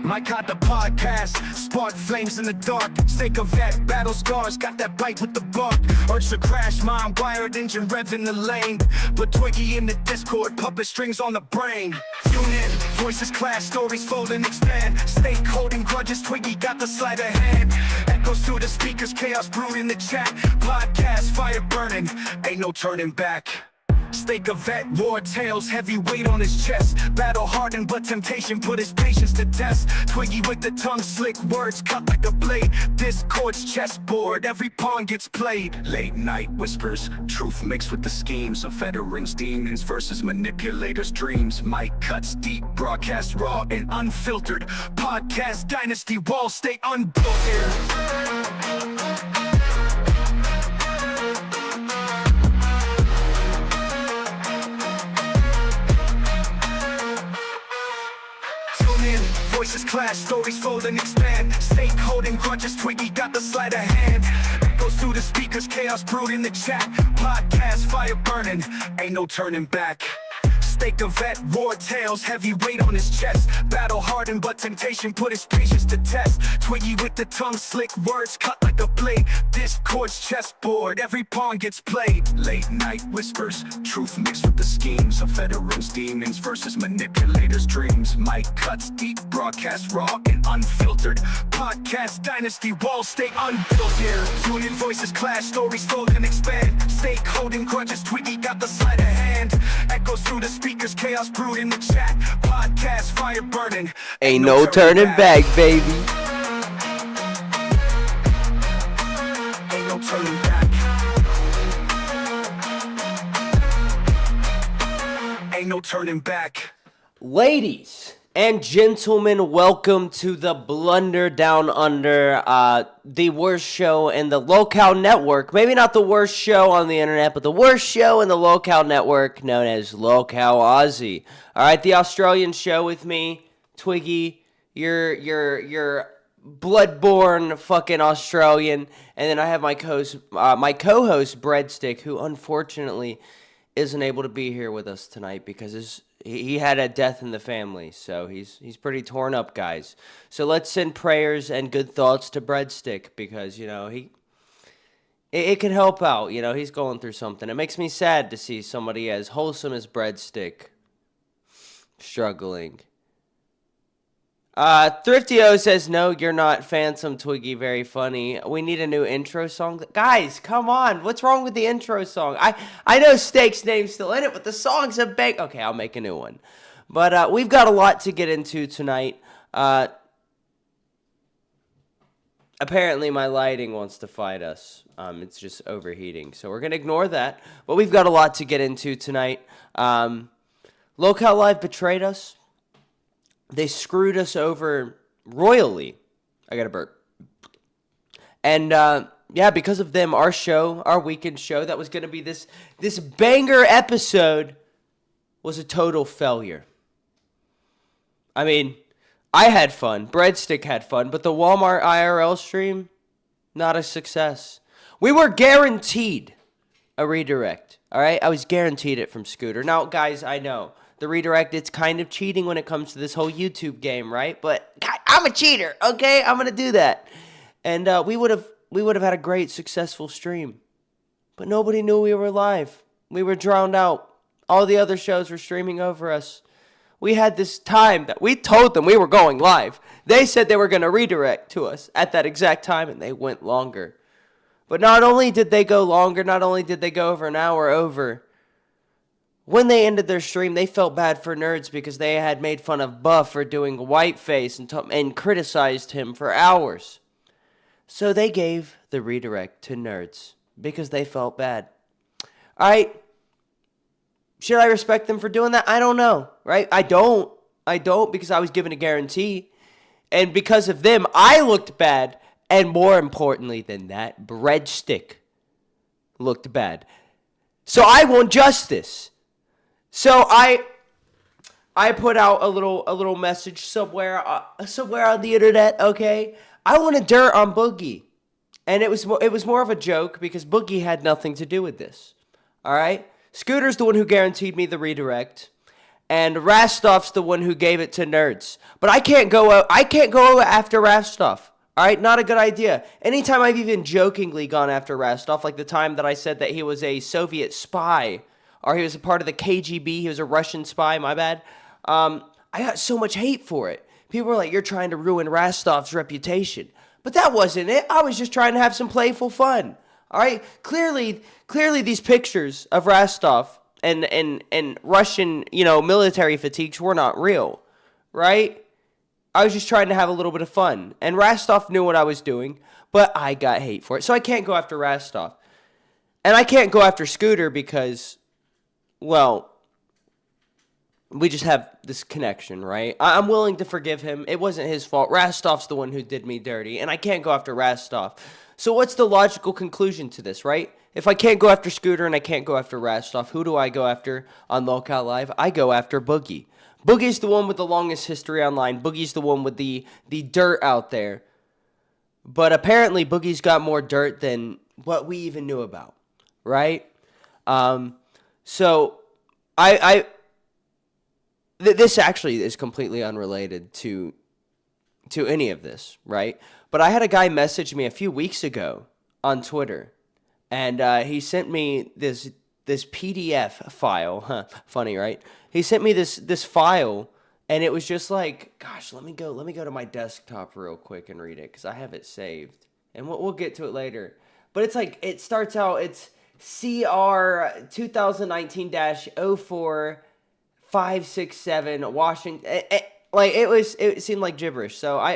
Mike got the podcast, spark flames in the dark. Stake of vet, battle scars, got that bite with the bark. Urge to crash, mind wired, engine rev in the lane. But Twiggy in the Discord, puppet strings on the brain. Tune in, voices clash, stories fold and expand. Stake holding grudges, Twiggy got the sleight of hand. Echoes through the speakers, chaos brewed in the chat. Podcast, fire burning, ain't no turning back. Stake a vet, war tales, heavy weight on his chest. Battle hardened, but temptation put his patience to test. Twiggy with the tongue slick, words cut like a blade. Discord's chessboard, every pawn gets played. Late night whispers, truth mixed with the schemes of veterans, demons versus manipulators' dreams. Mic cuts deep, broadcast raw and unfiltered. Podcast dynasty walls stay unbuilt here. Voices clash, stories fold and expand. Stake holding grudges, Twiggy got the sleight of hand. Echoes through the speakers, chaos brewed in the chat. Podcast, fire burning, ain't no turning back. Stake a vet, war tales, heavy weight on his chest. Battle hardened, but temptation put his patience to test. Twiggy with the tongue slick, words cut like a blade. Discord's chessboard, every pawn gets played. Late night whispers, truth mixed with the schemes of veterans, demons versus manipulators' dreams. Mic cuts deep, broadcast raw and unfiltered. Podcast dynasty walls stay unbuilt here. Tune in, voices clash, stories fold and expand. Stake holding grudges, Twiggy got the sleight of hand. Echoes through the speakers, chaos brewed in the chat. Podcast, fire burning, ain't no turning back, baby. Ain't no turning back. Ain't no turning back. Ladies and gentlemen, welcome to the Blunder Down Under, the worst show in the Lolcow network. Maybe not the worst show on the internet, but the worst show in the Lolcow network, known as Lolcow Aussie. All right, the Australian show with me, Twiggy, your blood-born fucking Australian, and then I have my co-host Breadstick, who unfortunately isn't able to be here with us tonight because he had a death in the family, so he's pretty torn up, guys. So let's send prayers and good thoughts to Breadstick because, you know, it can help out. You know, he's going through something. It makes me sad to see somebody as wholesome as Breadstick struggling. Thrifty-O says, no, you're not Phantom Twiggy, very funny. We need a new intro song. Guys, come on. What's wrong with the intro song? I know Steak's name's still in it, but the song's a bang. Okay, I'll make a new one. But we've got a lot to get into tonight. Apparently my lighting wants to fight us. It's just overheating. So we're going to ignore that. But we've got a lot to get into tonight. LolcowLive betrayed us. They screwed us over royally. I got a burp. And, yeah, because of them, our weekend show that was going to be this banger episode was a total failure. I mean, I had fun. Breadstick had fun. But the Walmart IRL stream, not a success. We were guaranteed a redirect. All right? I was guaranteed it from Scooter. Now, guys, I know. The redirect, it's kind of cheating when it comes to this whole YouTube game, right? But I'm a cheater, okay? I'm going to do that. And we would have had a great, successful stream. But nobody knew we were live. We were drowned out. All the other shows were streaming over us. We had this time that we told them we were going live. They said they were going to redirect to us at that exact time, and they went longer. But not only did they go longer, not only did they go over an hour over, when they ended their stream, they felt bad for Nerds because they had made fun of Buff for doing whiteface and criticized him for hours. So they gave the redirect to Nerds because they felt bad. All right. Should I respect them for doing that? I don't know, right? I don't because I was given a guarantee. And because of them, I looked bad. And more importantly than that, Breadstick looked bad. So I want justice. So I put out a little message somewhere on the internet, okay? I wanted dirt on Boogie. And it was more of a joke because Boogie had nothing to do with this. All right? Scooter's the one who guaranteed me the redirect. and Rastov's the one who gave it to Nerds. But I can't go after Rastov. All right, not a good idea. Anytime I've even jokingly gone after Rastov, like the time that I said that he was a Soviet spy, or he was a part of the KGB, he was a Russian spy, my bad, I got so much hate for it. People were like, you're trying to ruin Rastov's reputation. But that wasn't it. I was just trying to have some playful fun. All right? Clearly these pictures of Rastov and Russian, military fatigues were not real. Right? I was just trying to have a little bit of fun. And Rastov knew what I was doing, but I got hate for it. So I can't go after Rastov. And I can't go after Scooter because, well, we just have this connection, right? I'm willing to forgive him. It wasn't his fault. Rastov's the one who did me dirty, and I can't go after Rastov. So what's the logical conclusion to this, right? If I can't go after Scooter and I can't go after Rastov, who do I go after on LolcowLive? I go after Boogie. Boogie's the one with the longest history online. Boogie's the one with the dirt out there. But apparently Boogie's got more dirt than what we even knew about, right? So this actually is completely unrelated to any of this, right? But I had a guy message me a few weeks ago on Twitter, and he sent me this PDF file. Huh, funny, right? He sent me this file, and it was just like, gosh, let me go to my desktop real quick and read it because I have it saved, and we'll get to it later. But it's like it starts out. It's CR 2019-04. 567 Washington. It seemed like gibberish. So I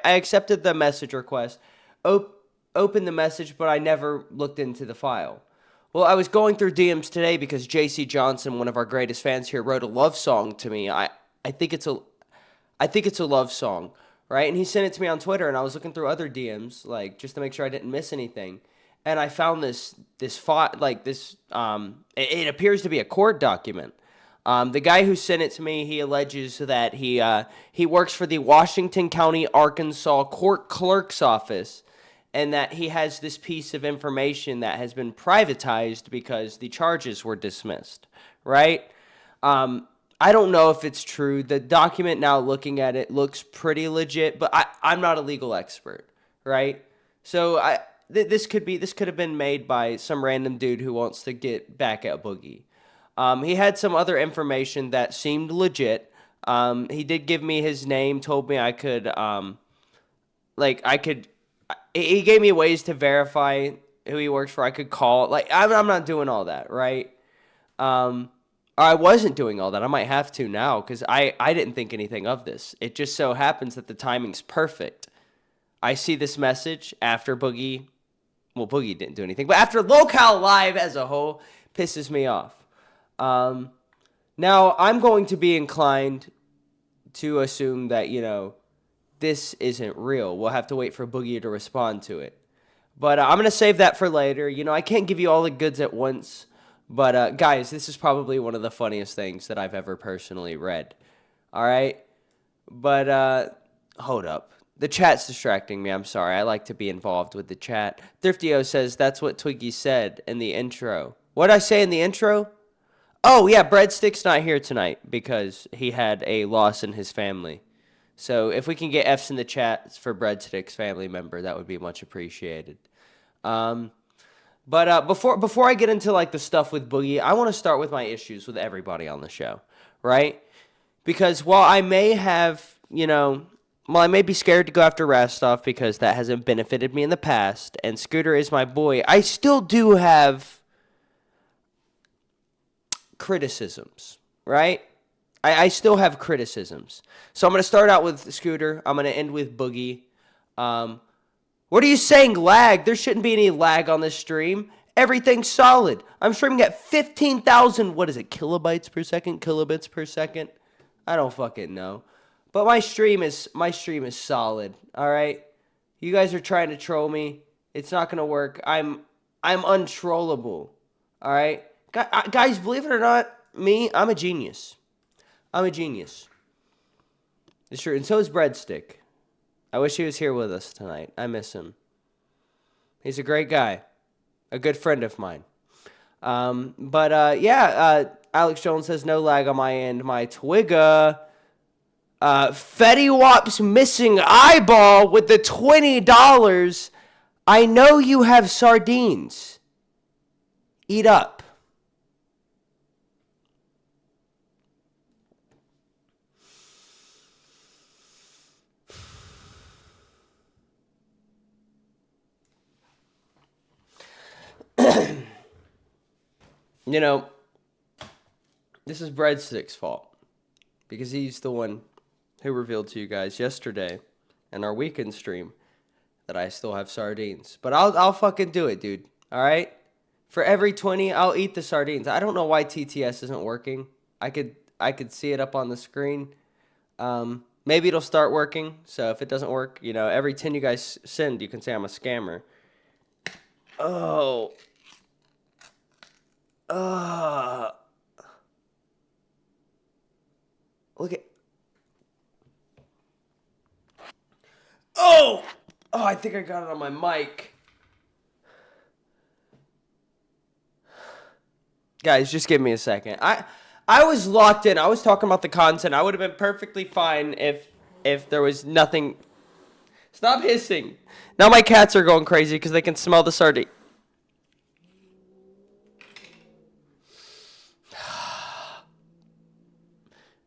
accepted the message request, opened the message, but I never looked into the file. Well, I was going through DMs today because JC Johnson, one of our greatest fans here, wrote a love song to me. I think it's a love song, right? And he sent it to me on Twitter, and I was looking through other DMs, like just to make sure I didn't miss anything. And I found this file, it appears to be a court document. The guy who sent it to me, he alleges that he works for the Washington County, Arkansas Court Clerk's Office, and that he has this piece of information that has been privatized because the charges were dismissed, right? I don't know if it's true. The document, now looking at it, looks pretty legit, but I'm not a legal expert, right? So this could have been made by some random dude who wants to get back at Boogie. He had some other information that seemed legit. He did give me his name, told me I could, he gave me ways to verify who he works for. I could call, I'm not doing all that, right? Or I wasn't doing all that. I might have to now because I didn't think anything of this. It just so happens that the timing's perfect. I see this message after Boogie. Well, Boogie didn't do anything, but after LolcowLive as a whole pisses me off. Now, I'm going to be inclined to assume that, this isn't real. We'll have to wait for Boogie to respond to it. But I'm going to save that for later. I can't give you all the goods at once. But, guys, this is probably one of the funniest things that I've ever personally read. All right? But, hold up. The chat's distracting me. I'm sorry. I like to be involved with the chat. Thrifty-O says that's what Twiggy said in the intro. What did I say in the intro? Oh, yeah, Breadstick's not here tonight because he had a loss in his family. So if we can get F's in the chat for Breadstick's family member, that would be much appreciated. But before I get into, the stuff with Boogie, I want to start with my issues with everybody on the show, right? Because while I may have, I may be scared to go after Rastov because that hasn't benefited me in the past, and Scooter is my boy, I still do have criticisms, right? I still have criticisms. So I'm going to start out with Scooter. I'm going to end with Boogie. What are you saying, lag? There shouldn't be any lag on this stream. Everything's solid. I'm streaming at 15,000, kilobytes per second? Kilobits per second? I don't fucking know. But my stream is solid, all right? You guys are trying to troll me. It's not going to work. I'm untrollable, all right? Guys, believe it or not, I'm a genius. It's true, and so is Breadstick. I wish he was here with us tonight. I miss him. He's a great guy. A good friend of mine. I Alex Jones says no lag on my end. My Twigga. Fetty Wap's missing eyeball with the $20. I know you have sardines. Eat up. You know, this is Breadstick's fault. Because he's the one who revealed to you guys yesterday in our weekend stream that I still have sardines. But I'll fucking do it, dude. All right? For every 20, I'll eat the sardines. I don't know why TTS isn't working. I could see it up on the screen. Maybe it'll start working. So if it doesn't work, you know, every 10 you guys send, you can say I'm a scammer. Oh. Look at. Oh, I think I got it on my mic. Guys, just give me a second. I was locked in. I was talking about the content. I would have been perfectly fine if there was nothing. Stop hissing. Now my cats are going crazy because they can smell the sardine.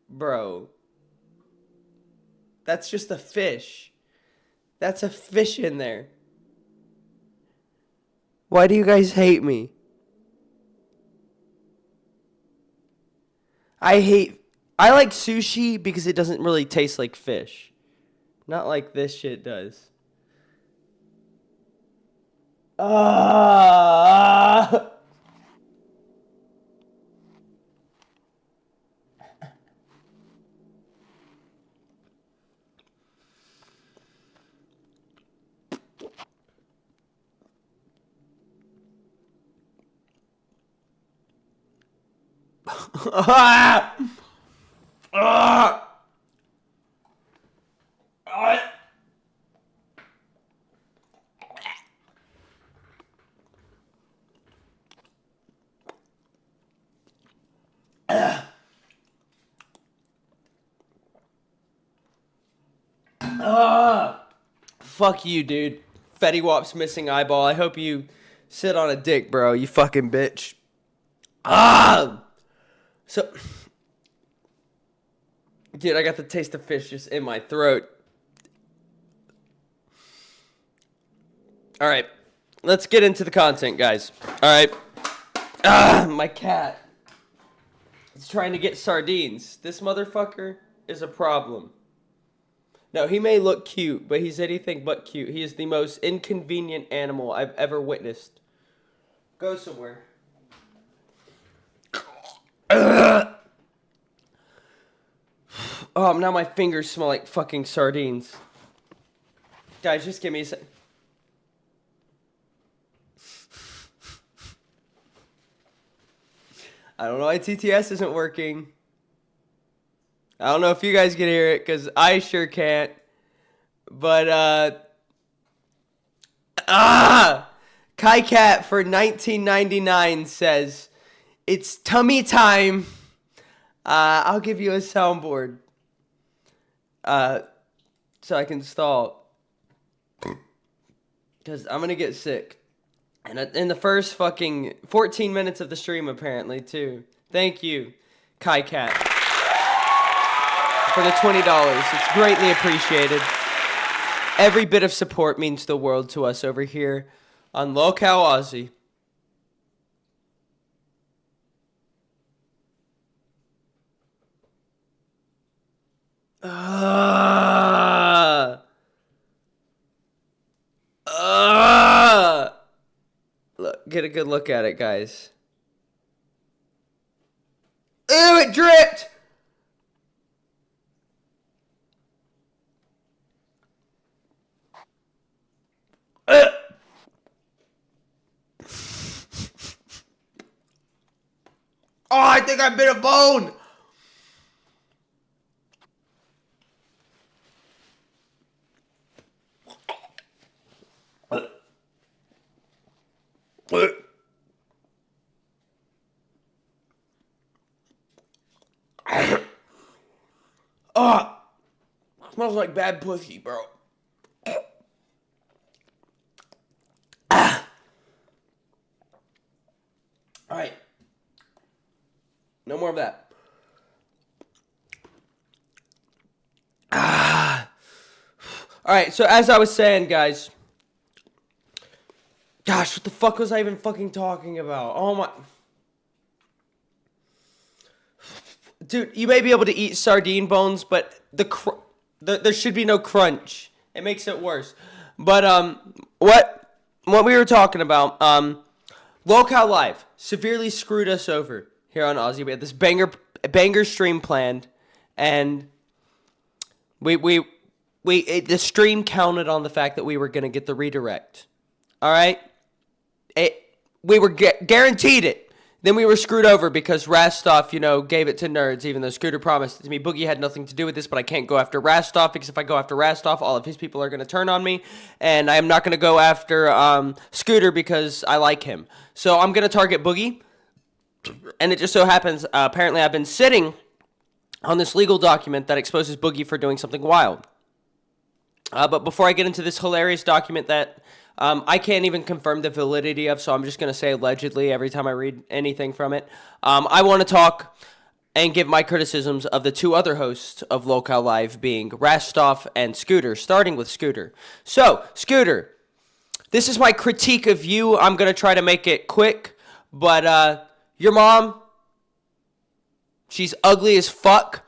Bro. That's just a fish. That's a fish in there. Why do you guys hate me? I like sushi because it doesn't really taste like fish. Not like this shit does. Fuck you, dude. Fetty Wap's missing eyeball. I hope you sit on a dick, bro. You fucking bitch. So, dude, I got the taste of fish just in my throat. All right, let's get into the content, guys. All right. My cat is trying to get sardines. This motherfucker is a problem. No, he may look cute, but he's anything but cute. He is the most inconvenient animal I've ever witnessed. Go somewhere. Oh, now my fingers smell like fucking sardines. Guys, just give me a sec. I don't know why TTS isn't working. I don't know if you guys can hear it, because I sure can't. But, Kai Cat for $19.99 says, it's tummy time. I'll give you a soundboard. So I can stall. Because I'm going to get sick. And in the first fucking 14 minutes of the stream, apparently, too. Thank you, Kai Cat, for the $20. It's greatly appreciated. Every bit of support means the world to us over here on Lolcow Aussie. Look, get a good look at it, guys. Ew, it dripped! Oh, I think I bit a bone! Oh, smells like bad pussy, bro. All right. No more of that. All right, so as I was saying, guys. Gosh, what the fuck was I even fucking talking about? Oh my. Dude, you may be able to eat sardine bones, but there should be no crunch. It makes it worse. But what we were talking about, LolcowLive severely screwed us over here on Aussie. We had this banger stream planned, and the stream counted on the fact that we were gonna get the redirect. All right, we were guaranteed it. Then we were screwed over because Rastov, gave it to nerds, even though Scooter promised it to me. Boogie had nothing to do with this, but I can't go after Rastov because if I go after Rastov, all of his people are going to turn on me. And I am not going to go after Scooter because I like him. So I'm going to target Boogie. And it just so happens, apparently I've been sitting on this legal document that exposes Boogie for doing something wild. But before I get into this hilarious document that I can't even confirm the validity of, so I'm just going to say allegedly every time I read anything from it. I want to talk and give my criticisms of the two other hosts of LolcowLive being Rastov and Scooter, starting with Scooter. So, Scooter, this is my critique of you. I'm going to try to make it quick, but your mom, she's ugly as fuck.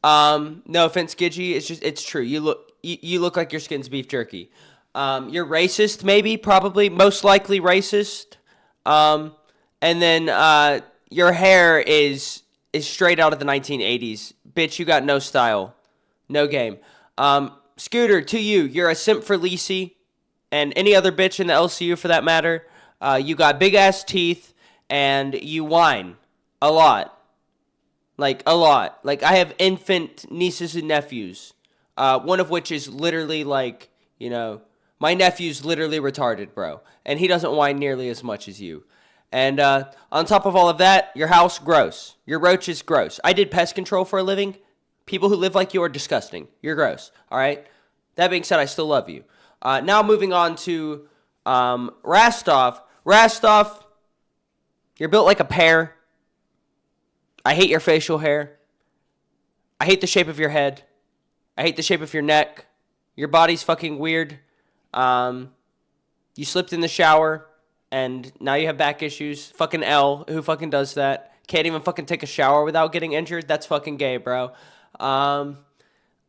No offense, Gidgey, it's true. You look like your skin's beef jerky. You're racist, maybe, probably, most likely racist. And then your hair is straight out of the 1980s. Bitch, you got no style. No game. Scooter, to you, you're a simp for Lacey and any other bitch in the LCU for that matter. You got big-ass teeth, and you whine a lot. Like, a lot. Like, I have infant nieces and nephews, one of which is literally, like, my nephew's literally retarded, bro. And he doesn't whine nearly as much as you. And on top of all of that, your house, gross. Your roach is gross. I did pest control for a living. People who live like you are disgusting. You're gross, all right? That being said, I still love you. Now moving on to Rastov. Rastov, you're built like a pear. I hate your facial hair. I hate the shape of your head. I hate the shape of your neck. Your body's fucking weird. You slipped in the shower, and now you have back issues. Fucking L, who fucking does that? Can't even fucking take a shower without getting injured? That's fucking gay, bro.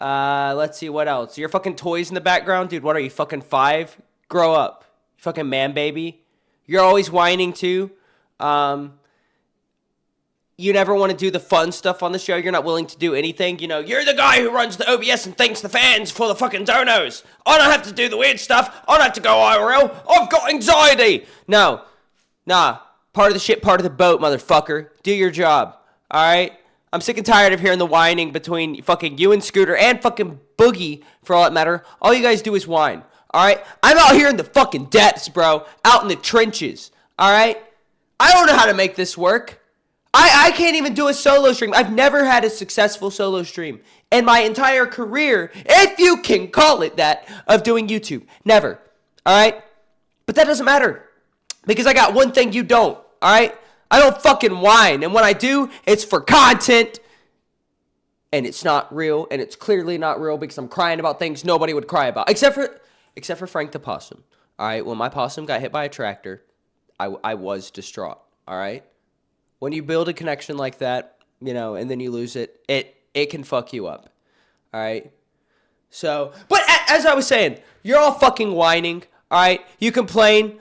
Let's see, what else? Your fucking toys in the background? Dude, what are you, fucking 5? Grow up. You fucking man baby. You're always whining, too. You never want to do the fun stuff on the show. You're not willing to do anything. You're the guy who runs the OBS and thanks the fans for the fucking donos. I don't have to do the weird stuff. I don't have to go IRL. I've got anxiety. No. Nah. Part of the shit, part of the boat, motherfucker. Do your job. All right? I'm sick and tired of hearing the whining between fucking you and Scooter and fucking Boogie, for all that matter. All you guys do is whine. All right? I'm out here in the fucking depths, bro. Out in the trenches. All right? I don't know how to make this work. I can't even do a solo stream. I've never had a successful solo stream in my entire career, if you can call it that, of doing YouTube. Never. All right? But that doesn't matter because I got one thing you don't. All right? I don't fucking whine. And when I do, it's for content. And it's not real. And it's clearly not real because I'm crying about things nobody would cry about. Except for Frank the Possum. All right? When my possum got hit by a tractor, I was distraught. All right? When you build a connection like that, and then you lose it, it can fuck you up. All right? So, but as I was saying, you're all fucking whining. All right? You complain.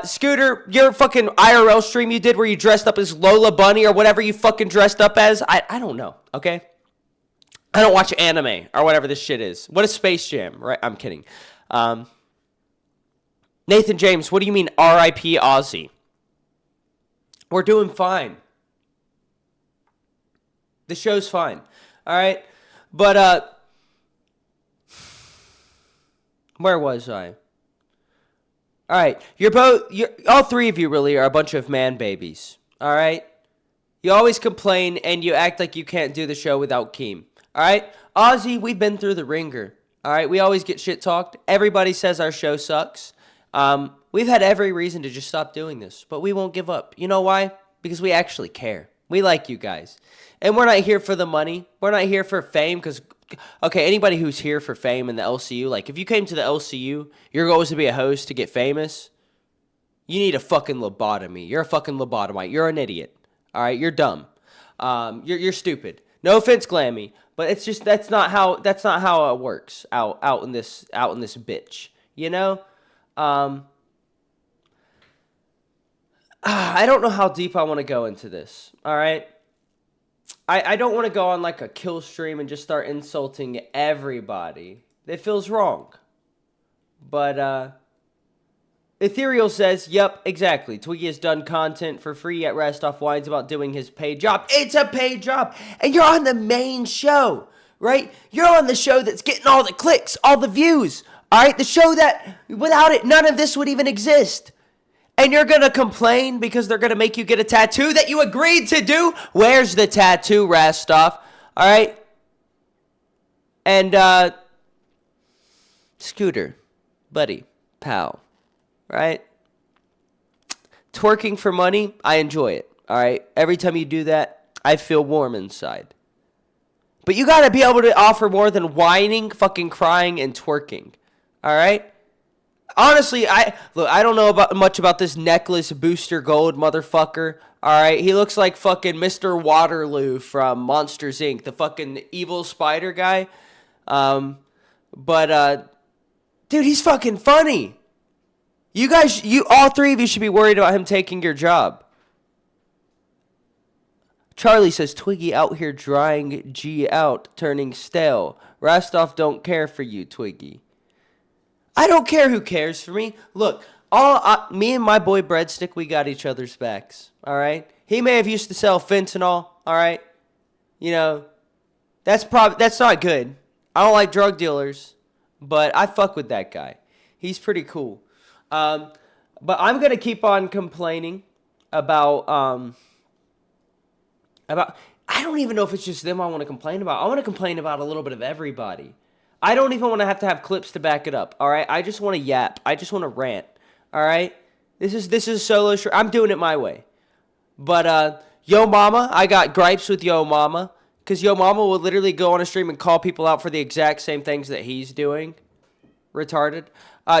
Scooter, your fucking IRL stream you did where you dressed up as Lola Bunny or whatever you fucking dressed up as, I don't know, okay? I don't watch anime or whatever this shit is. What is Space Jam, right? I'm kidding. Nathan James, what do you mean R.I.P. Aussie? We're doing fine. The show's fine. All right? But, where was I? All right. All three of you really are a bunch of man babies. All right? You always complain and you act like you can't do the show without Keem. All right? Ozzy, we've been through the ringer. All right? We always get shit talked. Everybody says our show sucks. We've had every reason to just stop doing this, but we won't give up. You know why? Because we actually care. We like you guys. And we're not here for the money. We're not here for fame because, okay, anybody who's here for fame in the LCU, like if you came to the LCU, your goal was to be a host to get famous, you need a fucking lobotomy. You're a fucking lobotomite. You're an idiot. All right? You're dumb. You're stupid. No offense, Glammy, but it's just that's not how it works out in this bitch. You know? I don't know how deep I want to go into this. All right? I don't want to go on like a kill stream and just start insulting everybody. It feels wrong. But Ethereal says, yep, exactly. Twiggy has done content for free, yet Rastoff whines about doing his paid job. It's a paid job. And you're on the main show, right? You're on the show that's getting all the clicks, all the views, all right? The show that, without it, none of this would even exist. And you're going to complain because they're going to make you get a tattoo that you agreed to do? Where's the tattoo, Rastoff? All right? And, Scooter, buddy, pal, right? Twerking for money, I enjoy it, all right? Every time you do that, I feel warm inside. But you got to be able to offer more than whining, fucking crying, and twerking, all right? Honestly, I don't know much about this necklace booster gold motherfucker. All right, he looks like fucking Mr. Waterloo from Monsters Inc., the fucking evil spider guy. But dude, he's fucking funny. You guys, all three of you should be worried about him taking your job. Charlie says, Twiggy out here drying G out, turning stale. Rastoff don't care for you, Twiggy. I don't care who cares for me. Look, me and my boy Breadstick, we got each other's backs, all right? He may have used to sell fentanyl, all right? You know, that's not good. I don't like drug dealers, but I fuck with that guy. He's pretty cool. But I'm going to keep on complaining about, I don't even know if it's just them I want to complain about. I want to complain about a little bit of everybody. I don't even want to have clips to back it up, all right? I just want to yap. I just want to rant, all right? This is solo show. I'm doing it my way. But Yo Mama, I got gripes with Yo Mama because Yo Mama will literally go on a stream and call people out for the exact same things that he's doing. Retarded.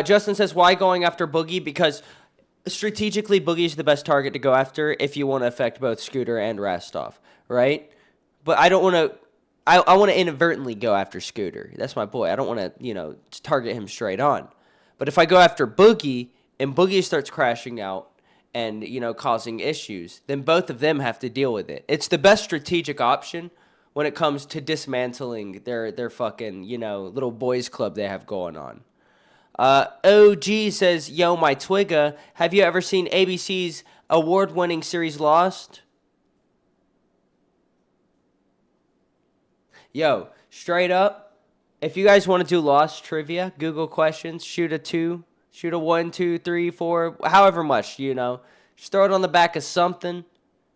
Justin says, why going after Boogie? Because strategically, Boogie's the best target to go after if you want to affect both Scooter and Rastoff, right? But I don't want to... I want to inadvertently go after Scooter. That's my boy. I don't want to, target him straight on. But if I go after Boogie and Boogie starts crashing out and, causing issues, then both of them have to deal with it. It's the best strategic option when it comes to dismantling their fucking, little boys club they have going on. OG says, yo, my Twigga, have you ever seen ABC's award-winning series Lost? Yo, straight up, if you guys want to do Lost trivia, Google questions, shoot a 2, shoot a 1, 2, 3, 4, however much, Just throw it on the back of something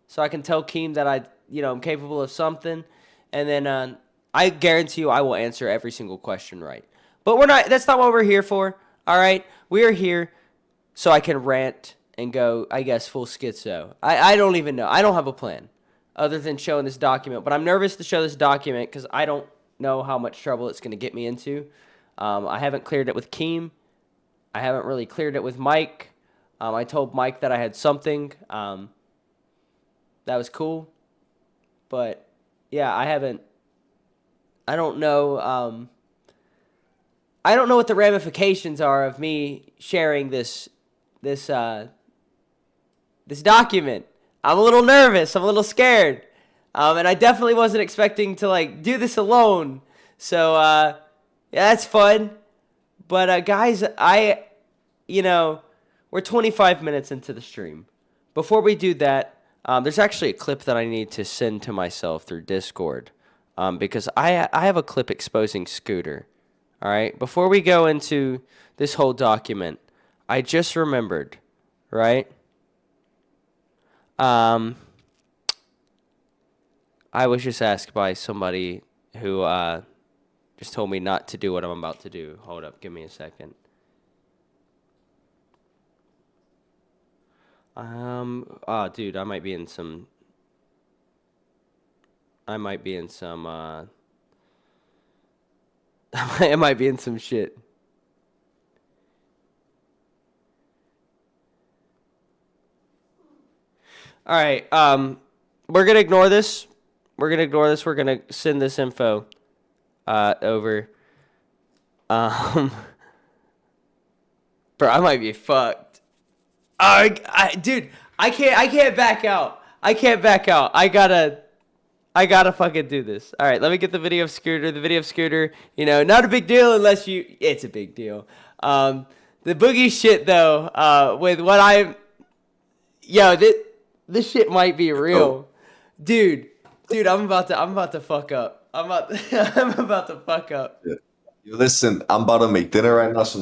so I can tell Keem that I'm capable of something. And then I guarantee you I will answer every single question right. But that's not what we're here for, all right? We are here so I can rant and go, I guess, full schizo. I don't even know. I don't have a plan other than showing this document. But I'm nervous to show this document because I don't know how much trouble it's going to get me into. I haven't cleared it with Keem. I haven't really cleared it with Mike. I told Mike that I had something. That was cool. But, yeah, I don't know. I don't know what the ramifications are of me sharing this document. I'm a little nervous. I'm a little scared. And I definitely wasn't expecting to, do this alone. So, yeah, that's fun. But, guys, we're 25 minutes into the stream. Before we do that, there's actually a clip that I need to send to myself through Discord. Because I have a clip exposing Scooter. All right? Before we go into this whole document, I just remembered, right? I was just asked by somebody who just told me not to do what I'm about to do. Hold up, give me a second. Oh, dude, I might be in some. I might be in some. I might be in some shit. All right. We're gonna ignore this. We're gonna send this info over. Bro, I might be fucked. Dude, I can't back out. I can't back out. I gotta fucking do this. All right, let me get the video of Scooter. The video of Scooter, not a big deal unless it's a big deal. The Boogie shit though, with what this shit might be real. Dude, I'm about to fuck up. I'm about to fuck up. Yeah. Yo, listen, I'm about to make dinner right now, so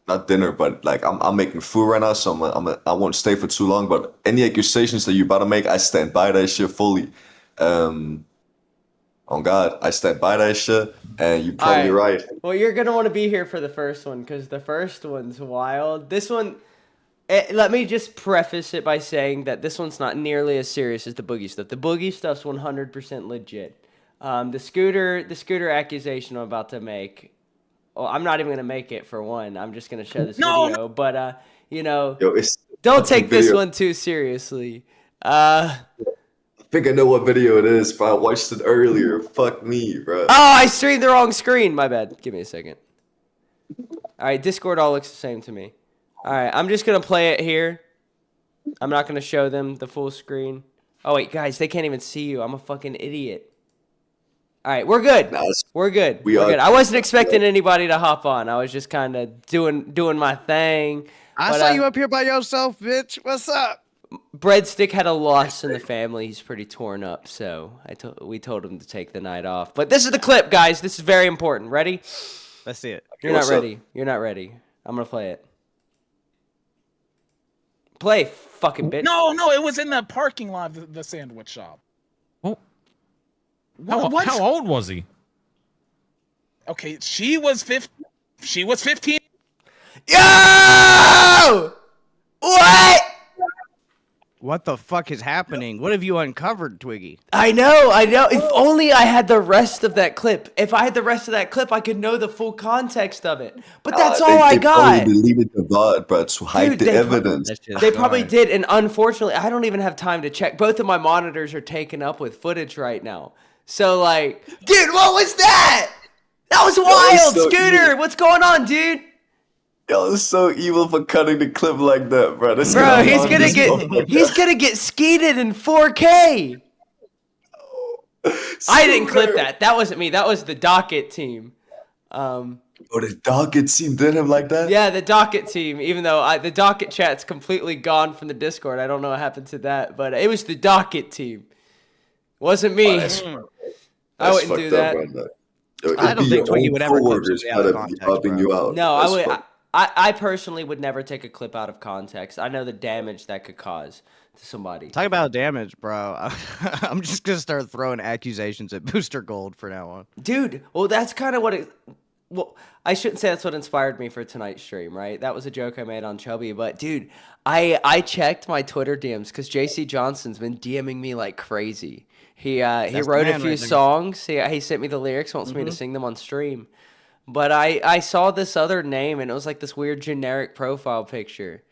not dinner, but like I'm making food right now, so I won't stay for too long. But any accusations that you're about to make, I stand by that shit fully. On God, I stand by that shit, and you're probably right. Well, you're gonna want to be here for the first one because the first one's wild. This one, let me just preface it by saying that this one's not nearly as serious as the Boogie stuff. The Boogie stuff's 100% legit. The scooter accusation I'm about to make. Well, I'm not even gonna make it for one. I'm just gonna show this video. But Yo, don't take this one too seriously. I think I know what video it is, but I watched it earlier. Fuck me, bro. Oh, I streamed the wrong screen. My bad. Give me a second. All right, Discord all looks the same to me. All right, I'm just gonna play it here. I'm not gonna show them the full screen. Oh wait, guys, they can't even see you. I'm a fucking idiot. All right, we're good. We're good. We're good. I wasn't expecting anybody to hop on. I was just kind of doing my thing. I saw you up here by yourself, bitch. What's up? Breadstick had a loss in the family. He's pretty torn up, so we told him to take the night off. But this is the clip, guys. This is very important. Ready? Let's see it. You're not ready. You're not ready. I'm gonna play it. Play, fucking bitch. No, it was in the parking lot of the sandwich shop. Oh. What? How old was he? Okay, she was 15. Yo! What? What the fuck is happening? What have you uncovered, Twiggy? I know. If only I had the rest of that clip. If I had the rest of that clip, I could know the full context of it. But that's all I got. They deleted the VOD, but to hide the evidence. They probably did, and unfortunately, I don't even have time to check. Both of my monitors are taken up with footage right now. So, like, dude, what was that? That was wild, so Scooter. Evil. What's going on, dude? Yo, it's so evil for cutting the clip like that, bro. He's gonna get skeeted in 4K. I didn't clip that. That wasn't me. That was the docket team. Oh, the docket team did him like that? Yeah, the docket team. Even though the docket chat's completely gone from the Discord. I don't know what happened to that, but it was the docket team. Wasn't me. I wouldn't do that. I don't think Twiggy would ever clip out of context, you out. No, I would. I personally would never take a clip out of context. I know the damage that could cause to somebody. Talk about damage, bro. I'm just gonna start throwing accusations at Booster Gold from now on. Dude, well, that's kind of what it... Well, I shouldn't say that's what inspired me for tonight's stream, right? That was a joke I made on Chubby. But, dude, I checked my Twitter DMs because JC Johnson's been DMing me like crazy. He wrote a few songs. He sent me the lyrics, wants me to sing them on stream. But I saw this other name, and it was like this weird generic profile picture.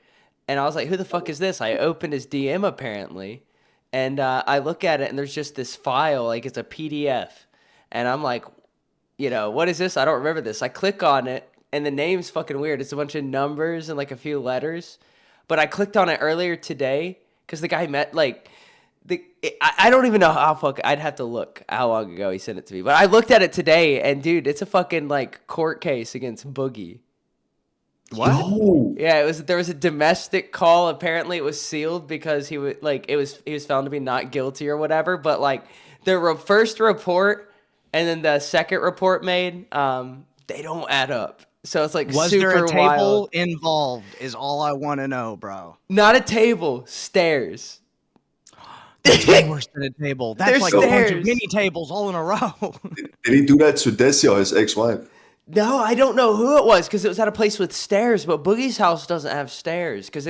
And I was like, who the fuck is this? I opened his DM, apparently. And I look at it, and there's just this file, like it's a PDF. And I'm like, what is this? I don't remember this. I click on it, and the name's fucking weird. It's a bunch of numbers and like a few letters. But I clicked on it earlier today because the guy met, like... I don't even know how I'd have to look how long ago he sent it to me. But I looked at it today, and dude, it's a fucking like court case against Boogie. What? No. Yeah, there was a domestic call. Apparently, it was sealed because he was found to be not guilty or whatever. But like the first report and then the second report made, they don't add up. So it's like was super there a table wild. Involved? Is all I want to know, bro. Not a table, stairs. That's way worse than a table. That's There's like a bunch of stairs. mini tables all in a row. Did he do that to Desi or his ex-wife? No, I don't know who it was because it was at a place with stairs, but Boogie's house doesn't have stairs because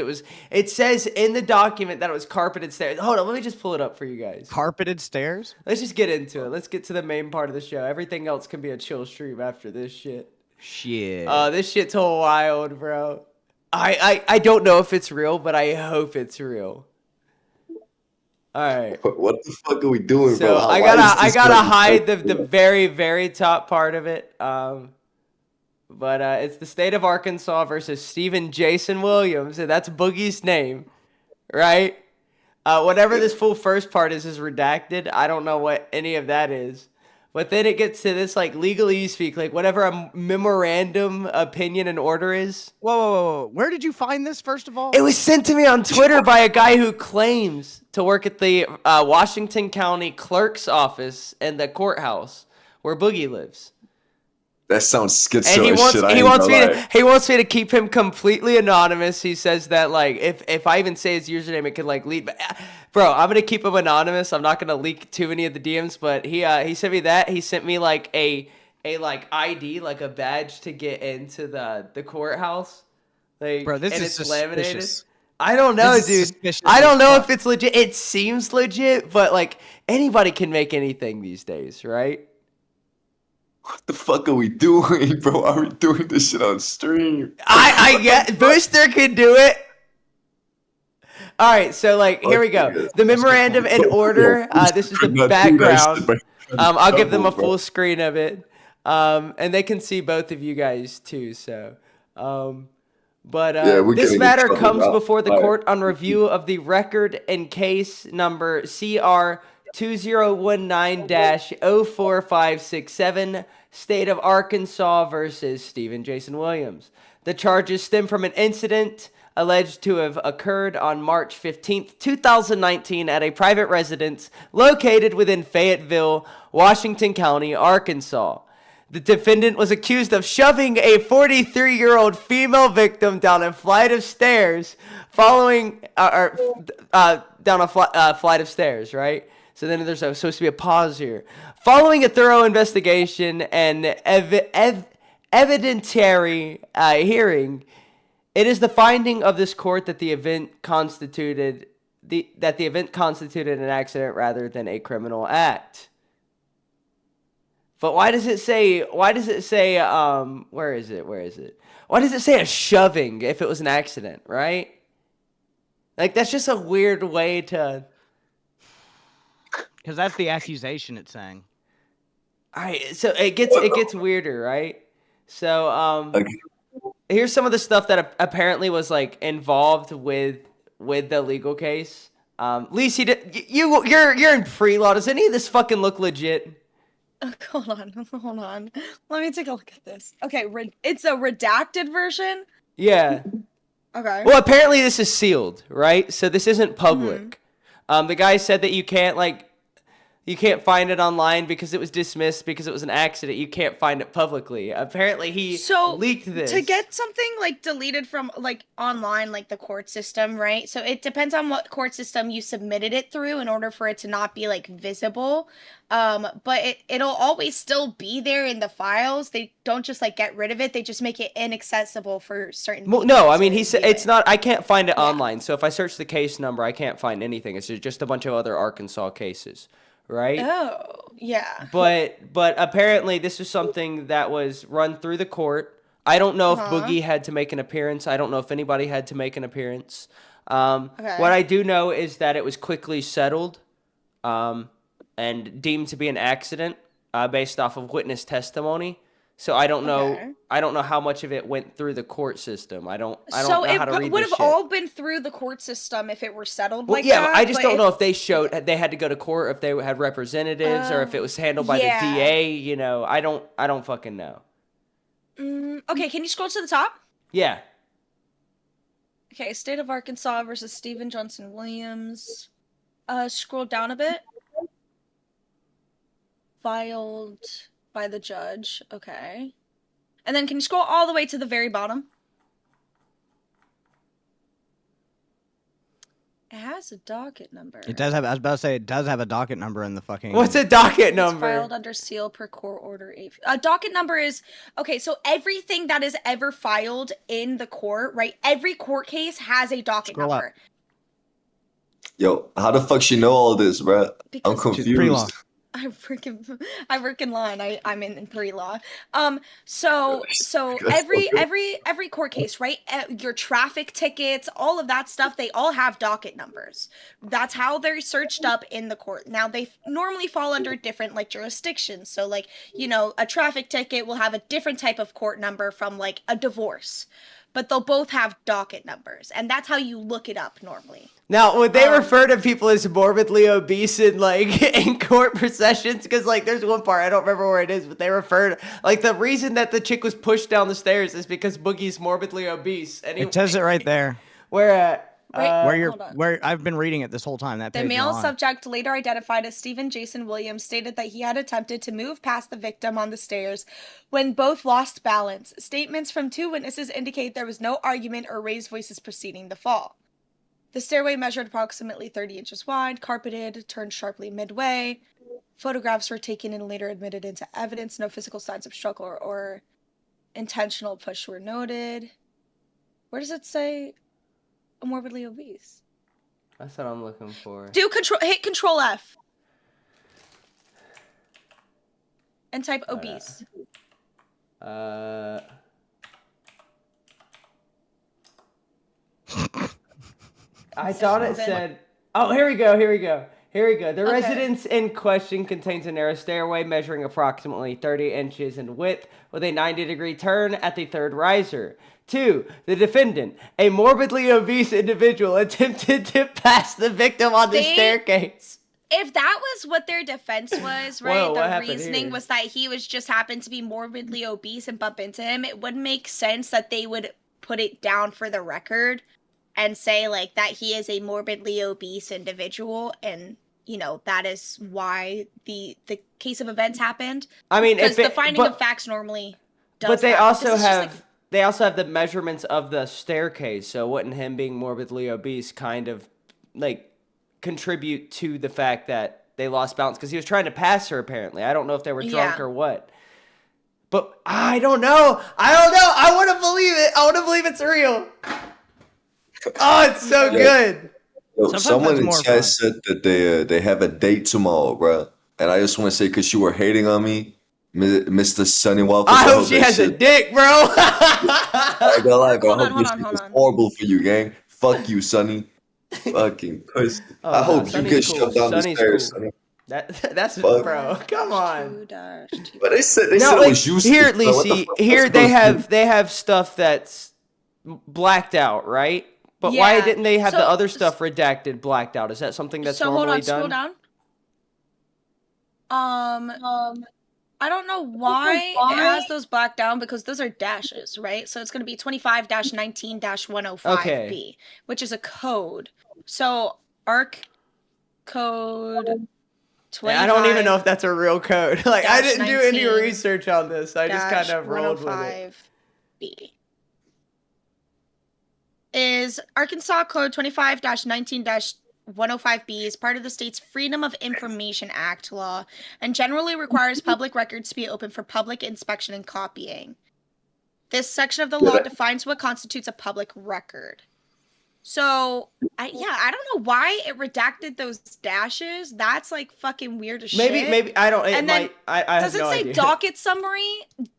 it says in the document that it was carpeted stairs. Hold on, let me just pull it up for you guys. Carpeted stairs? Let's just get into it. Let's get to the main part of the show. Everything else can be a chill stream after this shit. Shit. This shit's all wild, bro. I don't know if it's real, but I hope it's real. All right. What the fuck are we doing, So bro? I gotta hide the very, very top part of it. But it's the state of Arkansas versus Stephen Jason Williams, and that's Boogie's name, right? Whatever this full first part is redacted. I don't know what any of that is. But then it gets to this like legalese speak, like whatever a memorandum, opinion, and order is. Whoa. Where did you find this, first of all? It was sent to me on Twitter by a guy who claims to work at the Washington County Clerk's office in the courthouse where Boogie lives. That sounds schizo And as shit. he wants me to keep him completely anonymous. He says that like if I even say his username, it could like lead. But, bro, I'm gonna keep him anonymous. I'm not gonna leak too many of the DMs. But he sent me that. He sent me like a like ID, like a badge to get into the courthouse. Like, Bro, this and is it's laminated. suspicious. I don't know, This is dude. suspicious I don't as know fuck. if it's legit. It seems legit, but like anybody can make anything these days, right? What the fuck are we doing, bro? Are we doing this shit on stream? I get Booster can do it. All right, so like here we go. The memorandum in order. This is the background. I'll give them a full screen of it, and they can see both of you guys too. So, but we're this getting in matter trouble comes now. before the All right. court on review of the record in case number CR 2019-04567, State of Arkansas versus Stephen Jason Williams. The charges stem from an incident alleged to have occurred on March 15th, 2019 at a private residence located within Fayetteville, Washington County, Arkansas. The defendant was accused of shoving a 43-year-old female victim down a flight of stairs down a flight of stairs, right? So then there's supposed to be a pause here. Following a thorough investigation and evidentiary hearing, it is the finding of this court that the event constituted an accident rather than a criminal act. But why does it say where is it? Why does it say a shoving if it was an accident, right? Like that's just a weird way to. Because that's the accusation it's saying. All right, so it gets weirder, right? So Okay. here's some of the stuff that apparently was like involved with the legal case. Lise, you're in pre-law. Does any of this fucking look legit? Hold on. Let me take a look at this. Okay, it's a redacted version. Yeah. Okay. Well, apparently this is sealed, right? So this isn't public. The guy said that you can't find it online because it was dismissed because it was an accident. You can't find it publicly. Apparently he leaked this. To get something like deleted from like online, like the court system, right? So it depends on what court system you submitted it through in order for it to not be like visible. But it'll always still be there in the files. They don't just like get rid of it. They just make it inaccessible for certain Well, people no, I to mean, he said view it's it. not. I can't find it online. So if I search the case number, I can't find anything. It's just a bunch of other Arkansas cases, right? Oh, yeah. But apparently this is something that was run through the court. I don't know if Boogie had to make an appearance. I don't know if anybody had to make an appearance. Okay. What I do know is that it was quickly settled, and deemed to be an accident, based off of witness testimony. So I don't know. Okay. I don't know how much of it went through the court system. I don't So know it how to read would this have shit. all been through the court system if it were settled Well, like yeah, that. I just but don't know if they had to go to court, or if they had representatives, or if it was handled by yeah. the DA. You know, I don't fucking know. Okay, can you scroll to the top? Yeah. Okay, State of Arkansas versus Stephen Johnson Williams. Scroll down a bit. Filed by the judge. Okay. And then can you scroll all the way to the very bottom? It has a docket number. It does have. I was about to say it does have a docket number in the fucking. What's a docket It's number? filed under seal per court order. A docket number is okay. So everything that is ever filed in the court, right? Every court case has a docket Scroll up. number. Yo, how the fuck she know all this, bro? I'm Because She's pre-law. confused. I work in law and I'm in pre-law. So every court case, right? Your traffic tickets, all of that stuff, they all have docket numbers. That's how they're searched up in the court. Now they normally fall under different like jurisdictions. So like, you know, a traffic ticket will have a different type of court number from like a divorce. But they'll both have docket numbers, and that's how you look it up normally. Now, would they refer to people as morbidly obese in like in court processions? Because like, there's one part I don't remember where it is, but they refer to like the reason that the chick was pushed down the stairs is because Boogie's morbidly obese. And It says it right there. Where Where I've been reading it this whole time. That The page male you're on. subject, later identified as Stephen Jason Williams, stated that he had attempted to move past the victim on the stairs when both lost balance. Statements from two witnesses indicate there was no argument or raised voices preceding the fall. The stairway measured approximately 30 inches wide, carpeted, turned sharply midway. Photographs were taken and later admitted into evidence. No physical signs of struggle or intentional push were noted. Where does it say morbidly obese? That's what I'm looking for. Hit Control F. And type obese. I thought it said. Oh, here we go. The residence in question contains a narrow stairway measuring approximately 30 inches in width with a 90-degree turn at the third riser. 2. The defendant, a morbidly obese individual, attempted to pass the victim on the staircase. If that was what their defense was, right? Whoa, what the happened reasoning here? was that he was just happened to be morbidly obese and bump into him. It would make sense that they would put it down for the record and say like that he is a morbidly obese individual, and you know that is why the case of events happened. I mean, because the finding of facts normally does. But they that. also This is just, have they also have the measurements of the staircase. So wouldn't him being morbidly obese kind of like contribute to the fact that they lost balance because he was trying to pass her? Apparently, I don't know if they were drunk or what. But I don't know. I want to believe it. I want to believe it's real. Oh, it's so good. Yo, Sometimes someone that's in more chat fun. said that they have a date tomorrow, bro. And I just want to say, because you were hating on me, Mr. Sunny Waffles. I hope she has a dick, bro. I ain't gonna lie, bro. I hope Hold this on, shit hold is on. horrible for you, gang. Fuck you, Sonny. Fucking pussy. Oh, I no, hope you Sonny's get cool. shoved down Sonny's the stairs, cool. Sonny. That's Fuck. bro. Come on. 2-2. But they said No, it was useless. here, bro. What the Lisi. fuck Here was they supposed to have stuff that's blacked out, right? But why Yeah. didn't they have the So- other stuff redacted, blacked out? Is that something that's So hold normally on, scroll done? down. I don't know why it has those blacked down because those are dashes, right? So it's going to be 25-19-105B, Okay. which is a code. So ARC code 25. I don't even know if that's a real code. Like I didn't do any 19 research on this. I just kind of rolled with it. 105B is Arkansas Code 25-19-105B is part of the state's Freedom of Information Act law and generally requires public records to be open for public inspection and copying. This section of the law defines what constitutes a public record. So, I don't know why it redacted those dashes. That's like fucking weird as shit. Maybe I don't. It And then, might. I does have it no say idea. docket summary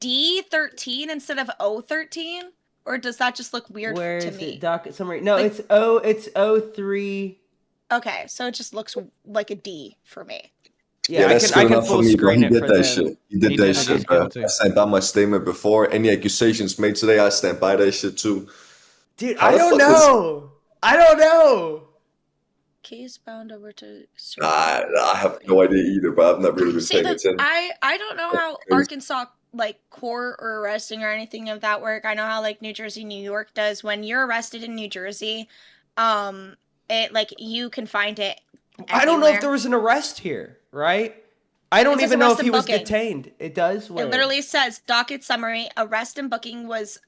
D13 instead of O13? Or does that just look weird Where to is me? it? Docket summary. No, Like- it's 03. Okay, so it just looks like a D for me. Yeah, that's I good can enough full for me, bro. screen He it did for that them. shit. He did He that did shit, that bro. too. I stand by my statement before. Any accusations made today, I stand by that shit too. Dude, How I the don't fuck is- know. I don't know. Case bound over to. I have no idea either, but I've not really been See, paying attention. I don't know how crazy. Arkansas like court or arresting or anything of that work. I know how like New Jersey, New York does. When you're arrested in New Jersey, it like you can find it. I don't know if anywhere. there was an arrest here, right? I don't It says even know arrest if he and was booking. detained. It does. Where? It literally says docket summary: arrest and booking was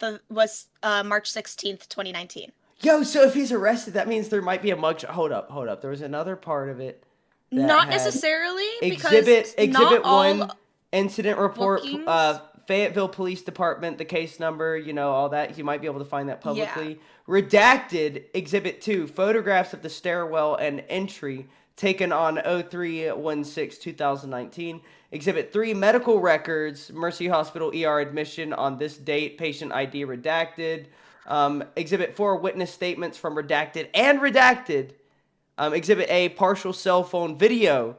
March 16th, 2019. Yo, so if he's arrested, that means there might be a mug. Hold up. There was another part of it. that Not had necessarily, Exhibit because not all 1, incident report, bookings- Fayetteville Police Department, the case number, all that. You might be able to find that Yeah. publicly. Redacted, Exhibit 2, photographs of the stairwell and entry taken on 03/16/2019. Exhibit 3, medical records, Mercy Hospital ER admission on this date, patient ID redacted. Exhibit 4, witness statements from redacted and redacted. Exhibit A, partial cell phone video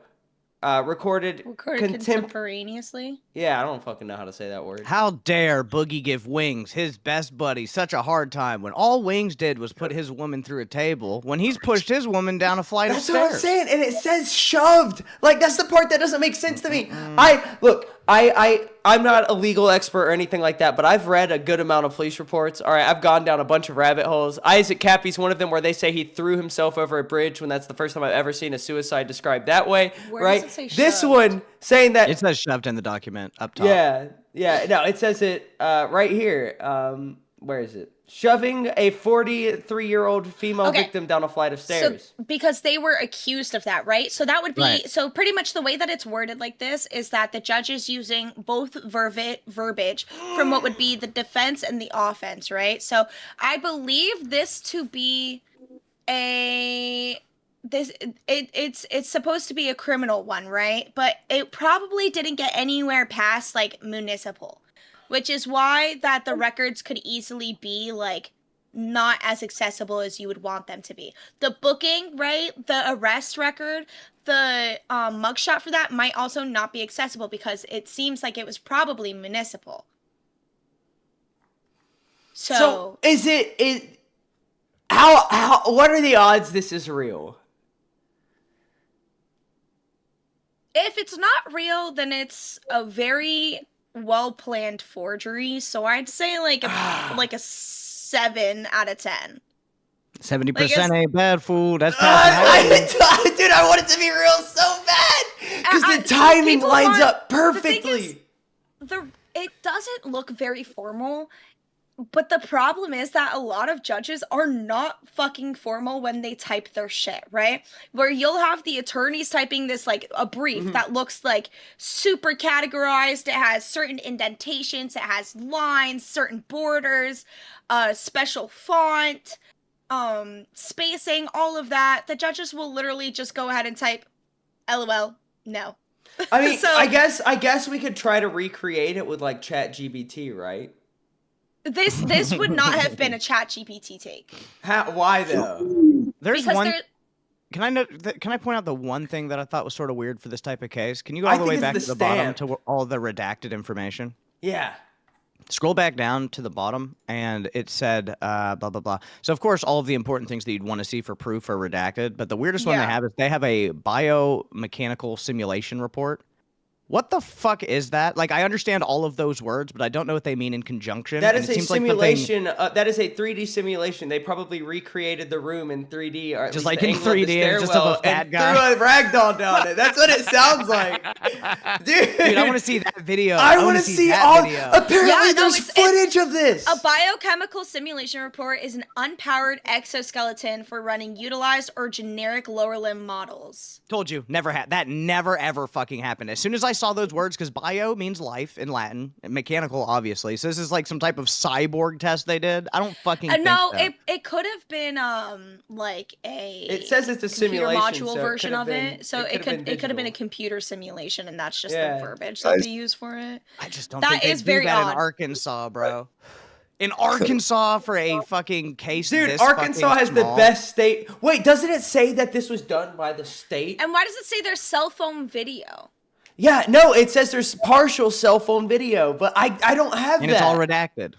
recorded contemporaneously. Yeah, I don't fucking know how to say that word. How dare Boogie give Wings, his best buddy, such a hard time when all Wings did was put his woman through a table when he's pushed his woman down a flight of That's stairs. what I'm saying, and it says shoved. Like, that's the part that doesn't make sense to me. I'm not a legal expert or anything like that, but I've read a good amount of police reports. All right, I've gone down a bunch of rabbit holes. Isaac Cappy's one of them, where they say he threw himself over a bridge, when that's the first time I've ever seen a suicide described that way. Where right? does it say This shoved? one saying that It says shoved in the document up top. Yeah. No, it says it right here. Where is it? Shoving a 43-year-old female victim down a flight of stairs. So, because they were accused of that, right? So that would be Right. so pretty much the way that it's worded like this is that the judge is using both verbiage from what would be the defense and the offense, right? So I believe this to be it's supposed to be a criminal one, right? But it probably didn't get anywhere past like municipal, which is why that the records could easily be like not as accessible as you would want them to be. The booking, right? The arrest record, the mugshot for that might also not be accessible because it seems like it was probably municipal. So is it how what are the odds this is real? if it's not real, then it's a very well-planned forgery. So I'd say like a 7 out of 10. 70% ain't bad, fool. That's Dude, passing. I want it to be real so bad because the timing lines up perfectly. It doesn't look very formal, but the problem is that a lot of judges are not fucking formal when they type their shit, right? Where you'll have the attorneys typing this like a brief that looks like super categorized. It has certain indentations, it has lines, certain borders, special font, spacing, all of that. The judges will literally just go ahead and type LOL, no. I mean, So- I guess we could try to recreate it with like ChatGPT, right? This would not have been a ChatGPT take. Why though? There's Because one. there, Can I point out the one thing that I thought was sort of weird for this type of case? Can you go I all the think way it's back the to the bottom stamp. to all the redacted information? Yeah. Scroll back down to the bottom, and it said blah blah blah. So of course, all of the important things that you'd want to see for proof are redacted. But the weirdest one they Yeah. have is they have a biomechanical simulation report. What the fuck is that? Like, I understand all of those words, but I don't know what they mean in conjunction. That and is it a seems like something- simulation. That is a 3D simulation. They probably recreated the room in 3D, or at Just least like the in angle of the 3D, it's just of a stairwell, fat and guy. threw a ragdoll down it. That's what it sounds like, dude. Dude, I want to see that video. I want want to see that all. video. Apparently, Yeah, no, there's it's- footage of this. a biochemical simulation report is an unpowered exoskeleton for running utilized or generic lower limb models. Told you, that never ever fucking happened. As soon as I saw those words, because bio means life in Latin, and mechanical obviously. So this is like some type of cyborg test they did. I don't fucking think No, so. it could have been like a. It says it's a computer simulation, module so it version could have of been- it. So it could have it could have been a digital. computer simulation, and that's just Yeah. the verbiage that Guys. they use for it. I just don't that think they is do very that odd. in Arkansas, bro. In Arkansas for a fucking case Dude, this Arkansas fucking has small? the best state. Wait, doesn't it say that this was done by the state? And why does it say there's cell phone video? Yeah, no, it says there's partial cell phone video, but I don't have And that. it's all redacted.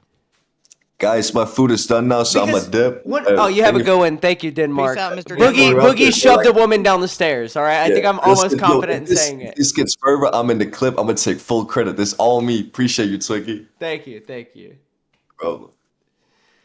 Guys, my food is done now, so Because I'm a dip. oh, you have a go in. Thank you, Denmark. Peace out, Mr. Boogie, Denmark. Boogie shoved a woman down the stairs. All right, I think I'm almost confident in saying it. This gets further. I'm in the clip. I'm gonna take full credit. This all me. Appreciate you, Twiggy. Thank you. Bro.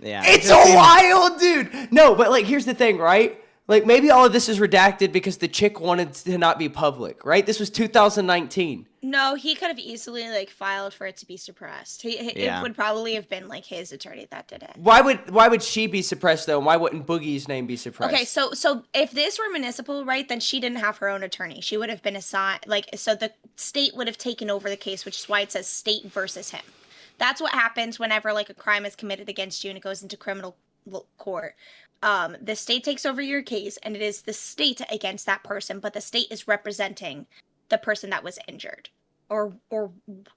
Yeah. It's a wild, dude. No, but like, here's the thing, right? Like, maybe all of this is redacted because the chick wanted to not be public, right? This was 2019. No, he could have easily like filed for it to be suppressed. Yeah. It would probably have been like his attorney that did it. Why would she be suppressed though? And why wouldn't Boogie's name be suppressed? Okay, so if this were municipal, right, then she didn't have her own attorney. She would have been assigned, like, so the state would have taken over the case, which is why it says state versus him. That's what happens whenever like a crime is committed against you and it goes into criminal court. The state takes over your case, and it is the state against that person, but the state is representing the person that was injured or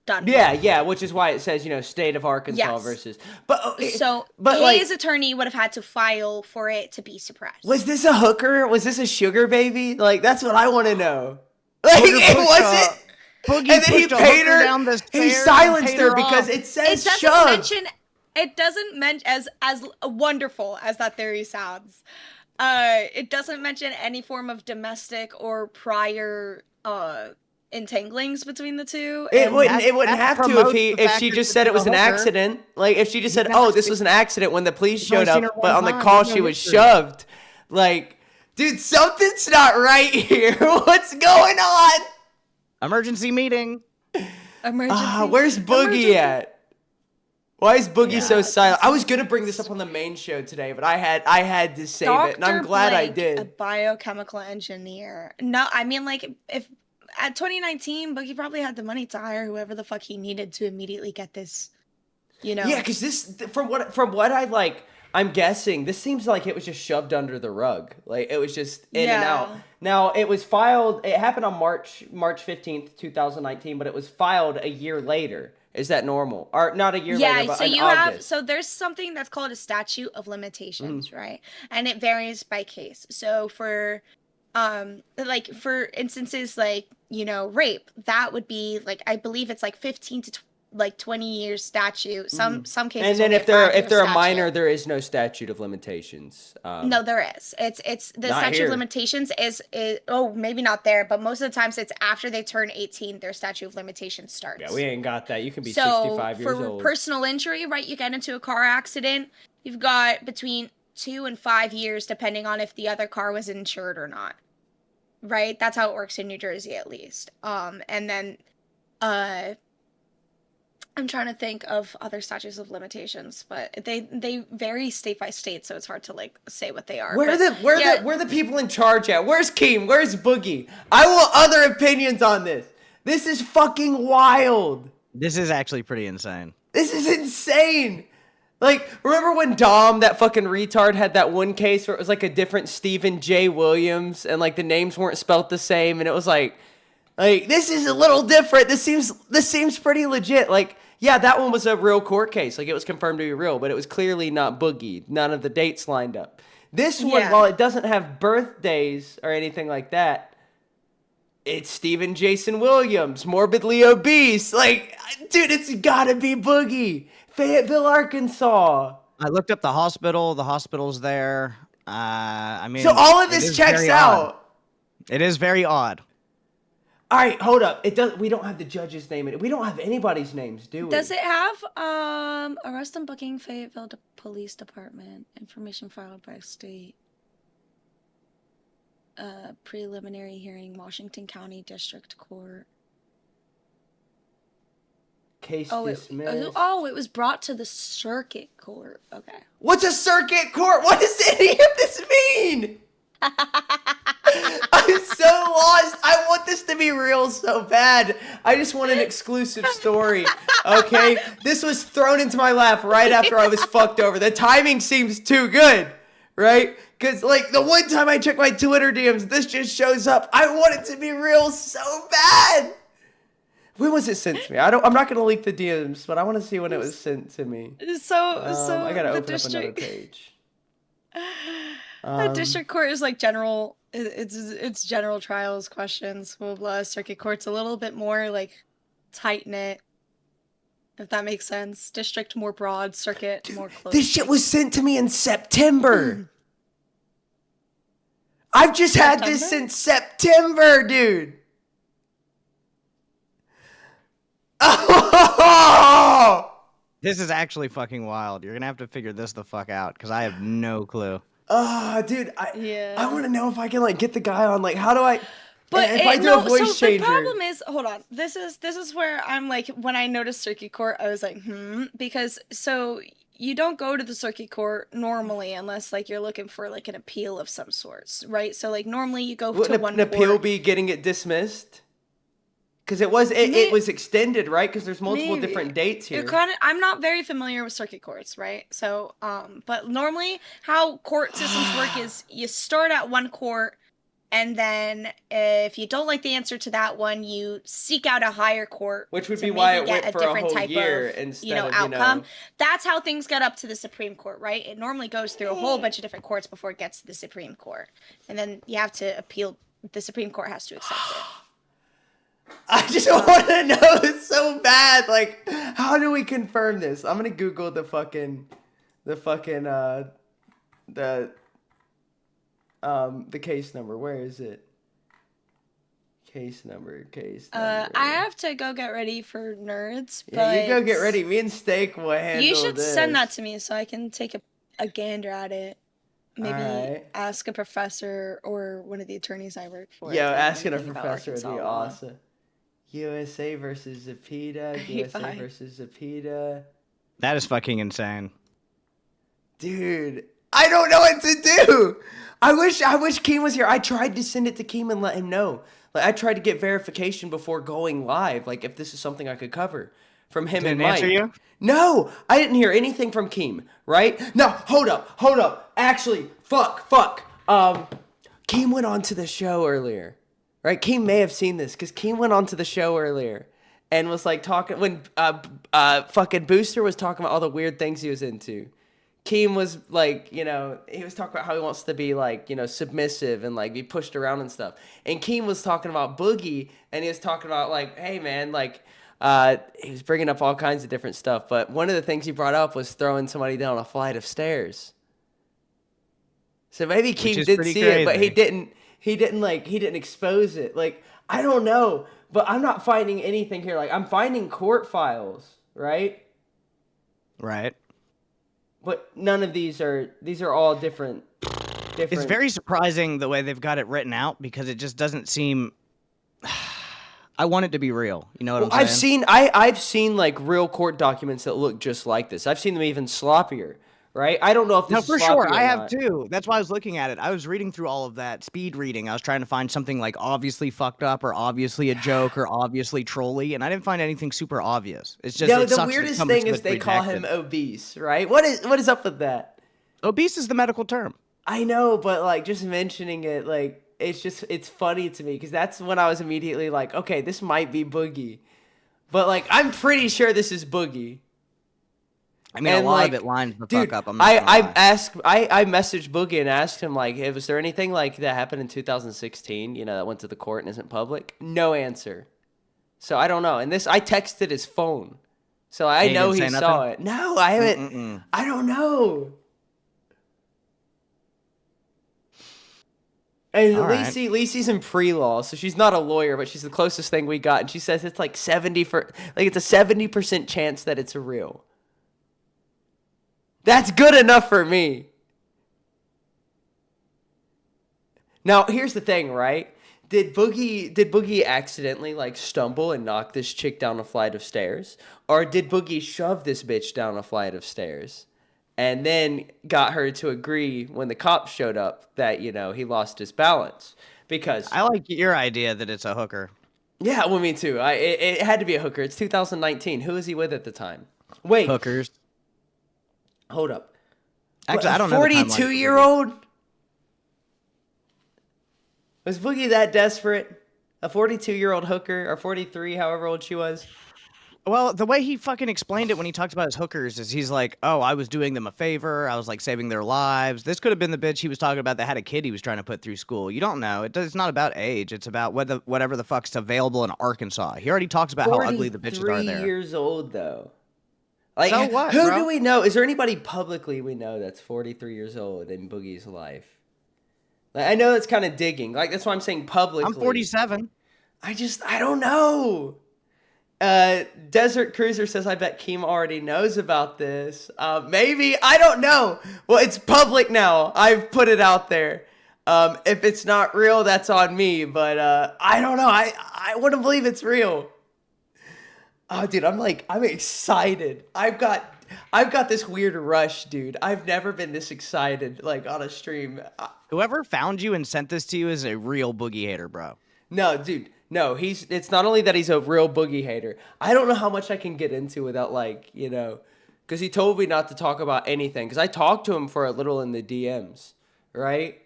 done. Yeah, which is why it says, state of Arkansas Yes. versus. But his attorney would have had to file for it to be suppressed. Was this a hooker? Was this a sugar baby? Like, that's what I want to know. Like, it wasn't. Boogie And then he pushed a paid hooker her. down the He stairs and silenced paid her her because off. it says It shove. doesn't mention as wonderful as that theory sounds. It doesn't mention any form of domestic or prior entanglings between the two. It and wouldn't that have to promotes if the if fact she that just she's said it a was an hooker. accident. Like, if she just said, never "Oh, this seen- was an accident," when the police You've only showed seen her up, one but on the time. call There's she no was history. shoved. Like, dude, something's not right here. What's going on? Emergency meeting. emergency. Where's Boogie emergency. at? Why is Boogie so Yeah, silent? I was gonna bring this up on the main show today, but I had to save it, and I'm Dr. glad I Blank, did. A biochemical engineer. No, I mean, like, if at 2019, Boogie probably had the money to hire whoever the fuck he needed to immediately get this. Yeah, because this, from what I like, I'm guessing this seems like it was just shoved under the rug. Like, it was just in and out. Yeah. Now, it was filed. It happened on March 15th, 2019, but it was filed a year later. Is that normal? Or not a year later, but so in you August. there's something that's called a statute of limitations, Mm-hmm. right? And it varies by case. So for like for instances like, rape, that would be like, I believe it's like 15 to 20 years statute. Some cases. Mm-hmm. And then only if they're 5-year a minor, statute. there is no statute of limitations. No, there is. It's the Not statute here. of limitations is maybe not there, but most of the times it's after they turn 18, their statute of limitations starts. Yeah, we ain't got that. You can be So 65 years for old. personal injury, right, you get into a car accident, you've got between 2 and 5 years, depending on if the other car was insured or not. Right? That's how it works in New Jersey, at least. And then, I'm trying to think of other statutes of limitations, but they vary state by state, so it's hard to like say what they are. Where But, the people in charge at? Where's Keem? Where's Boogie? I want other opinions on this. This is fucking wild. This is actually pretty insane. This is insane. Like, remember when Dom, that fucking retard, had that one case where it was like a different Stephen J. Williams and like the names weren't spelt the same, and it was like this is a little different. This seems pretty legit. Like, yeah, that one was a real court case. Like, it was confirmed to be real, but it was clearly not Boogie. None of the dates lined up. This one, Yeah. while it doesn't have birthdays or anything like that, it's Stephen Jason Williams, morbidly obese. Like, dude, it's gotta be Boogie. Fayetteville, Arkansas. I looked up the hospital. The hospital's there. I mean, So all of it this is checks very out. odd. It is very odd. All right, hold up. We don't have the judge's name in it. We don't have anybody's names, do we? does it have arrest and booking Fayetteville Police Department, information filed by state, preliminary hearing, Washington County District Court. Case Oh, dismissed. it was brought to the circuit court. Okay. What's a circuit court? What does any of this mean? I'm so lost. I want this to be real so bad. I just want an exclusive story. Okay? This was thrown into my lap right after I was fucked over. The timing seems too good, right? Because, like, the one time I check my Twitter DMs, this just shows up. I want it to be real so bad. When was it sent to me? I'm not gonna leak the DMs, but I want to see when it was sent to me. So I gotta the open up another district, page. the district court is like general. It's general trials questions. Blah, blah, blah. Circuit court's a little bit more like tight knit. If that makes sense. District more broad. Circuit more close. This shit was sent to me in September. I've just had this since September, dude. Oh! This is actually fucking wild. You're gonna have to figure this the fuck out because I have no clue. Oh, dude, I Yeah. want to know if I can like get the guy on. Like, how do I? But if I do a voice so changer, the problem is, hold on. This is where I'm like, when I noticed circuit court, I was like, because so you don't go to the circuit court normally unless like you're looking for like an appeal of some sorts, right? So like normally you go to wouldn't one an appeal court. be getting it dismissed? Because it was extended, right? Because there's multiple Maybe. different dates here. I'm not very familiar with circuit courts, right? So, but normally how court systems work is you start at one court, and then if you don't like the answer to that one, you seek out a higher court, Which would to be why maybe it went get for a whole year instead of, outcome. That's how things get up to the Supreme Court, right? It normally goes through a whole bunch of different courts before it gets to the Supreme Court, and then you have to appeal. The Supreme Court has to accept it. I just want to know so bad. Like, how do we confirm this? I'm gonna Google the case number. Where is it? Case number. I have to go get ready for nerds. Yeah, but you go get ready. Me and Steak will handle you should this. send that to me so I can take a gander at it. Maybe Alright. ask a professor or one of the attorneys I work for. Yo, if they know asking a anything about professor would be Arkansas law. awesome. USA versus Zepeda. USA Fine. versus Zepeda. That is fucking insane. Dude, I don't know what to do. I wish Keem was here. I tried to send it to Keem and let him know. Like, I tried to get verification before going live, like if this is something I could cover from him and Mike. Answer you? No, I didn't hear anything from Keem, right? No, hold up. Actually, fuck. Keem went on to the show earlier, right? Keem may have seen this because Keem went on to the show earlier and was like talking when fucking Booster was talking about all the weird things he was into. Keem was like, he was talking about how he wants to be like, submissive and like be pushed around and stuff. And Keem was talking about Boogie, and he was talking about like, hey man, like, he was bringing up all kinds of different stuff. But one of the things he brought up was throwing somebody down a flight of stairs. So maybe Keem did see it, but he didn't expose it. Like, I don't know, but I'm not finding anything here. Like, I'm finding court files, right? Right. But none of these are all different. It's very surprising the way they've got it written out because it just doesn't seem. I want it to be real. You know what I'm saying? I've seen like real court documents that look just like this. I've seen them even sloppier, right? I don't know if this is for sloppy sure. or I have not. too. That's why I was looking at it. I was reading through all of that speed reading. I was trying to find something like obviously fucked up or obviously a joke or obviously trolly, and I didn't find anything super obvious. It's just The weirdest thing is they call him obese, right? What is up with that? Obese is the medical term. I know, but like just mentioning it, like it's funny to me because that's when I was immediately like, okay, this might be Boogie, but like I'm pretty sure this is Boogie. I mean, And, a lot like, of it lines the dude, fuck up. I messaged Boogie and asked him like, hey, was there anything like that happened in 2016? That went to the court and isn't public. No answer. So I don't know. And I texted his phone, so I know he saw it. No, I haven't. I don't know. And Lacey's in pre-law, so she's not a lawyer, but she's the closest thing we got. And she says it's like it's a 70% chance that it's real. That's good enough for me. Now, here's the thing, right? Did Boogie accidentally like stumble and knock this chick down a flight of stairs? Or did Boogie shove this bitch down a flight of stairs? And then got her to agree when the cops showed up that, he lost his balance. Because I like your idea that it's a hooker. yeah, well, me too. It had to be a hooker. It's 2019. Who was he with at the time? Wait. Hookers. Hold up. Actually, I don't know. 42-year-old? Was Boogie that desperate? A 42-year-old hooker, or 43, however old she was? Well, the way he fucking explained it when he talks about his hookers is he's like, oh, I was doing them a favor. I was like saving their lives. This could have been the bitch he was talking about that had a kid he was trying to put through school. You don't know. It's not about age. It's about whatever the fuck's available in Arkansas. He already talks about how ugly the bitches are there. 43 years old, though. Like, So what, who bro? do we know? Is there anybody publicly we know that's 43 years old in Boogie's life? Like, I know that's kind of digging. Like, that's why I'm saying publicly. I'm 47. I don't know. Desert Cruiser says, I bet Keem already knows about this. Maybe. I don't know. Well, it's public now. I've put it out there. If it's not real, that's on me. But I don't know. I wouldn't believe it's real. Oh, dude, I'm excited. I've got this weird rush, dude. I've never been this excited like on a stream. Whoever found you and sent this to you is a real Boogie hater, bro. No, dude. No, it's not only that he's a real Boogie hater. I don't know how much I can get into without because he told me not to talk about anything. Because I talked to him for a little in the DMs, right?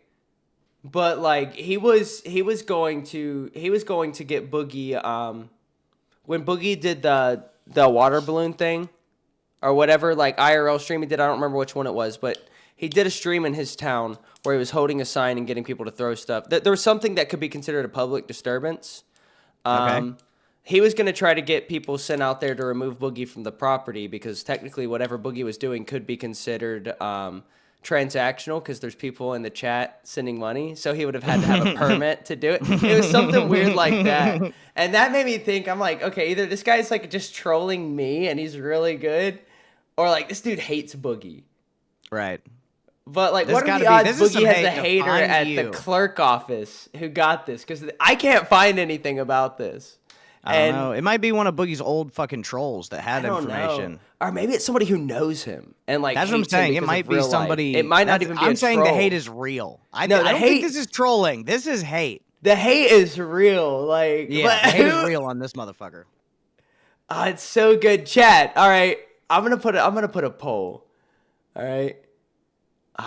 But like he was going to get Boogie when Boogie did the water balloon thing or whatever, like IRL stream he did. I don't remember which one it was, but he did a stream in his town where he was holding a sign and getting people to throw stuff. There was something that could be considered a public disturbance. Okay. He was going to try to get people sent out there to remove Boogie from the property because technically whatever Boogie was doing could be considered transactional because there's people in the chat sending money. So he would have had to have a permit to do it. It was something weird like that. And that made me think, I'm like, okay, either this guy's like just trolling me and he's really good, or like this dude hates Boogie. Right. But like, There's what are the gotta be- odds this is some Boogie has hate a to hater find at you. the clerk office who got this? Because I can't find anything about this. I don't know. It might be one of Boogie's old fucking trolls that had I don't information. know. Or maybe it's somebody who knows him and like. That's what I'm hates him saying. It because might of be real life. somebody. It might not even be. I'm saying troll. the hate is real. I No, the don't hate- think this is trolling. This is hate. The hate is real. Like, Yeah, but the hate is who- real on this motherfucker. It's so good, chat. All right, I'm gonna put a poll. All right.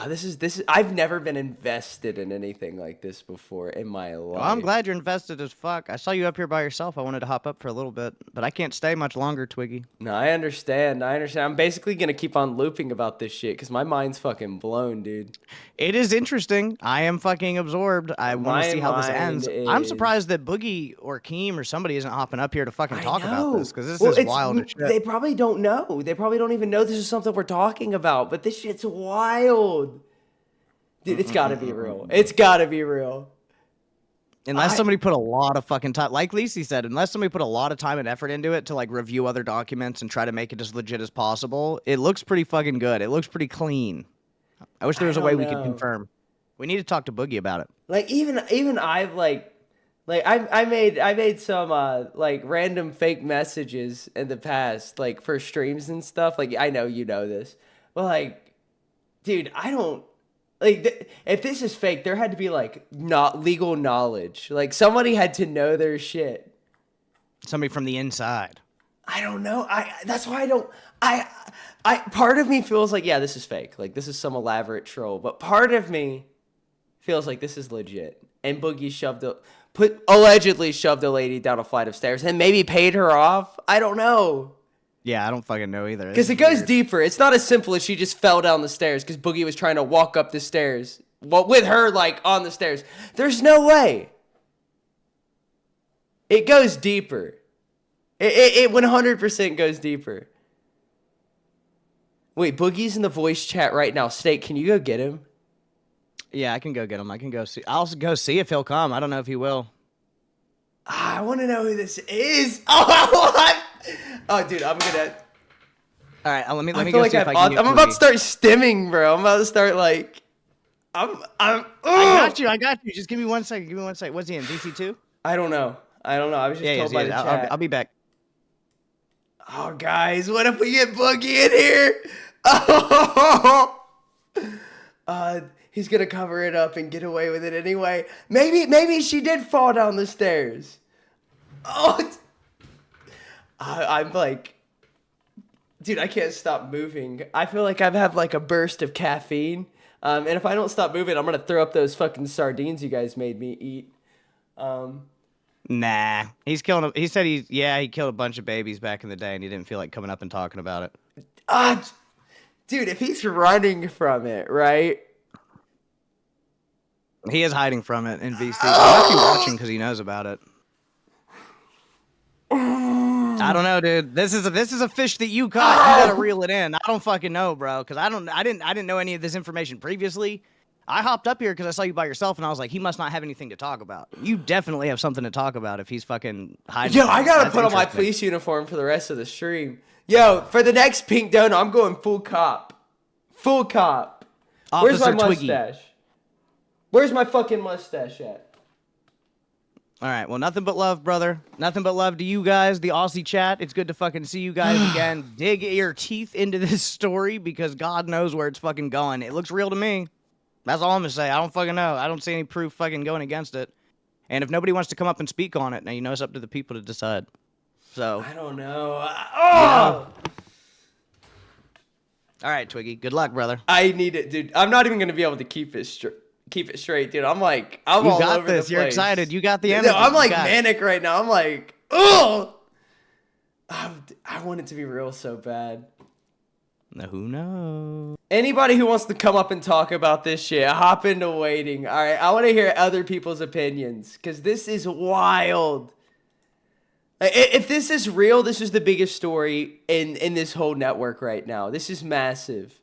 This is. I've never been invested in anything like this before in my life. Well, I'm glad you're invested as fuck. I saw you up here by yourself. I wanted to hop up for a little bit, but I can't stay much longer, Twiggy. No, I understand. I'm basically gonna keep on looping about this shit because my mind's fucking blown, dude. It is interesting. I am fucking absorbed. I want to My see how this mind ends. I'm is- surprised that Boogie or Keem or somebody isn't hopping up here to fucking talk about this because this Well, is it's- wild as shit. They probably don't know. They probably don't even know this is something we're talking about. But this shit's wild. Dude, it's gotta be real. It's gotta be real. Unless somebody put a lot of fucking time, like Lacey said, unless somebody put a lot of time and effort into it to like review other documents and try to make it as legit as possible, it looks pretty fucking good. It looks pretty clean. I wish there was a way we could confirm. We need to talk to Boogie about it. Like even I've I made some like random fake messages in the past, like for streams and stuff. Like I know you know this, but like, dude, I don't. Like, if this is fake, there had to be, like, not legal knowledge. Like, somebody had to know their shit. Somebody from the inside. I don't know. That's why I don't... part of me feels like, yeah, this is fake. Like, this is some elaborate troll. But part of me feels like this is legit. And Boogie allegedly shoved a lady down a flight of stairs and maybe paid her off. I don't know. Yeah, I don't fucking know either. Because it goes deeper. It's not as simple as she just fell down the stairs because Boogie was trying to walk up the stairs. Well, with her, like, on the stairs. There's no way. It goes deeper. It 100% goes deeper. Wait, Boogie's in the voice chat right now. Steak, can you go get him? Yeah, I can go get him. I can go see. I'll go see if he'll come. I don't know if he will. I want to know who this is. Oh, what? Oh, dude, I'm gonna. All right, let me I go feel like see if I can get I'm about Boogie. to start stimming, bro. I'm about to start like. I got you. Just give me 1 second. Give me 1 second. What's he in? DC2? I don't know. I was just Yeah, told by the chat. I'll be back. Oh, guys, what if we get Boogie in here? Oh, he's gonna cover it up and get away with it anyway. Maybe she did fall down the stairs. Oh, I'm like, dude, I can't stop moving. I feel like I've had like a burst of caffeine. And if I don't stop moving, I'm gonna throw up those fucking sardines you guys made me eat. Nah, he's killing. He said he killed a bunch of babies back in the day, and he didn't feel like coming up and talking about it. Dude, if he's running from it, right? He is hiding from it in VC. He must be watching because he knows about it. I don't know, dude. This is a fish that you caught. You gotta reel it in. I don't fucking know, bro, because I didn't know any of this information previously. I hopped up here because I saw you by yourself, and I was like, he must not have anything to talk about. You definitely have something to talk about if he's fucking hiding. Yo, I gotta That's put on my interesting. police uniform for the rest of the stream. Yo, for the next pink donut, I'm going full cop. Full cop. Where's my Officer Twiggy. mustache? Where's my fucking mustache at? All right. Well, nothing but love, brother. Nothing but love to you guys, the Aussie chat. It's good to fucking see you guys again. Dig your teeth into this story because God knows where it's fucking going. It looks real to me. That's all I'm gonna say. I don't fucking know. I don't see any proof fucking going against it. And if nobody wants to come up and speak on it, now you know it's up to the people to decide. So. I don't know. All right, Twiggy. Good luck, brother. I need it, dude. I'm not even gonna be able to keep it straight, dude. I'm all You all got over this. the You're place. excited. You got the energy. No, I'm You like got it. manic right now. I'm like, ugh. I want it to be real so bad. Now, who knows? Anybody who wants to come up and talk about this shit, hop into waiting. All right, I want to hear other people's opinions because this is wild. If this is real, this is the biggest story in this whole network right now. This is massive.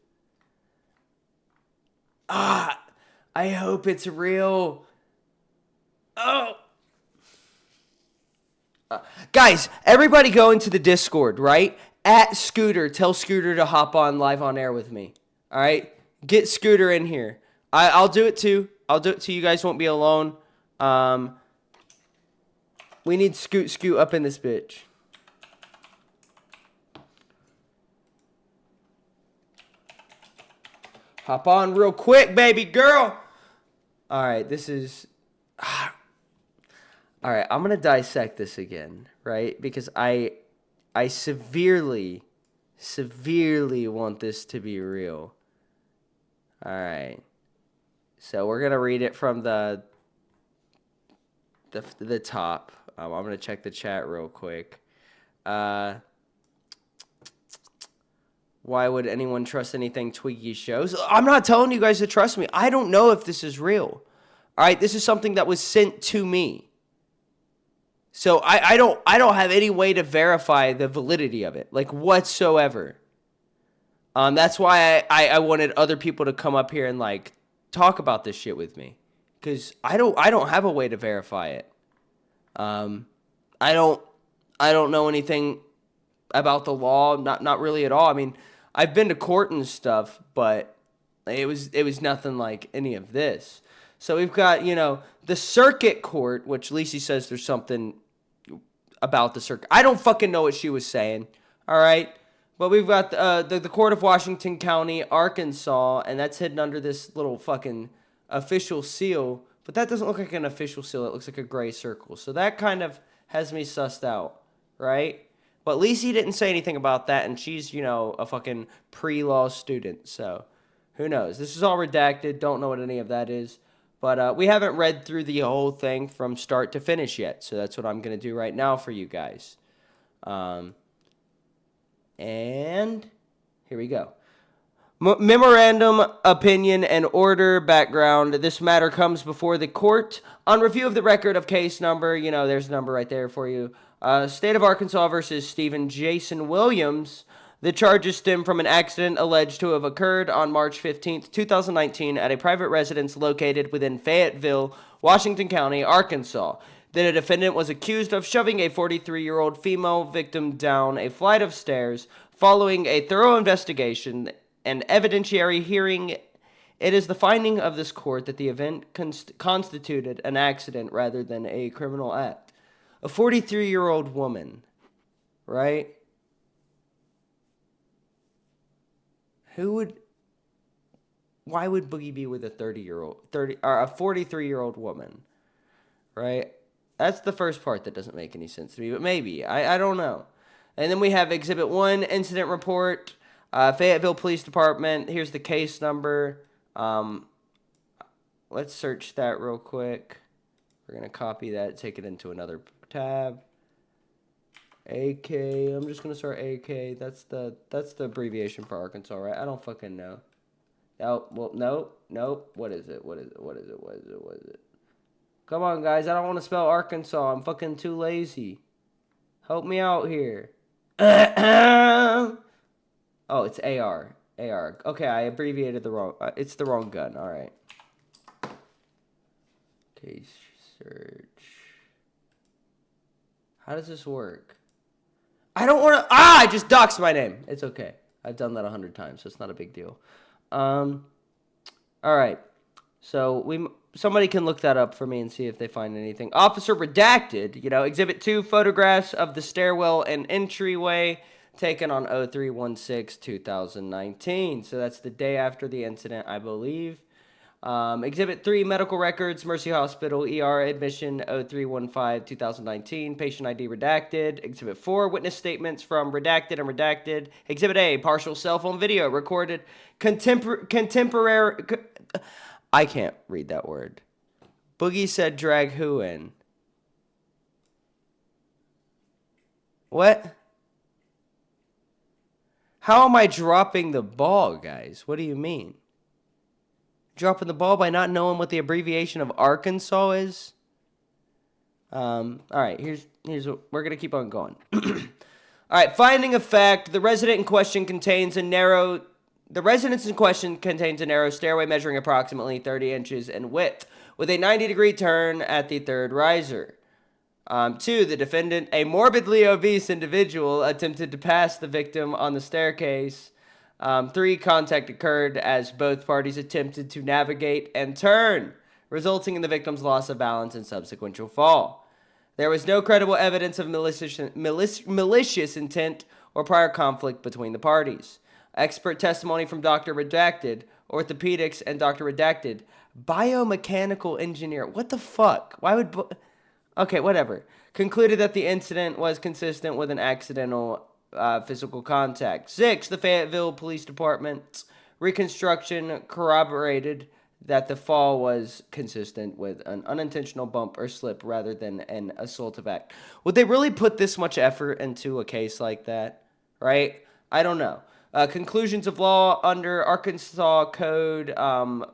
I hope it's real. Oh. Guys, everybody go into the Discord, right? At Scooter, tell Scooter to hop on live on air with me. All right? Get Scooter in here. I'll do it too. I'll do it too. You guys won't be alone. We need Scoot up in this bitch. Hop on real quick, baby girl. All right, this is... All right, I'm going to dissect this again, right? Because I severely want this to be real. All right. So we're going to read it from the top. I'm going to check the chat real quick. Why would anyone trust anything Twiggy shows? I'm not telling you guys to trust me. I don't know if this is real. All right, this is something that was sent to me. So I don't have any way to verify the validity of it, like whatsoever. That's why I wanted other people to come up here and like talk about this shit with me, because I don't have a way to verify it. I don't know anything about the law, not really at all. I mean, I've been to court and stuff, but it was nothing like any of this. So we've got, the circuit court, which Lacey says there's something about the circuit. I don't fucking know what she was saying, all right? But we've got the Court of Washington County, Arkansas, and that's hidden under this little fucking official seal. But that doesn't look like an official seal. It looks like a gray circle. So that kind of has me sussed out, right? But Lacey didn't say anything about that, and she's, a fucking pre-law student. So who knows? This is all redacted. Don't know what any of that is. But we haven't read through the whole thing from start to finish yet. So that's what I'm going to do right now for you guys. And here we go. Memorandum, opinion, and order background. This matter comes before the court on review of the record of case number. There's a number right there for you. State of Arkansas versus Stephen Jason Williams. The charges stem from an accident alleged to have occurred on March 15th, 2019 at a private residence located within Fayetteville, Washington County, Arkansas. The defendant was accused of shoving a 43-year-old female victim down a flight of stairs. Following a thorough investigation and evidentiary hearing, it is the finding of this court that the event constituted an accident rather than a criminal act. A 43-year-old woman, right? Why would Boogie be with a 43-year-old woman, right? That's the first part that doesn't make any sense to me, but maybe. I don't know. And then we have Exhibit 1, Incident Report, Fayetteville Police Department. Here's the case number. Let's search that real quick. We're going to copy that, take it into another tab. AK, I'm just going to start AK. That's the abbreviation for Arkansas, right? I don't fucking know. Oh, well, nope. What is it? Come on, guys. I don't want to spell Arkansas. I'm fucking too lazy. Help me out here. Oh, it's AR. Okay, I abbreviated the wrong... it's the wrong gun. All right. Case search. How does this work? I don't want to... I just doxed my name. It's okay. I've done that 100 times, so it's not a big deal. All right. So somebody can look that up for me and see if they find anything. Officer redacted, Exhibit 2, photographs of the stairwell and entryway taken on 03/16/2019. So that's the day after the incident, I believe. Exhibit 3, medical records, Mercy Hospital, ER admission 03/15/2019, patient ID redacted. Exhibit 4, witness statements from redacted and redacted. Exhibit A, partial cell phone video recorded contemporary. I can't read that word. Boogie said drag who in? What? How am I dropping the ball, guys? What do you mean? Dropping the ball by not knowing what the abbreviation of Arkansas is? All right, here's what we're gonna keep on going. All right, finding of fact: the residence in question contains a narrow stairway measuring approximately 30 inches in width, with a 90-degree turn at the third riser. 2, the defendant, a morbidly obese individual, attempted to pass the victim on the staircase. 3, contact occurred as both parties attempted to navigate and turn, resulting in the victim's loss of balance and subsequent fall. There was no credible evidence of malicious intent or prior conflict between the parties. Expert testimony from Dr. Redacted, orthopedics, and Dr. Redacted, biomechanical engineer. What the fuck? Why would... Okay, whatever. Concluded that the incident was consistent with an accidental physical contact. 6, the Fayetteville Police Department's reconstruction corroborated that the fall was consistent with an unintentional bump or slip rather than an assaultive act. Would they really put this much effort into a case like that? Right? I don't know. Conclusions of law under Arkansas Code,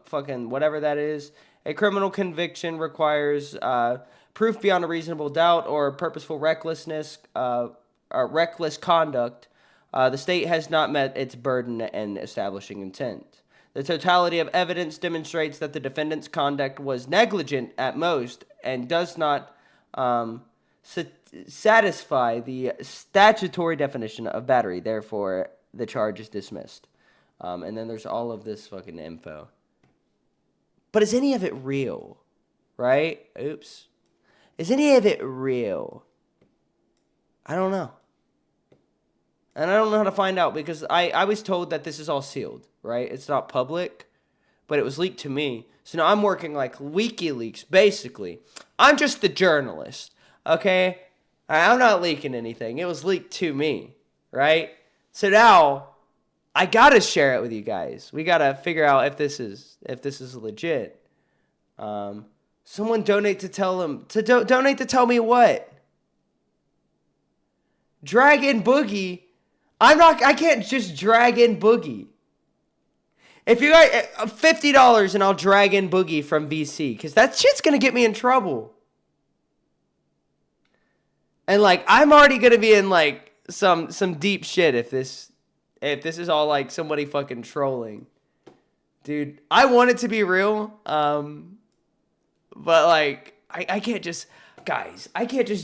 fucking whatever that is. A criminal conviction requires proof beyond a reasonable doubt or purposeful recklessness, reckless conduct. The state has not met its burden in establishing intent. The totality of evidence demonstrates that the defendant's conduct was negligent at most and does not satisfy the statutory definition of battery. Therefore, the charge is dismissed. And then there's all of this fucking info. But is any of it real? Right? Oops. Is any of it real? I don't know. And I don't know how to find out because I was told that this is all sealed, right? It's not public, but it was leaked to me. So now I'm working like WikiLeaks, basically. I'm just the journalist, okay? I'm not leaking anything. It was leaked to me, right? So now I gotta share it with you guys. We gotta figure out if this is legit. Someone donate to tell them donate to tell me what? Drag in Boogie. I can't just drag in Boogie. If you got $50 and I'll drag in Boogie from VC, because that shit's gonna get me in trouble. And like I'm already gonna be in like some deep shit if this is all like somebody fucking trolling. Dude, I want it to be real. But like I can't just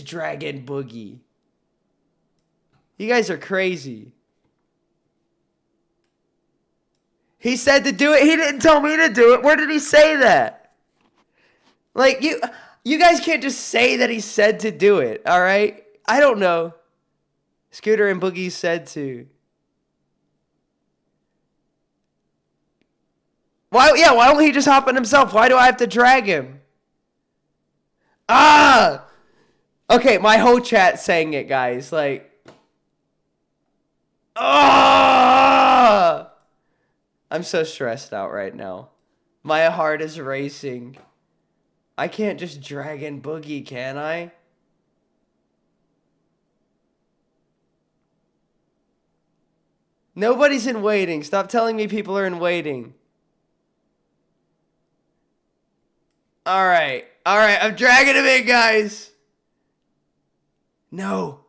drag in Boogie. You guys are crazy. He said to do it. He didn't tell me to do it. Where did he say that? Like, you guys can't just say that he said to do it, all right? I don't know. Scooter and Boogie said to. Why don't he just hop on himself? Why do I have to drag him? Okay, my whole chat's saying it, guys. Like, I'm so stressed out right now. My heart is racing. I can't just drag in Boogie, can I? Nobody's in waiting. Stop telling me people are in waiting. All right, I'm dragging him in, guys. No,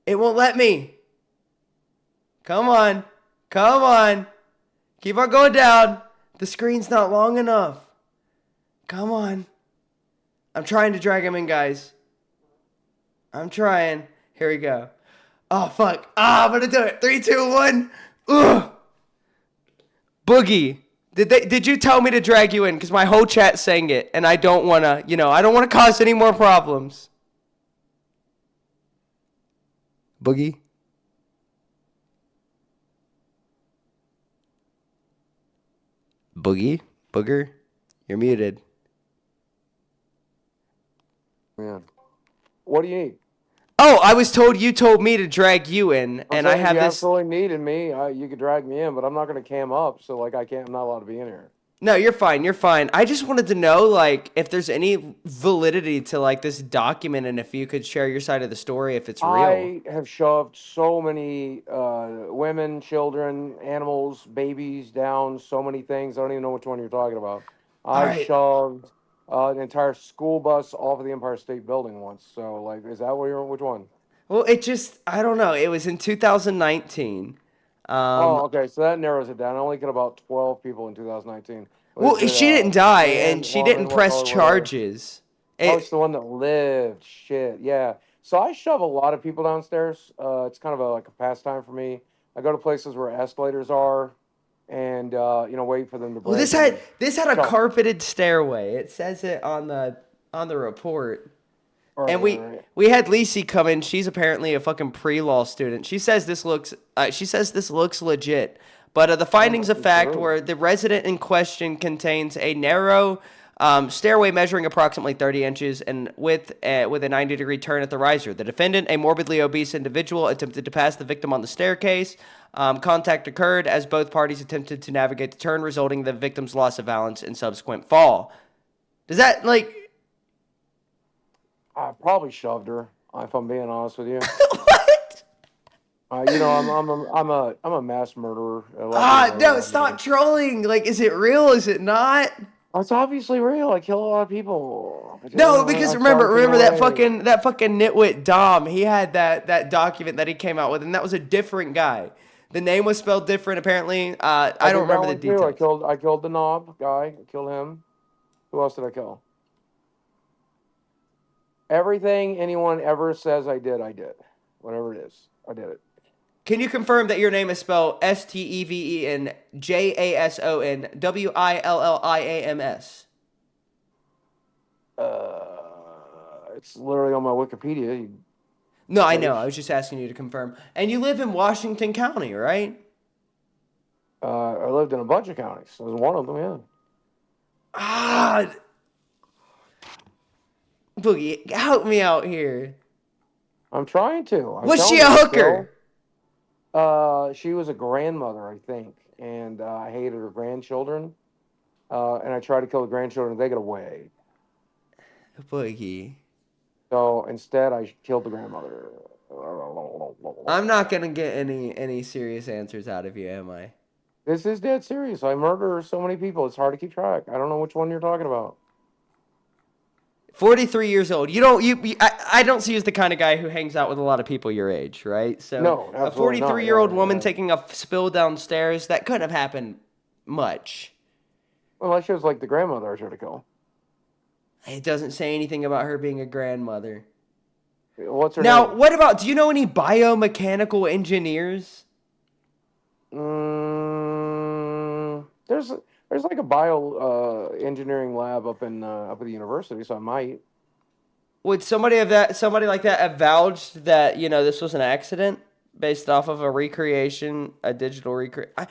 it won't let me. Come on. Keep on going down. The screen's not long enough. Come on. I'm trying to drag him in, guys. I'm trying. Here we go. Oh, fuck. I'm gonna do it. 3, 2, 1. Ugh. Boogie. Did you tell me to drag you in? Because my whole chat's saying it, and I don't want to, I don't want to cause any more problems. Boogie? Boogie? Booger? You're muted. Man. What do you need? Oh, I was told you told me to drag you in, and I saying have if you this. absolutely needed me, you could drag me in, but I'm not going to cam up, so like I'm not allowed to be in here. No, you're fine. You're fine. I just wanted to know, like, if there's any validity to like this document, and if you could share your side of the story, if it's real. I have shoved so many women, children, animals, babies down so many things. I don't even know which one you're talking about. I right. shoved an entire school bus off of the Empire State Building once. So, like, is that which one? Well, I don't know. It was in 2019. Oh, okay. So that narrows it down. I only got about 12 people in 2019. Well, she didn't die, and she didn't press charges. It's the one that lived. Shit, yeah. So I shove a lot of people downstairs. It's kind of like a pastime for me. I go to places where escalators are, and wait for them to break. Well, this had a carpeted stairway. It says it on the report. Right, and right. we had Lacey come in. She's apparently a fucking pre-law student. She says this looks legit. But the findings of fact were the resident in question contains a narrow stairway measuring approximately 30 inches and with a 90-degree turn at the riser. The defendant, a morbidly obese individual, attempted to pass the victim on the staircase. Contact occurred as both parties attempted to navigate the turn, resulting in the victim's loss of balance and subsequent fall. Does that, like... I probably shoved her, if I'm being honest with you. What? I'm a mass murderer. No, stop trolling. Like, is it real? Is it not? It's obviously real. I kill a lot of people. No, because remember that fucking nitwit Dom. He had that document that he came out with, and that was a different guy. The name was spelled different, apparently. I don't remember the details. I killed the knob guy. I killed him. Who else did I kill? Everything anyone ever says I did. Whatever it is, I did it. Can you confirm that your name is spelled STEVEN JASON WILLIAMS? It's literally on my Wikipedia. No, I know. I was just asking you to confirm. And you live in Washington County, right? I lived in a bunch of counties. It was one of them, yeah. Ah, Boogie, help me out here. I'm trying to. Was she a hooker? She was a grandmother, I think, and I hated her grandchildren. And I tried to kill the grandchildren. They got away. Boogie. So instead, I killed the grandmother. I'm not gonna get any serious answers out of you, am I? This is dead serious. I murder so many people. It's hard to keep track. I don't know which one you're talking about. 43 years old. I don't see you as the kind of guy who hangs out with a lot of people your age, right? So no, a 43-year-old woman taking a spill downstairs, that couldn't have happened much. Unless she was like the grandmother I tried to kill. It doesn't say anything about her being a grandmother. What's her now, name? what about, do you know any biomechanical engineers? There's like a bio engineering lab up at the university, so I might. Would somebody like that have vouched that, this was an accident based off of a digital recreation?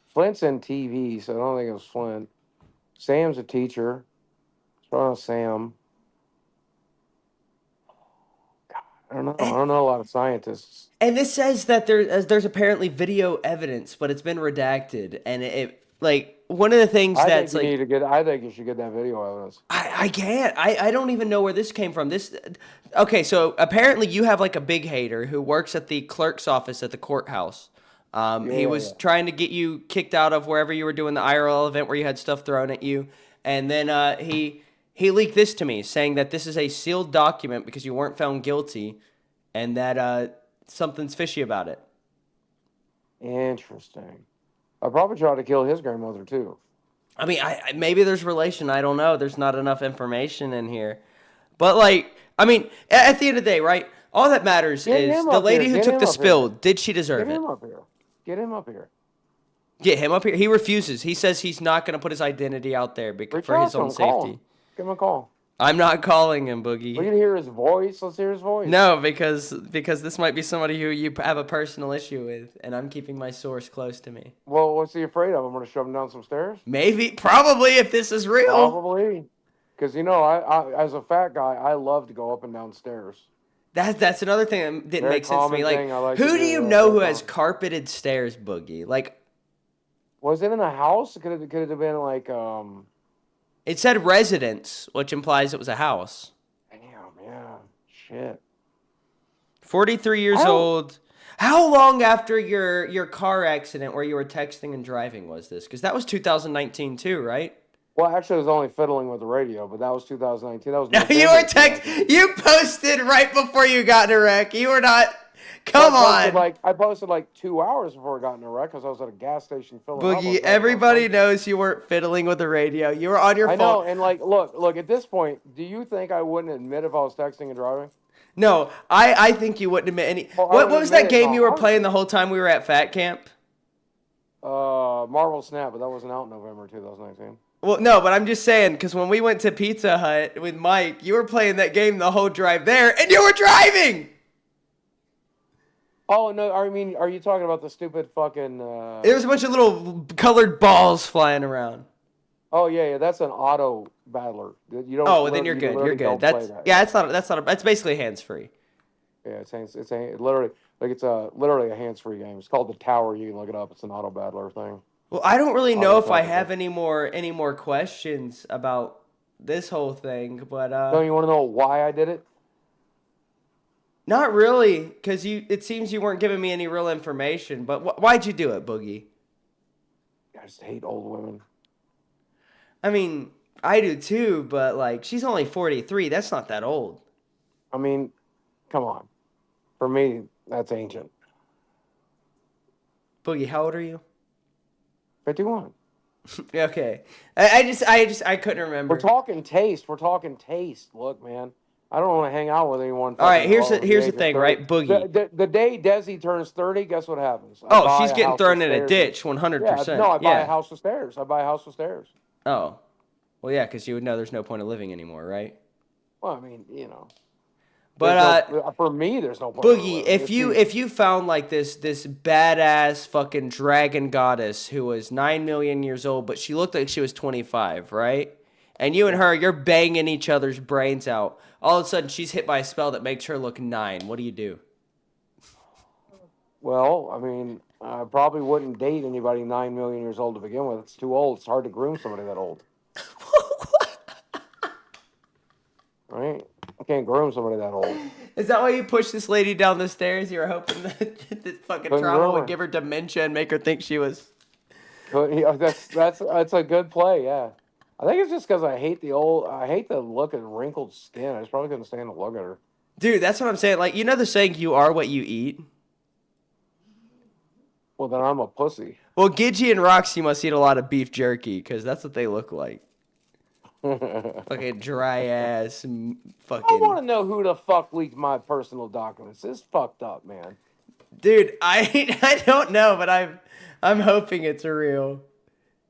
Flint's in TV, so I don't think it was Flint. Sam's a teacher. It's probably Sam. God, I don't know. I don't know a lot of scientists. And this says that there's apparently video evidence, but it's been redacted. And it like one of the things I that's think like I think you should get that video evidence. I can't. I don't even know where this came from. Okay, so apparently you have like a big hater who works at the clerk's office at the courthouse. He was trying to get you kicked out of wherever you were doing the IRL event where you had stuff thrown at you. And then he leaked this to me, saying that this is a sealed document because you weren't found guilty and that something's fishy about it. Interesting. I probably tried to kill his grandmother too. I mean, maybe there's relation. I don't know. There's not enough information in here. But, like, I mean, at the end of the day, right, all that matters is the lady who took the spill, did she deserve it? Get him up here. Get him up here. Get him up here. He refuses. He says he's not going to put his identity out there for his own safety. Give him a call. I'm not calling him, Boogie. We can hear his voice. Let's hear his voice. No, because this might be somebody who you have a personal issue with, and I'm keeping my source close to me. Well, what's he afraid of? I'm going to shove him down some stairs? Maybe, probably, if this is real. Probably. Because, I as a fat guy, I love to go up and down stairs. That's another thing that didn't make sense to me. Like, who do you know who has carpeted stairs, Boogie? Like, was it in a house? Could it have been like it said residence, which implies it was a house. Damn, yeah. Shit. 43 years old. How long after your car accident where you were texting and driving was this? Because that was 2019 too, right? Well, actually, I was only fiddling with the radio, but that was 2019. That was You posted right before you got in a wreck. You were not. Come on. I posted like 2 hours before I got in a wreck because I was at a gas station filling up. Boogie, everybody knows you weren't fiddling with the radio. You were on your phone. I know, and look. At this point, do you think I wouldn't admit if I was texting and driving? No, I think you wouldn't admit any. What was that game you were playing the whole time we were at Fat Camp? Marvel Snap, but that wasn't out in November 2019. Well, no, but I'm just saying, because when we went to Pizza Hut with Mike, you were playing that game the whole drive there, and you were driving! Oh, no, I mean, are you talking about the stupid fucking... There was a bunch of little colored balls flying around. Oh, yeah, that's an auto battler. You don't. Oh, well, then you're good. You're good. That's basically hands-free. Yeah, it's literally a hands-free game. It's called The Tower. You can look it up. It's an auto battler thing. Well, I don't really know if I have any more questions about this whole thing, but No, you want to know why I did it? Not really, because it seems you weren't giving me any real information. But why'd you do it, Boogie? I just hate old women. I mean, I do too, but like she's only 43. That's not that old. I mean, come on. For me, that's ancient. Boogie, how old are you? 51. Okay. I couldn't remember. We're talking taste. Look, man. I don't want to hang out with anyone. All right, here's the thing, right, Boogie? The day Desi turns 30, guess what happens? She's getting thrown in a ditch, 100%. Yeah, no, I buy a house with stairs. Oh. Well, yeah, because you would know there's no point of living anymore, right? Well, I mean, But for me, there's no point. Boogie, if you found like this badass fucking dragon goddess who was 9 million years old, but she looked like she was 25, right? And you and her, you're banging each other's brains out. All of a sudden, she's hit by a spell that makes her look 9. What do you do? Well, I mean, I probably wouldn't date anybody 9 million years old to begin with. It's too old. It's hard to groom somebody that old. Right? I can't groom somebody that old. Is that why you pushed this lady down the stairs? You were hoping that this fucking trauma would give her dementia and make her think she was... That's a good play, yeah. I think it's just because I hate the look of wrinkled skin. I just probably couldn't stand to look at her. Dude, that's what I'm saying. Like, you know the saying, you are what you eat? Well, then I'm a pussy. Well, Gidgey and Roxy must eat a lot of beef jerky, because that's what they look like. Fucking dry ass, fucking... I want to know who the fuck leaked my personal documents. This is fucked up, man. Dude, I don't know, but I'm hoping it's real.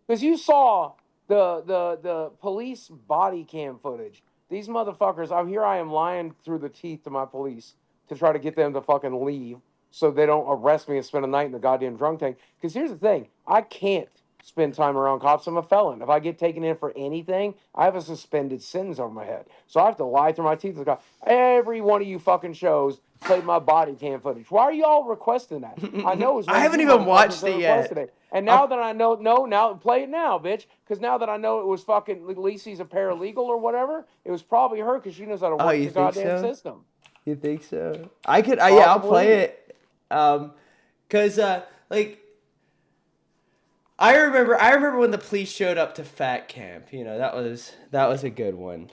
Because you saw the police body cam footage. These motherfuckers, I am lying through the teeth to my police to try to get them to fucking leave so they don't arrest me and spend a night in the goddamn drunk tank. Because here's the thing, I can't spend time around cops. I'm a felon. If I get taken in for anything, I have a suspended sentence over my head. So I have to lie through my teeth to the cop. Every one of you fucking shows played my body cam footage. Why are y'all requesting that? I know it's I haven't even watched it yet. And now that I know, now play it now, bitch. Because now that I know it was fucking Lisi's a paralegal or whatever, it was probably her because she knows how to work the goddamn system. You think so? I could. Yeah, I'll play it. Cause like. I remember when the police showed up to Fat Camp. You know, that was a good one.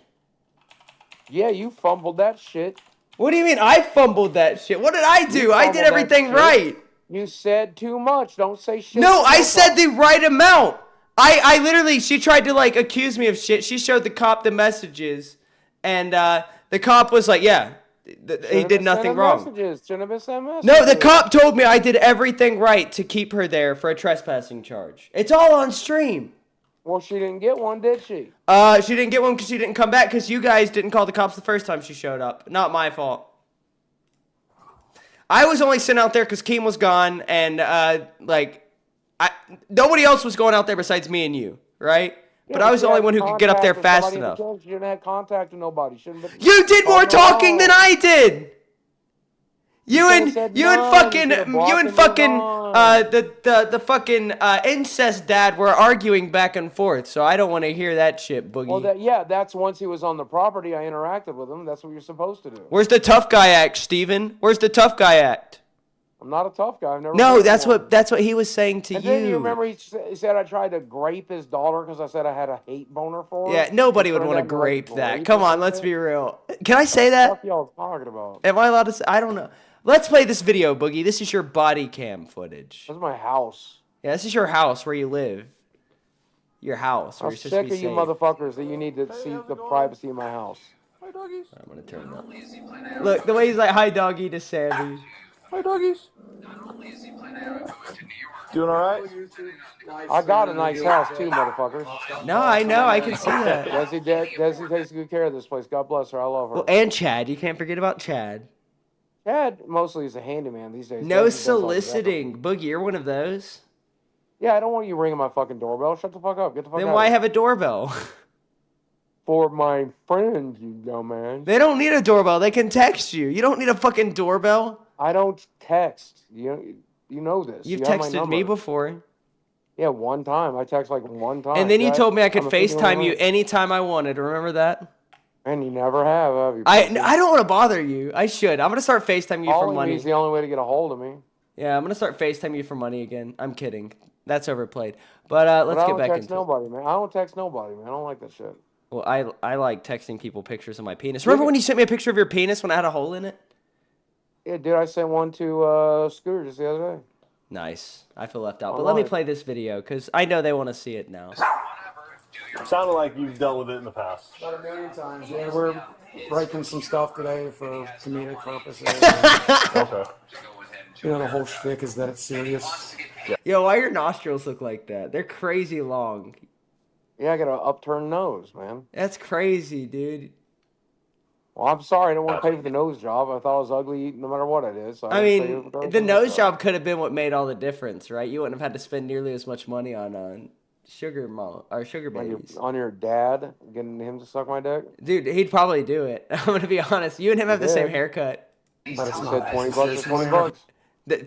Yeah, you fumbled that shit. What do you mean I fumbled that shit? What did I do? I did everything right. You said too much. Don't say shit. No, I said the right amount. I literally, she tried to like accuse me of shit. She showed the cop the messages, and the cop was like, yeah, he did nothing wrong. Messages. Shouldn't have been sent messages. No, the cop told me I did everything right to keep her there for a trespassing charge. It's all on stream. Well, she didn't get one, did she? She didn't get one because she didn't come back because you guys didn't call the cops the first time she showed up. Not my fault. I was only sent out there because Keem was gone and, nobody else was going out there besides me and you, right? But I was the only one who could get up there fast enough. You didn't have contact with nobody. You did more talking than I did! You and fucking the fucking incest dad were arguing back and forth, so I don't want to hear that shit, Boogie. Well, that's once he was on the property. I interacted with him. That's what you're supposed to do. Where's the tough guy act, Steven? Where's the tough guy act? I'm not a tough guy. I've never. No, that's what he was saying to and you. Then you remember he said I tried to grape his daughter because I said I had a hate boner for her. Yeah, nobody would want to grape that. Come on, let's be real. Can I say that? What the fuck y'all talking about? Am I allowed to say? I don't know. Let's play this video, Boogie. This is your body cam footage. This is my house. Yeah, this is your house where you live. Your house where I'm you're supposed to sick be of you safe. motherfuckers that you need to see the privacy of my house. Hi, doggies. I'm gonna turn it up. Look, the way he's like, "Hi, doggy" to Sammy. Hi, doggies. Doing all right? I got a nice house too, motherfuckers. No, I know. I can see that. Desi takes good care of this place. God bless her. I love her. Well, and Chad. You can't forget about Chad. Chad mostly is a handyman these days. No Desi does all the soliciting. Boogie, you're one of those. Yeah, I don't want you ringing my fucking doorbell. Shut the fuck up. Get the fuck out. Then why have a doorbell? For my friends, you dumbass. They don't need a doorbell. They can text you. You don't need a fucking doorbell. I don't text. You know this. You've You have my texted me number. before. Yeah, one time. I text like one time. And then you told me I could I'm a figure FaceTime of you it. anytime I wanted. Remember that? And you never have you? I don't want to bother you. I should. I'm going to start FaceTime you for Calling me money. is the only way to get a hold of me. Yeah, I'm going to start FaceTime you for money again. I'm kidding. That's overplayed. But let's get back into nobody, man. I don't text nobody, man. I don't like that shit. Well, I like texting people pictures of my penis. Remember when you sent me a picture of your penis when I had a hole in it? Yeah, dude, I sent one to Scooter just the other day. Nice. I feel left out. But let me play this video because I know they want to see it now. Sounded like you've dealt with it in the past. About a million times. Yeah, we're breaking some stuff today for comedic purposes. Okay. You know, the whole shtick is that it's serious. Yo, why your nostrils look like that? They're crazy long. Yeah, I got an upturned nose, man. That's crazy, dude. Well, I'm sorry. I didn't want to pay for the nose job. I thought I was ugly no matter what I did. So I mean, the nose job could have been what made all the difference, right? You wouldn't have had to spend nearly as much money on sugar babies. On your dad, getting him to suck my dick? Dude, he'd probably do it. I'm going to be honest. You and him have the same haircut. But it's He not. said 20 bucks is 20 bucks.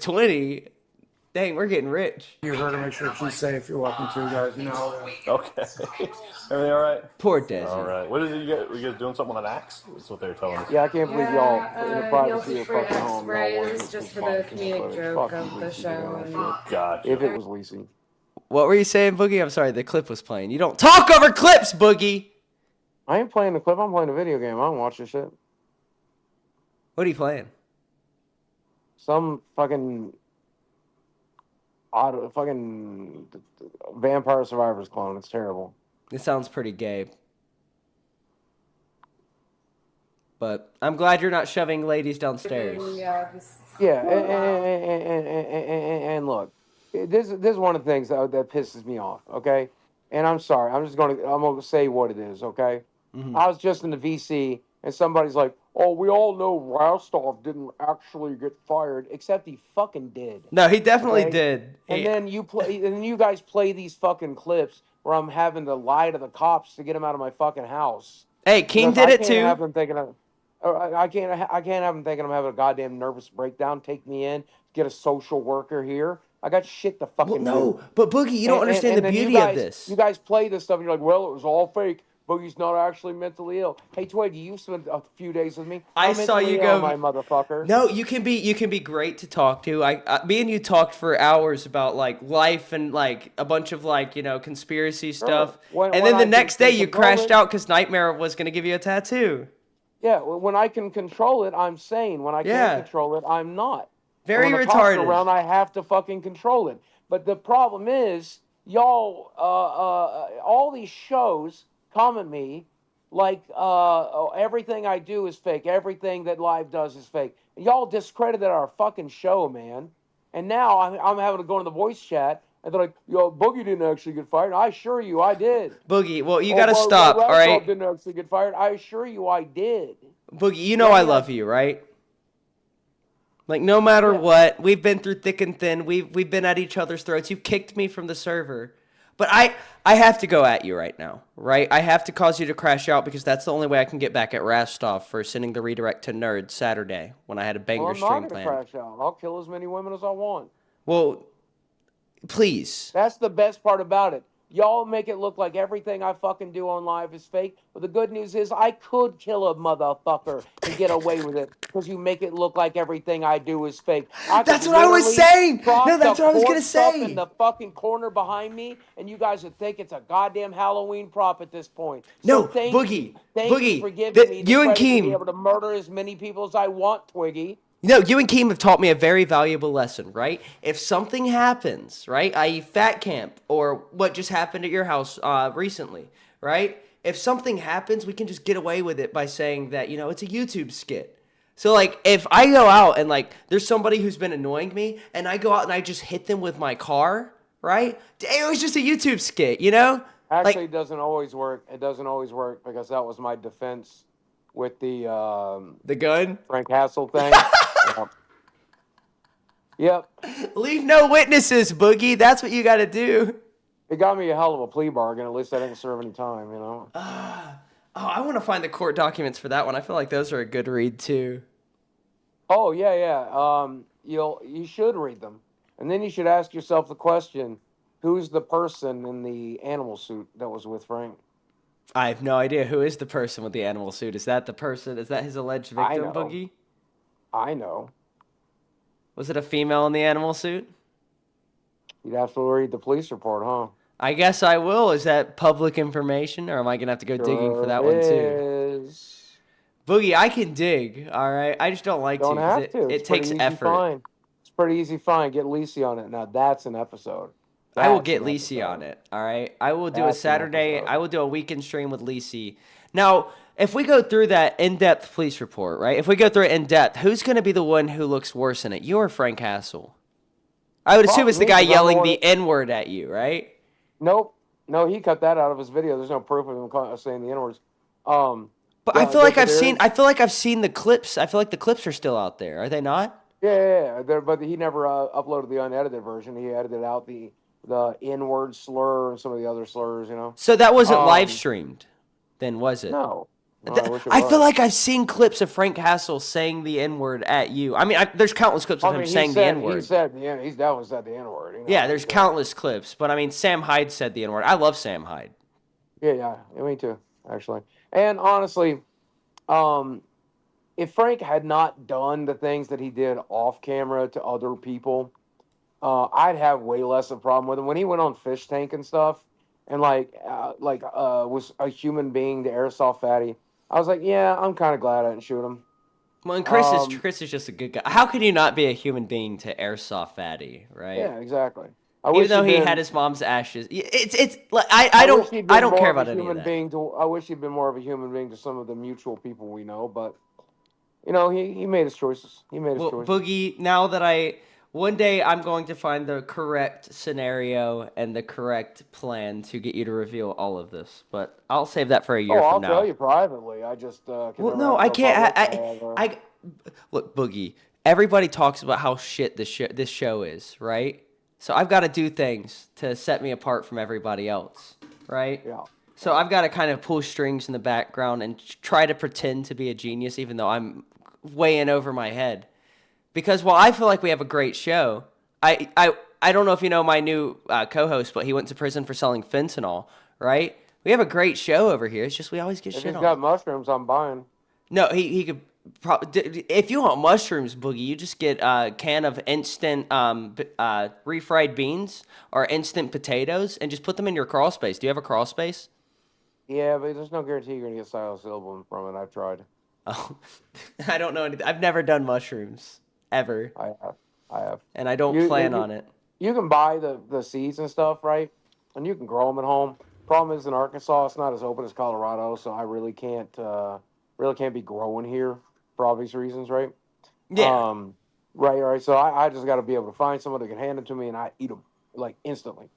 20? Dang, we're getting rich. You're here to make sure she's safe. You're welcome to, guys. You know. Okay. Everything all right? Poor Desi. All right. What is it? You guys doing something with an axe? That's what they were telling us. Yeah, I can't believe y'all in the He privacy also of sprayed fucking home. spray. y'all It want was to just do for the fucking comedic footage. joke Fuck of you, the Lacey, show. you know, shit. Gotcha. If it was Lacey. What were you saying, Boogie? I'm sorry, the clip was playing. You don't talk over clips, Boogie! I ain't playing the clip. I'm playing a video game. I don't watch this shit. What are you playing? Some fucking Vampire Survivors clone. It's terrible. It sounds pretty gay. But I'm glad you're not shoving ladies downstairs. Yeah, just Yeah, and look, this is one of the things that pisses me off. Okay, and I'm sorry. I'm gonna say what it is. Okay, I was just in the VC, and somebody's like, "Oh, we all know Rostov didn't actually get fired, except he fucking did." No, he definitely Okay? did. And then you guys play these fucking clips where I'm having to lie to the cops to get them out of my fucking house. Hey, King Because did I it can't too. Have them thinking I can't have them thinking I'm having a goddamn nervous breakdown. Take me in, get a social worker here. I got shit to fucking No, do. but Boogie, you don't understand the then beauty you guys, of this. You guys play this stuff and you're like, well, it was all fake. Boogie's not actually mentally ill. Hey, Twiggy, you spent a few days with me. I I'm saw you mentally ill, go- my motherfucker. No, you can be great to talk to. Me and you talked for hours about like life and like a bunch of like conspiracy stuff. When and then I the can next day you control crashed it- out because Nightmare was gonna give you a tattoo. Yeah, when I can control it, I'm sane. When I Yeah. can't control it, I'm not. Very And when the cops are retarded. around, I have to fucking control it. But the problem is, y'all, all these shows come at me like everything I do is fake. Everything that Live does is fake. Y'all discredited our fucking show, man. And now I'm having to go in the voice chat, and they're like, "Yo, Boogie didn't actually get fired." I assure you, I did. Boogie, well, you Oh, gotta stop, all Lolcow right? didn't actually get fired. I assure you, I did. Boogie, you know I love you, right? Like, no matter what, we've been through thick and thin. We've been at each other's throats. You kicked me from the server. But I have to go at you right now, right? I have to cause you to crash out because that's the only way I can get back at Rastov for sending the redirect to Nerd Saturday when I had a banger Well, I'm stream not gonna planned. crash out. I'll kill as many women as I want. Well, please. That's the best part about it. Y'all make it look like everything I fucking do on live is fake. But the good news is I could kill a motherfucker and get away with it because you make it look like everything I do is fake. That's what I was saying. No, that's what I was gonna Stuff say. in the fucking corner behind me, and you guys would think it's a goddamn Halloween prop at this point. No, So thank Boogie, you Boogie, for giving me the you and credit to be Keem. able to murder as many people as I want, Twiggy. No, you and Keem have taught me a very valuable lesson, right? If something happens, right, i.e. fat camp or what just happened at your house recently, right? If something happens, we can just get away with it by saying that, it's a YouTube skit. So, like, if I go out and, like, there's somebody who's been annoying me and I go out and I just hit them with my car, right? It was just a YouTube skit, Actually, it doesn't always work. It doesn't always work because that was my defense with the gun? Frank Hassel thing. Yep. Leave no witnesses, Boogie. That's what you got to do. It got me a hell of a plea bargain. At least I didn't serve any time, I want to find the court documents for that one. I feel like those are a good read, too. Oh, yeah. You should read them. And then you should ask yourself the question, who's the person in the animal suit that was with Frank? I have no idea. Who is the person with the animal suit? Is that the person? Is that his alleged victim, Boogie? I know. Was it a female in the animal suit? You'd have to read the police report, huh? I guess I will. Is that public information, or am I going to have to go digging for that one, too? Boogie, I can dig, all right? I just don't like Don't to. have to. It takes effort. Find. It's pretty easy find. Get Lisi on it. Now, that's an episode. I will get Lisi on it, all right? I will do a Saturday. I will do a weekend stream with Lisi. Now, if we go through that in-depth police report, right? If we go through it in-depth, who's going to be the one who looks worse in it? You or Frank Hassel? I would assume it's the guy yelling the N-word at you, right? Nope. No, he cut that out of his video. There's no proof of him saying the N-words. But I feel like I've seen the clips. I feel like the clips are still out there. Are they not? Yeah. But he never uploaded the unedited version. He edited out the N-word slur and some of the other slurs, So that wasn't live streamed, then, was it? No. I feel like I've seen clips of Frank Hassel saying the N-word at you. I mean, there's countless clips of him saying the N-word. He said the N. He's definitely said the N-word. Yeah, there's countless clips, but I mean, Sam Hyde said the N-word. I love Sam Hyde. Yeah, me too, actually. And honestly, if Frank had not done the things that he did off camera to other people, I'd have way less of a problem with him. When he went on Fish Tank and stuff, and was a human being to Airsoft Fatty, I was like, yeah, I'm kind of glad I didn't shoot him. Well, and Chris is just a good guy. How could you not be a human being to Airsoft Fatty, right? Yeah, exactly. Even though he had his mom's ashes, it's like I don't care about any of that. I wish he'd been more of a human being to some of the mutual people we know, but he made his choices. Boogie, now that one day I'm going to find the correct scenario and the correct plan to get you to reveal all of this, but I'll save that for a year from now. I'll tell you privately. I just I can't. Look, Boogie. Everybody talks about how shit this show is, right? So I've got to do things to set me apart from everybody else, right? Yeah. So I've got to kind of pull strings in the background and try to pretend to be a genius, even though I'm way in over my head. Because while I feel like we have a great show, I don't know if you know my new co-host, but he went to prison for selling fentanyl, right? We have a great show over here. It's just we always get shit on. If he's got mushrooms, I'm buying. No, he could. If you want mushrooms, Boogie, you just get a can of instant refried beans or instant potatoes and just put them in your crawl space. Do you have a crawl space? Yeah, but there's no guarantee you're going to get psilocybin from it. I've tried. Oh, I don't know anything. I've never done mushrooms, ever. I have. And I don't plan on it. You can buy the seeds and stuff, right? And you can grow them at home. Problem is in Arkansas, it's not as open as Colorado, so I really can't be growing here for obvious reasons, right? Yeah. Right. So I just got to be able to find someone that can hand them to me, and I eat them like instantly,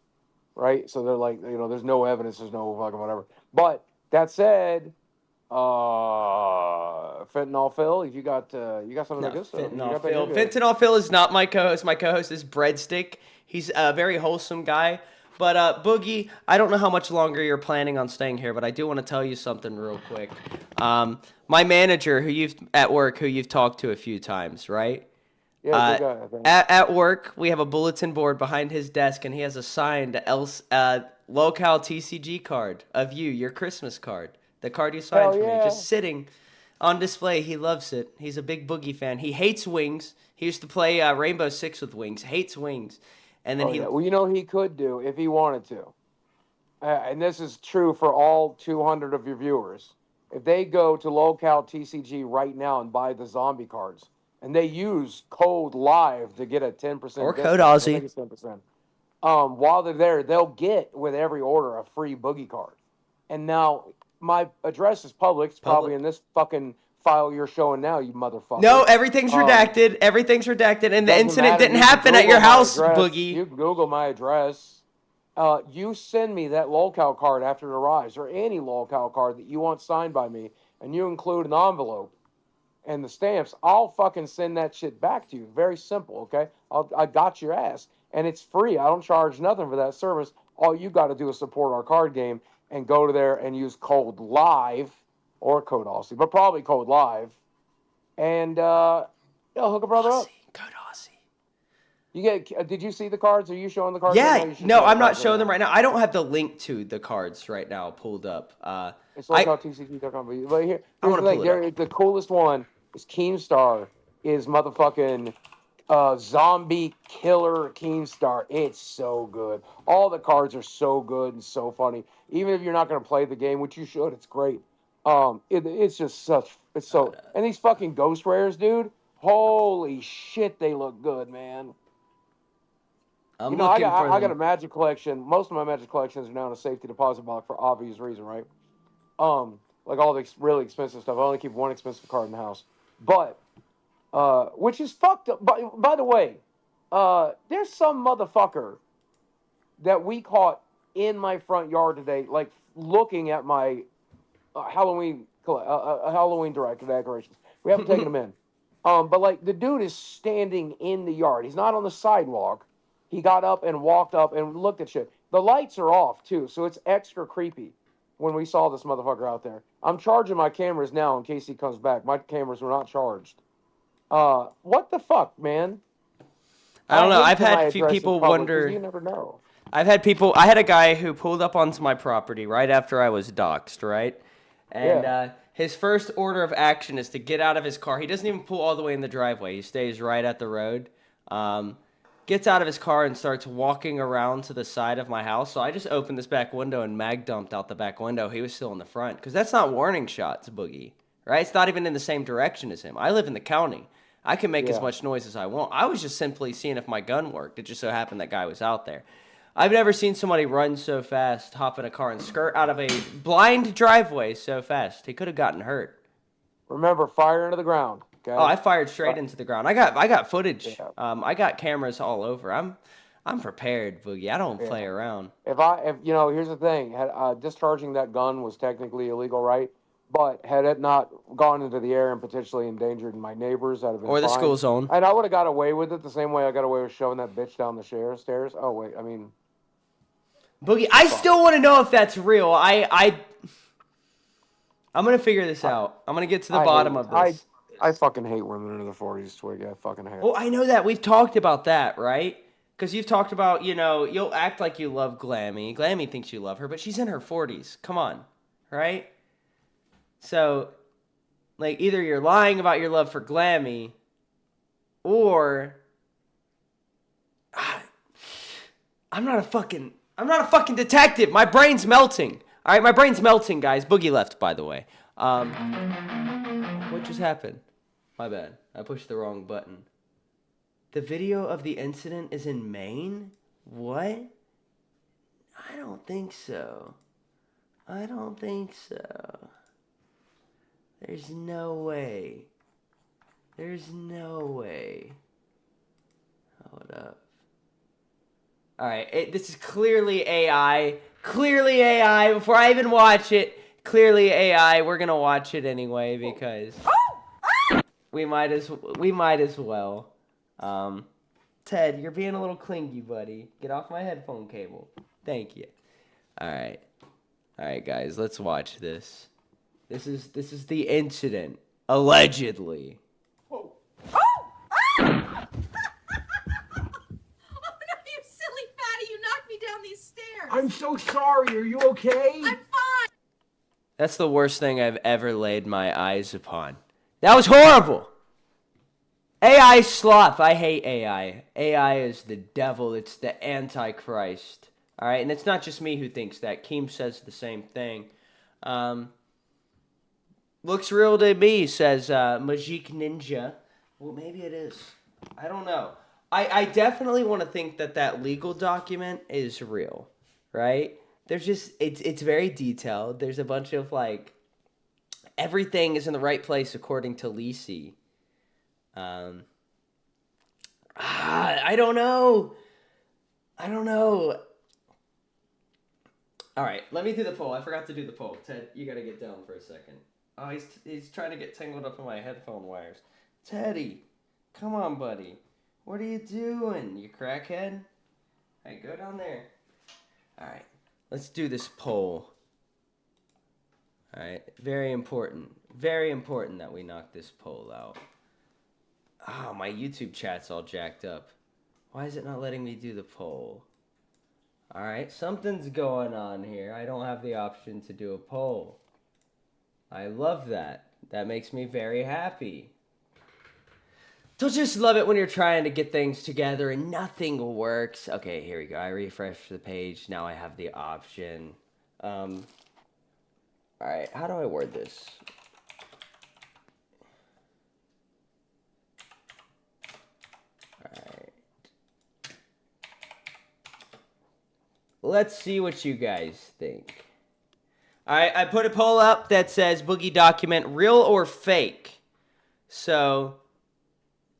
right? So they're like, there's no evidence, there's no fucking whatever. But that said, fentanyl Phil, if you got some of the good stuff, you Fentanyl got that Phil. good. Fentanyl Phil is not my co-host. My co-host is Breadstick. He's a very wholesome guy. But Boogie, I don't know how much longer you're planning on staying here, but I do want to tell you something real quick. My manager, who you've talked to a few times, right? Yeah, good guy. I think. At work, we have a bulletin board behind his desk, and he has a signed Lolcow TCG card of you, your Christmas card, the card you signed Hell for me, yeah. just sitting on display. He loves it. He's a big Boogie fan. He hates wings. He used to play Rainbow Six with wings. Hates wings, and then Yeah. Well, he could do if he wanted to. And this is true for all 200 of your viewers. If they go to Lolcow TCG right now and buy the zombie cards, and they use code LIVE to get a 10% or discount, code I Aussie. think it's 10%. While they're there, they'll get with every order a free Boogie card. And now my address is public. It's probably in this fucking file you're showing now, you motherfucker. No, everything's redacted. Everything's redacted, and the Doesn't incident matter. didn't You can happen at Google your my house, address. Boogie. You can Google my address. You send me that Lolcow card after it arrives, or any Lolcow card that you want signed by me, and you include an envelope and the stamps. I'll fucking send that shit back to you. Very simple, okay? I got your ass, and it's free. I don't charge nothing for that service. All you got to do is support our card game and go to there and use code LIVE or code Aussie, but probably code LIVE, and hook a brother up. Code Aussie. You get? Did you see the cards? Are you showing the cards? right now? Yeah, You should no, show the I'm not cards showing right them now. right now. I don't have the link to the cards right now pulled up. It's LolcowTCG.com. But here's the wanna thing. pull it The coolest one is Keemstar. Is motherfucking zombie killer Keemstar. It's so good. All the cards are so good and so funny. Even if you're not going to play the game, which you should, it's great. It's just it's so. And these fucking ghost rares, dude. Holy shit, they look good, man. I'm I looking got for I got a them. Magic collection. Most of my Magic collections are now in a safety deposit box for obvious reason, right? Like all the really expensive stuff. I only keep one expensive card in the house, but which is fucked up. By the way, there's some motherfucker that we caught in my front yard today, like looking at my Halloween decorations. We haven't taken them in, but like the dude is standing in the yard. He's not on the sidewalk. He got up and walked up and looked at shit. The lights are off too, so it's extra creepy when we saw this motherfucker out there. I'm charging my cameras now in case he comes back. My cameras were not charged. What the fuck, man? I don't know. hate I've that my had a few address is people public, 'cause wonder. You never know. I had a guy who pulled up onto my property right after I was doxxed, right? And his first order of action is to get out of his car. He doesn't even pull all the way in the driveway. He stays right at the road. Gets out of his car and starts walking around to the side of my house. So I just opened this back window and mag dumped out the back window. He was still in the front. Because that's not warning shots, Boogie. Right? It's not even in the same direction as him. I live in the county. I can make as much noise as I want. I was just simply seeing if my gun worked. It just so happened that guy was out there. I've never seen somebody run so fast, hop in a car, and skirt out of a blind driveway so fast. He could have gotten hurt. Remember, fire into the ground. Okay. Oh, I fired straight into the ground. I got footage. I got cameras all over. I'm prepared, Boogie. I don't play around. If here's the thing, discharging that gun was technically illegal, right? But had it not gone into the air and potentially endangered my neighbors, I'd have been Or the fine. school zone. And I would have got away with it the same way I got away with shoving that bitch down the stairs. Oh wait, I mean, Boogie, I still want to know if that's real. I'm gonna figure this out. I'm gonna get to the bottom of this. I fucking hate women in their 40s, Twig. I fucking hate. Well, I know that. We've talked about that, right? Because you've talked about, you'll act like you love Glammy. Glammy thinks you love her, but she's in her 40s. Come on, right? So, like, either you're lying about your love for Glammy, or I'm not a fucking detective. My brain's melting. All right, my brain's melting, guys. Boogie left, by the way. What just happened? My bad. I pushed the wrong button. The video of the incident is in Maine? What? I don't think so. I don't think so. There's no way. There's no way. Hold up. Alright, this is clearly AI. Clearly AI. Before I even watch it, clearly AI. We're gonna watch it anyway because we might as well. Ted, you're being a little clingy, buddy. Get off my headphone cable. Thank you. Alright. Alright, guys, let's watch this. This is the incident. Allegedly. Oh no, you silly fatty! You knocked me down these stairs! I'm so sorry. Are you okay? I'm fine! That's the worst thing I've ever laid my eyes upon. That was horrible! AI sloth. I hate AI. AI is the devil. It's the Antichrist. Alright, and it's not just me who thinks that. Keem says the same thing. Looks real to me, says Majik Ninja. Well, maybe it is. I don't know. I definitely want to think that legal document is real, right? There's just, it's very detailed. There's a bunch of, like, everything is in the right place according to Lisi. I don't know. I don't know. All right, let me do the poll. I forgot to do the poll. Ted, you got to get down for a second. Oh, he's trying to get tangled up in my headphone wires. Teddy, come on, buddy. What are you doing, you crackhead? All right, go down there. All right, let's do this poll. All right, very important. Very important that we knock this poll out. Oh, my YouTube chat's all jacked up. Why is it not letting me do the poll? All right, something's going on here. I don't have the option to do a poll. I love that. That makes me very happy. Don't just love it when you're trying to get things together and nothing works. Okay, here we go. I refresh the page. Now I have the option. All right, how do I word this? All right. Let's see what you guys think. All right, I put a poll up that says Boogie document real or fake. So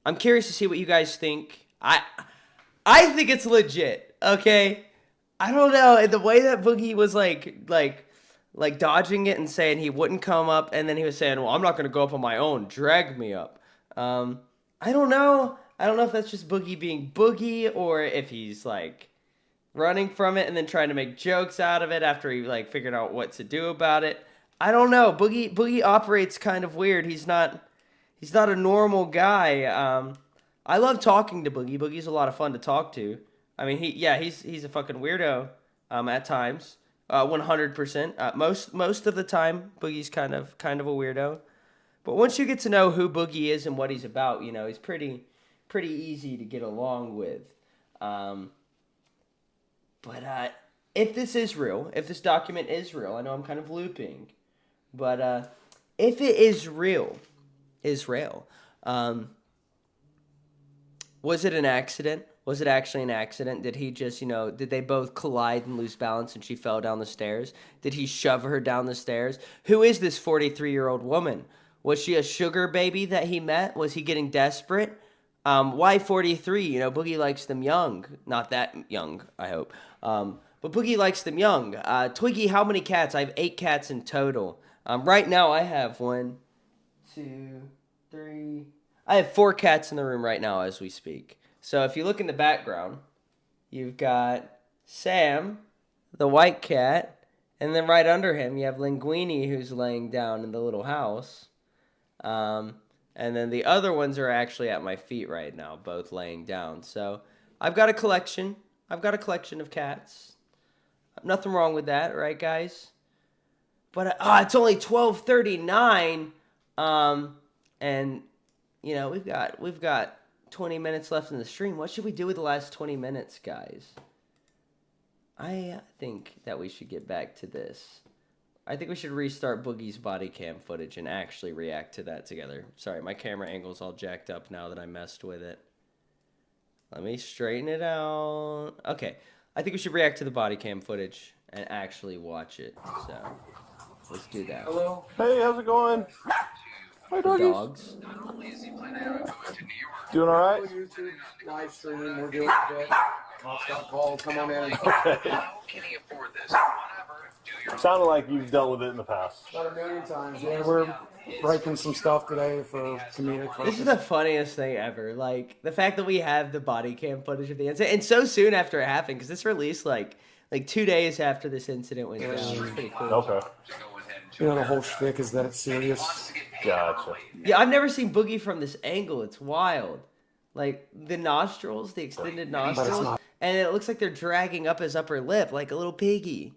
I'm curious to see what you guys think. I think it's legit. Okay, I don't know the way that Boogie was like dodging it and saying he wouldn't come up, and then he was saying, "Well, I'm not gonna go up on my own. Drag me up." I don't know. I don't know if that's just Boogie being Boogie or if he's like running from it and then trying to make jokes out of it after he like figured out what to do about it. I don't know. Boogie operates kind of weird. He's not a normal guy. I love talking to Boogie. Boogie's a lot of fun to talk to. I mean, he's a fucking weirdo at times. 100%. Most of the time, Boogie's kind of a weirdo. But once you get to know who Boogie is and what he's about, you know, he's pretty easy to get along with. But if this is real, if this document is real, I know I'm kind of looping, but if it is real, Israel, was it an accident? Was it actually an accident? Did he just, did they both collide and lose balance and she fell down the stairs? Did he shove her down the stairs? Who is this 43-year-old woman? Was she a sugar baby that he met? Was he getting desperate? Why 43? Boogie likes them young. Not that young, I hope. But Boogie likes them young. Twiggy, how many cats? I have 8 cats in total. Right now I have 1, 2, 3. I have 4 cats in the room right now as we speak. So if you look in the background, you've got Sam, the white cat, and then right under him you have Linguini, who's laying down in the little house. And then the other ones are actually at my feet right now, both laying down. So I've got a collection. I've got a collection of cats. Nothing wrong with that, right, guys? But it's only 12:39, and we've got 20 minutes left in the stream. What should we do with the last 20 minutes, guys? I think that we should get back to this. I think we should restart Boogie's body cam footage and actually react to that together. Sorry, my camera angle's all jacked up now that I messed with it. Let me straighten it out. Okay, I think we should react to the body cam footage and actually watch it. So let's do that. Hello. Hey, how's it going? Hi, doggies. Dogs. Doing all right? YouTube live stream. We're doing a bit. Cops got called. Come on in. Sounded like you've dealt with it in the past. About a million times. Yeah, we're breaking some stuff today for comedic purpose. This is the funniest thing ever. Like the fact that we have the body cam footage of the incident, and so soon after it happened, because this released like 2 days after this incident went down. It's pretty cool. Okay. You know, the whole shtick is that it's serious. Gotcha. Yeah, I've never seen Boogie from this angle. It's wild. Like the nostrils, the extended nostrils, and it looks like they're dragging up his upper lip like a little piggy.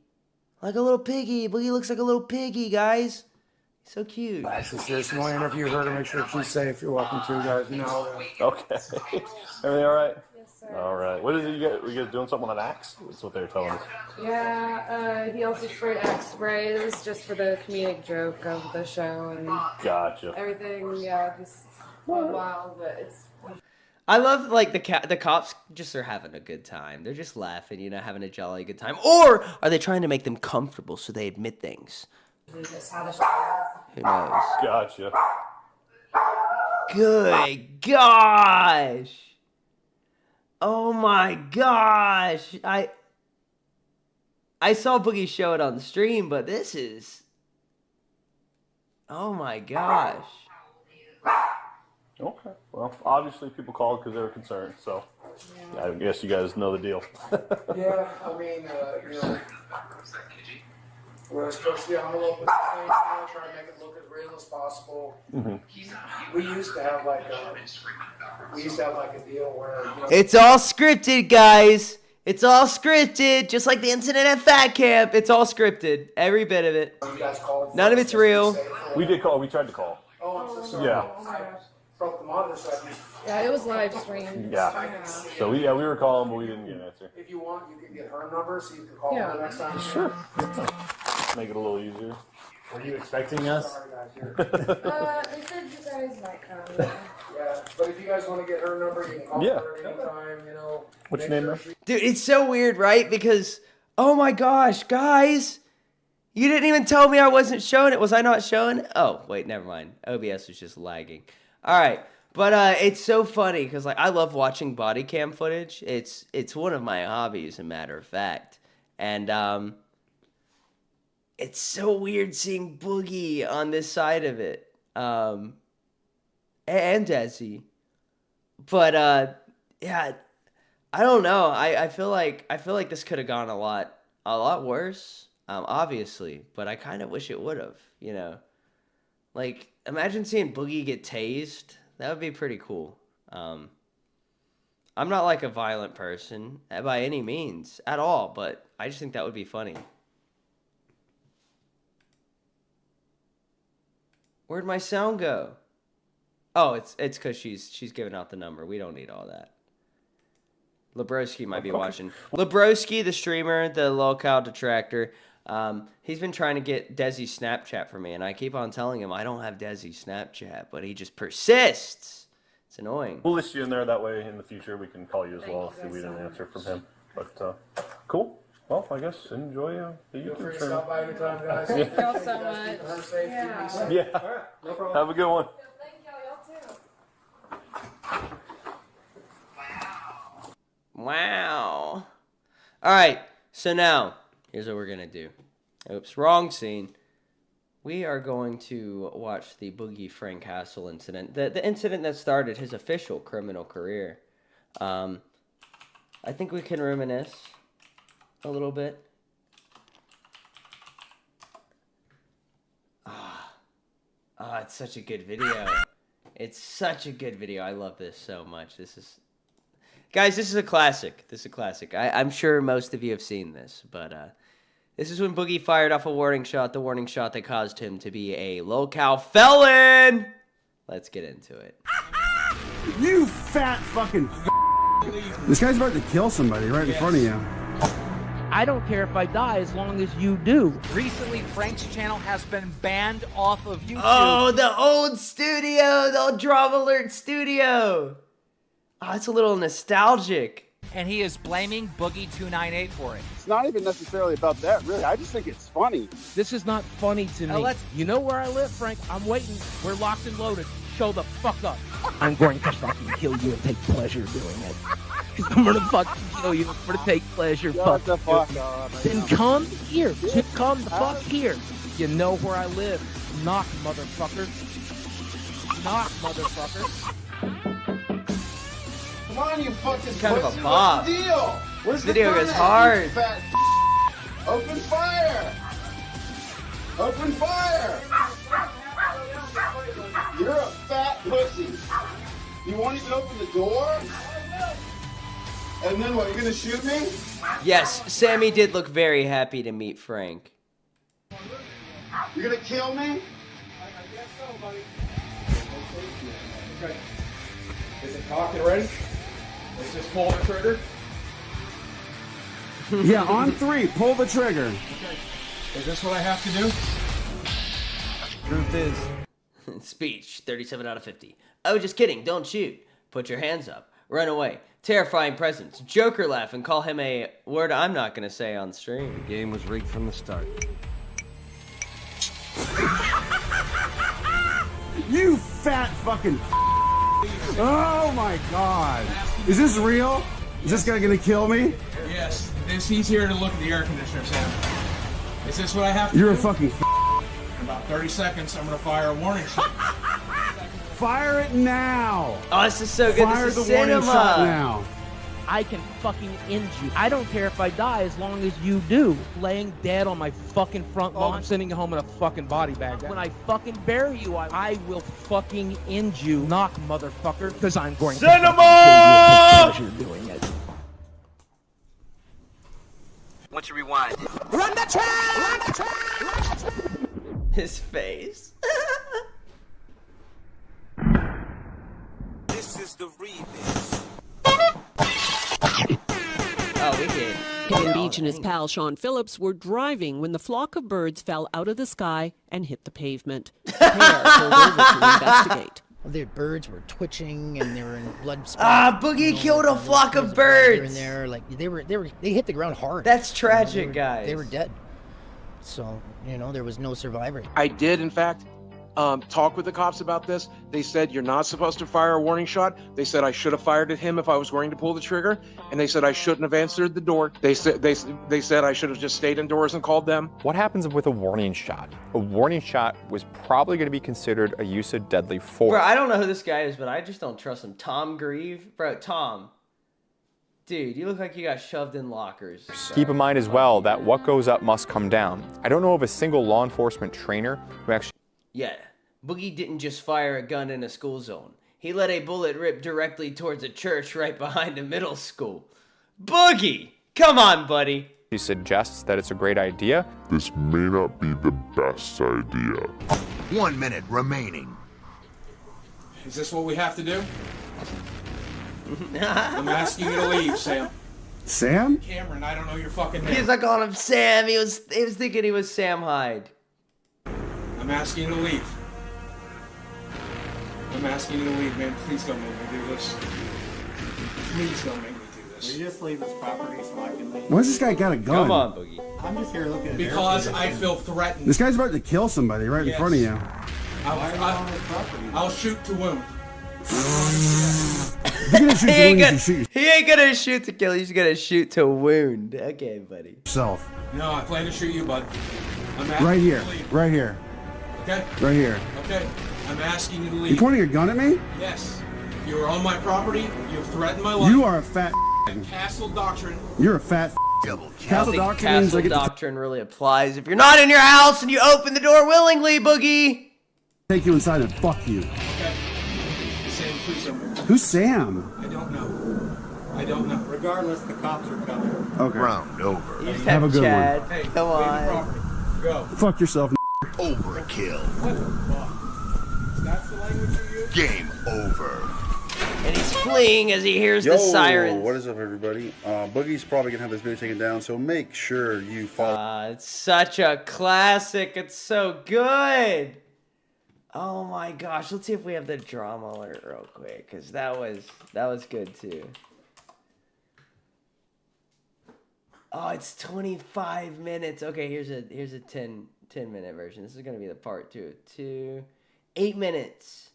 Like a little piggy. Boogie looks like a little piggy, guys. So cute. It's a serious. You want to interview her to make sure she's safe. You're welcome to, guys. You know. Okay. Everything all right? Yes, sir. All right. What is it? You guys doing something with an axe? That's what they were telling us. Yeah, he also sprayed axe spray. It was just for the comedic joke of the show and Gotcha. everything. Yeah, just wild, but it's. I love like the cops just are having a good time. They're just laughing, you know, having a jolly good time. Or are they trying to make them comfortable so they admit things? Who knows? Gotcha. Good gosh. Oh my gosh. I saw Boogie show it on the stream, but this is... Oh my gosh. Okay. Well, obviously people called because they were concerned, so I guess you guys know the deal. Yeah, I mean, you know, we're supposed to be on the local things now, trying to make it look as real as possible. Mm-hmm. We used to have like a deal where you know, It's all scripted, guys. It's all scripted. Just like the incident at Fat Camp. It's all scripted. Every bit of it. you guys called. None of it's real. We did call. We tried to call. Oh, I'm so sorry. Yeah. I broke the monitor, so I used. Yeah, it was live streamed. Yeah. So we were calling, but we didn't get an answer. If you want, you can get her number so you can call Yeah. her next time. Sure. Make it a little easier. Were you expecting us? Sorry, guys. Here. They said you guys might come. Yeah, but if you guys want to get her number, you can call Yeah. her anytime. You know. What's your Make name, sure man? she- Dude, it's so weird, right? Because, oh my gosh, guys. You didn't even tell me I wasn't showing it. Was I not showing it? Oh, wait, never mind. OBS was just lagging. All right. But it's so funny because like I love watching body cam footage. It's one of my hobbies, as a matter of fact. And it's so weird seeing Boogie on this side of it. And Desi. But yeah, I don't know. I feel like this could have gone a lot worse. Obviously, but I kind of wish it would have, you know. Like imagine seeing Boogie get tased. That would be pretty cool. I'm not like a violent person by any means at all, but I just think that would be funny. Where'd my sound go? Oh, it's because she's giving out the number. We don't need all that. Lebroski might be watching. Lebroski, the streamer, the Lolcow detractor. He's been trying to get Desi's Snapchat for me, and I keep on telling him I don't have Desi's Snapchat, but he just persists. It's annoying. We'll list you in there. That way, in the future, we can call you as well if we didn't answer from him. But cool. Well, I guess enjoy the Feel free YouTube to channel. stop by anytime, guys. Thank y'all so much. Keep her safe, keep me safe. Yeah. All right, no problem. Have a good one. Thank y'all too. Wow. All right. So now, here's what we're going to do. Oops, wrong scene. We are going to watch the Boogie Frank Hassel incident. The incident that started his official criminal career. I think we can reminisce a little bit. It's such a good video. It's such a good video. I love this so much. Guys, this is a classic. This is a classic. I'm sure most of you have seen this, but this is when Boogie fired off a warning shot, the warning shot that caused him to be a Lolcow felon. Let's get into it. You fat fucking This guy's about to kill somebody right in front of you. I don't care if I die as long as you do. Recently, Frank's channel has been banned off of YouTube. Oh, the old studio, the old Drama Alert studio. Oh, it's a little nostalgic. and he is blaming Boogie298 for it. It's not even necessarily about that, really. I just think it's funny. This is not funny to me. You know where I live, Frank? I'm waiting. We're locked and loaded. Show the fuck up. I'm going to fucking kill you and take pleasure doing it. I'm gonna fucking kill you. I'm gonna take pleasure. Shut the fuck up. Then come here. Come the fuck here. You know where I live. Knock, motherfucker. Knock, motherfucker. Come on, you fucking Kind of a pussy. bop. What's the deal? Where's This video the goes gun at, hard. you fat Open fire! Open fire! You're a fat pussy. You won't even open the door? And then what, you're gonna shoot me? Yes, Sammy did look very happy to meet Frank. You're gonna kill me? I guess so, buddy. Okay. Is it cocked and ready? Let's just pull the trigger. Yeah, on 3, pull the trigger. Okay. Is this what I have to do? Truth is. Speech, 37 out of 50. Oh, just kidding, don't shoot. Put your hands up. Run away. Terrifying presence. Joker laugh and call him a word I'm not gonna say on stream. The game was rigged from the start. You fat fucking Oh my god. Is this real? Is this guy gonna kill me? Yes. He's here to look at the air conditioner, Sam. Is this what I have to You're do? a fucking In about 30 seconds, I'm gonna fire a warning shot. Fire it now! Oh, this is so good. Fire This is the warning cinema. shot now. I can fucking end you. I don't care if I die as long as you do. Laying dead on my fucking front lawn. I'm sending you home in a fucking body bag. When I fucking bury you, I will fucking end you. Knock, motherfucker. Because I'm going to fucking kill you and take pleasure doing it. Once you rewind. Run the track! Run the track! Run the track! His face. This is the remix. Oh, we did. Peyton Beach and his pal Sean Phillips were driving when the flock of birds fell out of the sky and hit the pavement. The pair pulled over to investigate. The birds were twitching and they were in blood spot. Ah, Boogie killed a flock of birds. Here and there, like they hit the ground hard. That's tragic, guys. They were dead. So there was no survivor. I did, in fact, talk with the cops about this. They said you're not supposed to fire a warning shot. They said I should have fired at him if I was going to pull the trigger, and they said I shouldn't have answered the door. They said I should have just stayed indoors and called them. What happens with a warning shot? A warning shot was probably going to be considered a use of deadly force. Bro, I don't know who this guy is, but I just don't trust him. Tom Grieve? Bro, Tom. Dude, you look like you got shoved in lockers. Keep in mind as well that what goes up must come down. I don't know of a single law enforcement trainer who actually... Yeah, Boogie didn't just fire a gun in a school zone. He let a bullet rip directly towards a church right behind a middle school. Boogie! Come on, buddy. He suggests that it's a great idea. This may not be the best idea. 1 minute remaining. Is this what we have to do? I'm asking you to leave, Sam. Sam? Cameron, I don't know your fucking name. He's like calling him Sam. He was thinking he was Sam Hyde. I'm asking you to leave. I'm asking you to leave, man. Please don't make me do this. Please don't make me do this. Will you just leave this property so I can leave? Why does this guy got a gun? Come on, Boogie. I'm just here looking at Because I feel threatened. This guy's about to kill somebody right in front of you. I'll shoot to wound. He ain't gonna shoot to kill. He's gonna shoot to wound. Okay, buddy. Self. No, I plan to shoot you, bud. I'm asking Right you here. to leave. Right here. Okay? Right here. Okay. I'm asking you to leave. You pointing a gun at me? Yes. You are on my property. You've threatened my life. You are a fat. Castle doctrine. You're a fat. I don't Castle think doctrine means castle I get to doctrine really applies if you're not in your house and you open the door willingly, Boogie. take you inside and fuck you. Okay. Sam, please don't move. Who's Sam? I don't know. I don't know. Regardless, the cops are coming. Okay. Round over. You just Have a good Chad. one. Hey, Come leave the on. property. Go. Fuck yourself. Overkill. What the fuck? That's the language you use? Game over. And he's fleeing as he hears the sirens. What is up, everybody? Boogie's probably gonna have this video taken down, so make sure you follow. It's such a classic. It's so good. Oh my gosh. Let's see if we have the drama alert real quick, because that was good too. Oh, it's 25 minutes. Okay, here's a 10-minute version. This is gonna be the part 2. 8 minutes.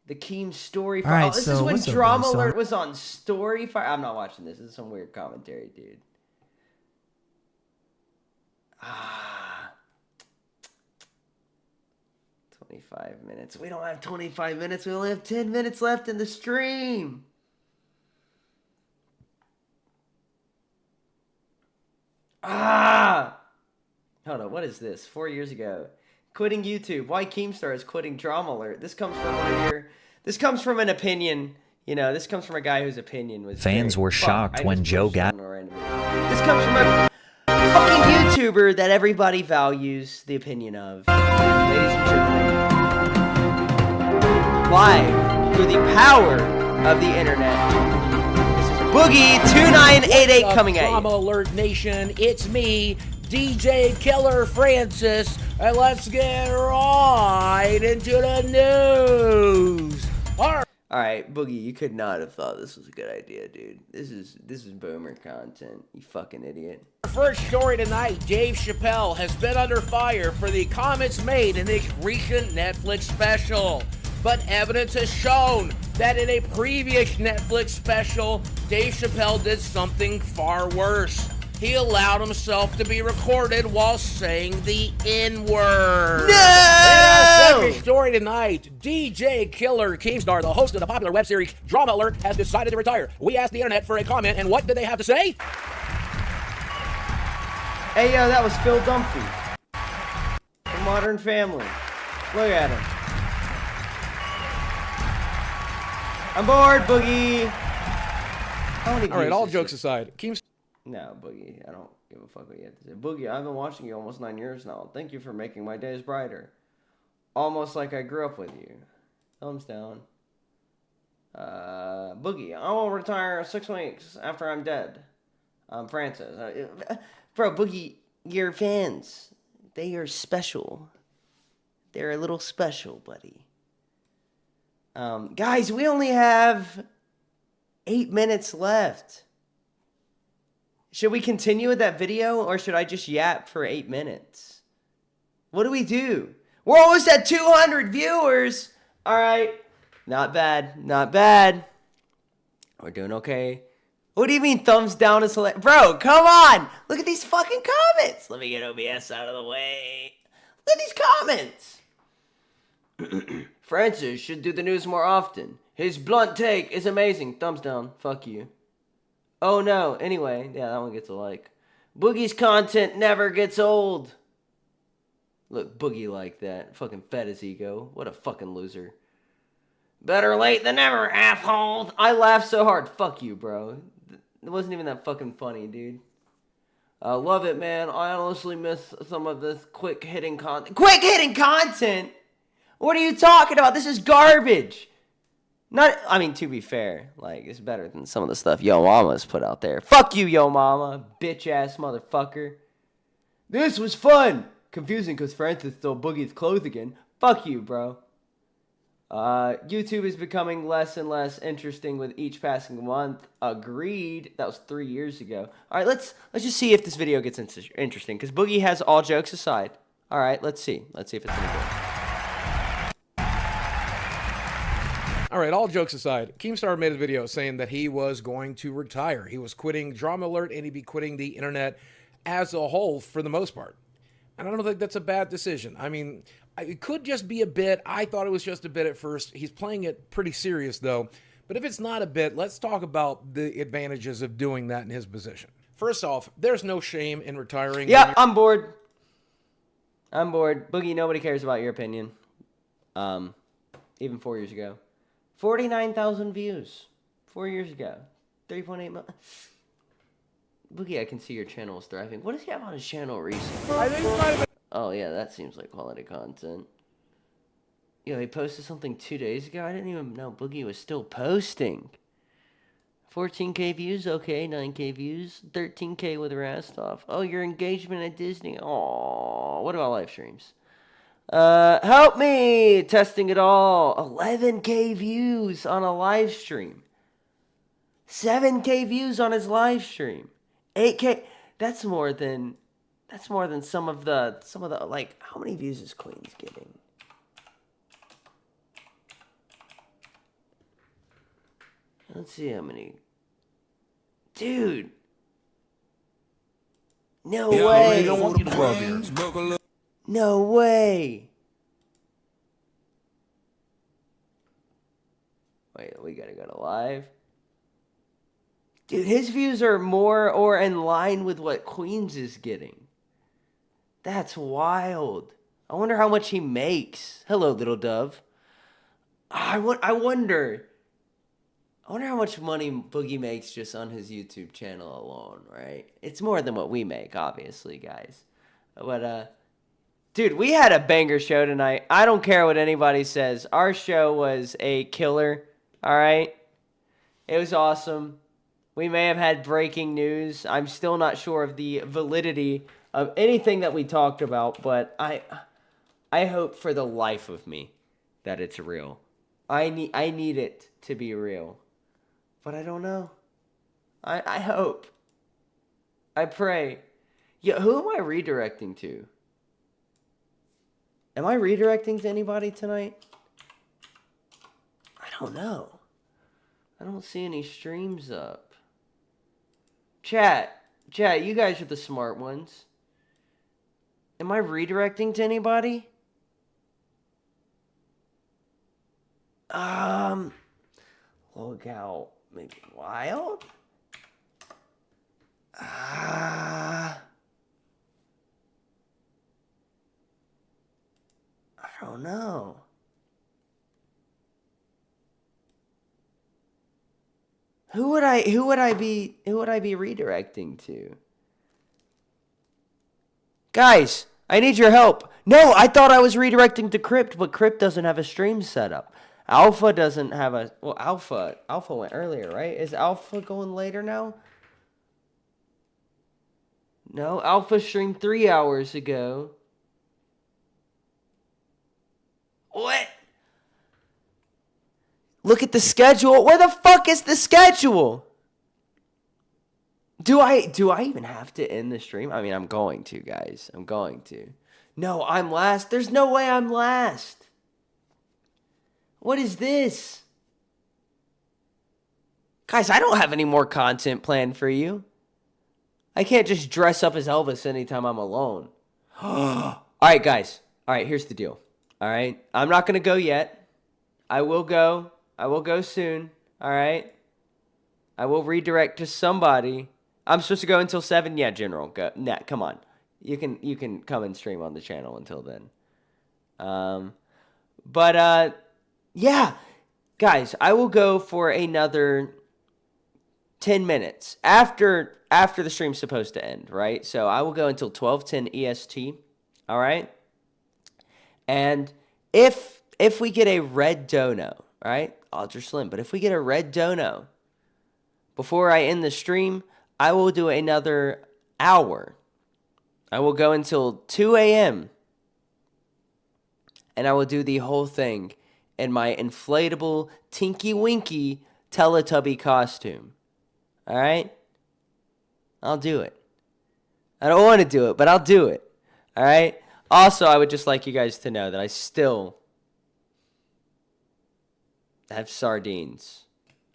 The Keem Story Fire. All right, oh, this so is when what's up, Drama guys? So Alert was on Story Fire. I'm not watching this. This is some weird commentary, dude. 25 minutes. We don't have 25 minutes. We only have 10 minutes left in the stream. Hold on. What is this? 4 years ago. Quitting YouTube. Why Keemstar is quitting Drama Alert. This comes from This comes from an opinion. You know, this comes from a guy whose opinion was. Fans were shocked when Joe got. This comes from a fucking YouTuber that everybody values the opinion of. Ladies and gentlemen, live through the power of the internet, this is Boogie2988 coming at you. Drama Alert Nation, it's me, DJ Killer Francis, and let's get right into the news. All right, Boogie, you could not have thought this was a good idea, dude. This is boomer content, you fucking idiot. First story tonight, Dave Chappelle has been under fire for the comments made in his recent Netflix special. But evidence has shown that in a previous Netflix special, Dave Chappelle did something far worse. He allowed himself to be recorded while saying the N-word. No! In our second story tonight, DJ Killer Keemstar, the host of the popular web series Drama Alert, has decided to retire. We asked the internet for a comment, and what did they have to say? Hey, yo, that was Phil Dunphy from Modern Family. Look at him. I'm bored, Boogie. How many All right, views all is jokes this? aside, Keemstar. No, Boogie, I don't give a fuck what you have to say. Boogie, I've been watching you almost 9 years now. Thank you for making my days brighter. Almost like I grew up with you. Thumbs down. Boogie, I will retire 6 weeks after I'm dead. I'm Francis. Bro, Boogie, your fans, they are special. They're a little special, buddy. Guys, we only have 8 minutes left. Should we continue with that video, or should I just yap for 8 minutes? What do we do? We're almost at 200 viewers. All right. Not bad. Not bad. We're doing okay. What do you mean thumbs down is hilarious? Bro, come on. Look at these fucking comments. Let me get OBS out of the way. Look at these comments. Francis should do the news more often. His blunt take is amazing. Thumbs down. Fuck you. Oh no. Anyway, yeah, that one gets a like. Boogie's content never gets old. Look, Boogie like that. Fucking fed his ego. What a fucking loser. Better late than never, asshole. I laughed so hard. Fuck you, bro. It wasn't even that fucking funny, dude. Love it, man. I honestly miss some of this quick-hitting content. Quick-hitting content? What are you talking about? This is garbage. I mean, to be fair, like, it's better than some of the stuff Yo Mama's put out there. Fuck you, Yo Mama, bitch-ass motherfucker. This was fun. Confusing because Francis stole Boogie's clothes again. Fuck you, bro. YouTube is becoming less and less interesting with each passing month. Agreed. That was 3 years ago. All right, let's just see if this video gets interesting, because Boogie has all jokes aside. All right, let's see. Let's see if it's any good. All right, all jokes aside, Keemstar made a video saying that he was going to retire. He was quitting Drama Alert, and he'd be quitting the internet as a whole for the most part. And I don't think that's a bad decision. I mean, it could just be a bit. I thought it was just a bit at first. He's playing it pretty serious, though. But if it's not a bit, let's talk about the advantages of doing that in his position. First off, there's no shame in retiring. Yeah, I'm bored. I'm bored. Boogie, nobody cares about your opinion. Even 4 years ago. 49,000 views. 4 years ago. 3.8 million. Boogie, I can see your channel is thriving. What does he have on his channel recently? I think it might have been. Oh, yeah, that seems like quality content. Yo, he posted something 2 days ago? I didn't even know Boogie was still posting. 14K views? Okay, 9K views. 13K with Rastoff. Oh, your engagement at Disney. Aww. What about live streams? Help me! Testing it all. 11K views on a live stream. 7K views on his live stream. 8K. That's more than some of the like, how many views is Queen's getting? Let's see how many. Dude. No way. No way. Wait, we gotta go to live. Dude, his views are more or in line with what Queen's is getting. That's wild. I wonder how much he makes. Hello, little dove. I wonder how much money Boogie makes just on his YouTube channel alone, right? It's more than what we make, obviously, guys. But, dude, we had a banger show tonight. I don't care what anybody says. Our show was a killer, all right? It was awesome. We may have had breaking news. I'm still not sure of the validity of anything that we talked about, but I hope for the life of me that it's real. I need it to be real. But I don't know. I hope. I pray. Yeah, who am I redirecting to? Am I redirecting to anybody tonight? I don't know. I don't see any streams up. Chat, you guys are the smart ones. Am I redirecting to anybody? Lolcow, maybe Wild? I don't know. Who would I be redirecting to? Guys, I need your help. No, I thought I was redirecting to Crypt, but Crypt doesn't have a stream set up. Alpha doesn't have a... Well, Alpha went earlier, right? Is Alpha going later now? No, Alpha streamed 3 hours ago. What? Look at the schedule. Where the fuck is the schedule? Do I even have to end the stream? I mean, I'm going to, guys. I'm going to. No, I'm last. There's no way I'm last. What is this? Guys, I don't have any more content planned for you. I can't just dress up as Elvis anytime I'm alone. All right, guys. All right, here's the deal. All right? I'm not going to go yet. I will go. I will go soon. All right? I will redirect to somebody. I'm supposed to go until 7? Yeah, General. Go. Nah, come on. You can come and stream on the channel until then. Yeah. Guys, I will go for another 10 minutes after the stream's supposed to end, right? So I will go until 12:10 EST. All right? And if we get a red dono, right? Ultra Slim, but if we get a red dono before I end the stream, I will do another hour. I will go until 2 a.m. and I will do the whole thing in my inflatable Tinky Winky Teletubby costume. All right? I'll do it. I don't want to do it, but I'll do it. All right? Also, I would just like you guys to know that I still have sardines.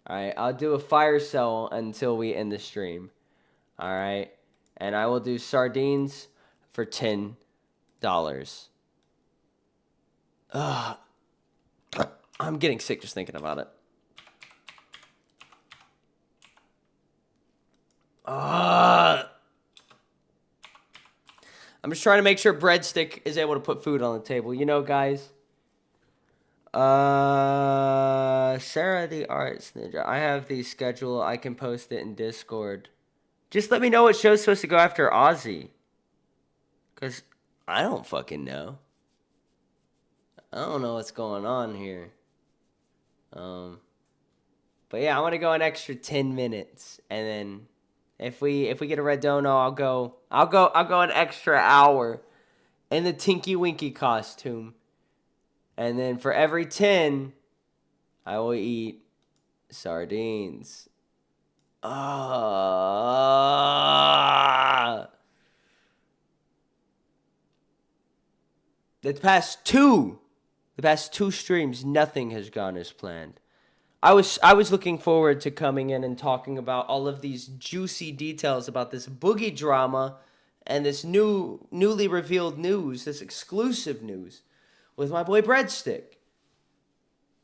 All right? I'll do a fire sale until we end the stream. All right? And I will do sardines for $10. Ugh. I'm getting sick just thinking about it. I'm just trying to make sure Breadstick is able to put food on the table. You know, guys. Sarah the Arts Ninja. I have the schedule. I can post it in Discord. Just let me know what show's supposed to go after Ozzy. Because I don't fucking know. I don't know what's going on here. But yeah, I want to go an extra 10 minutes. And then if we get a red dono, I'll go an extra hour in the Tinky Winky costume. And then for every 10, I will eat sardines. The past two streams, nothing has gone as planned. I was looking forward to coming in and talking about all of these juicy details about this Boogie drama and this newly revealed news, this exclusive news with my boy Breadstick.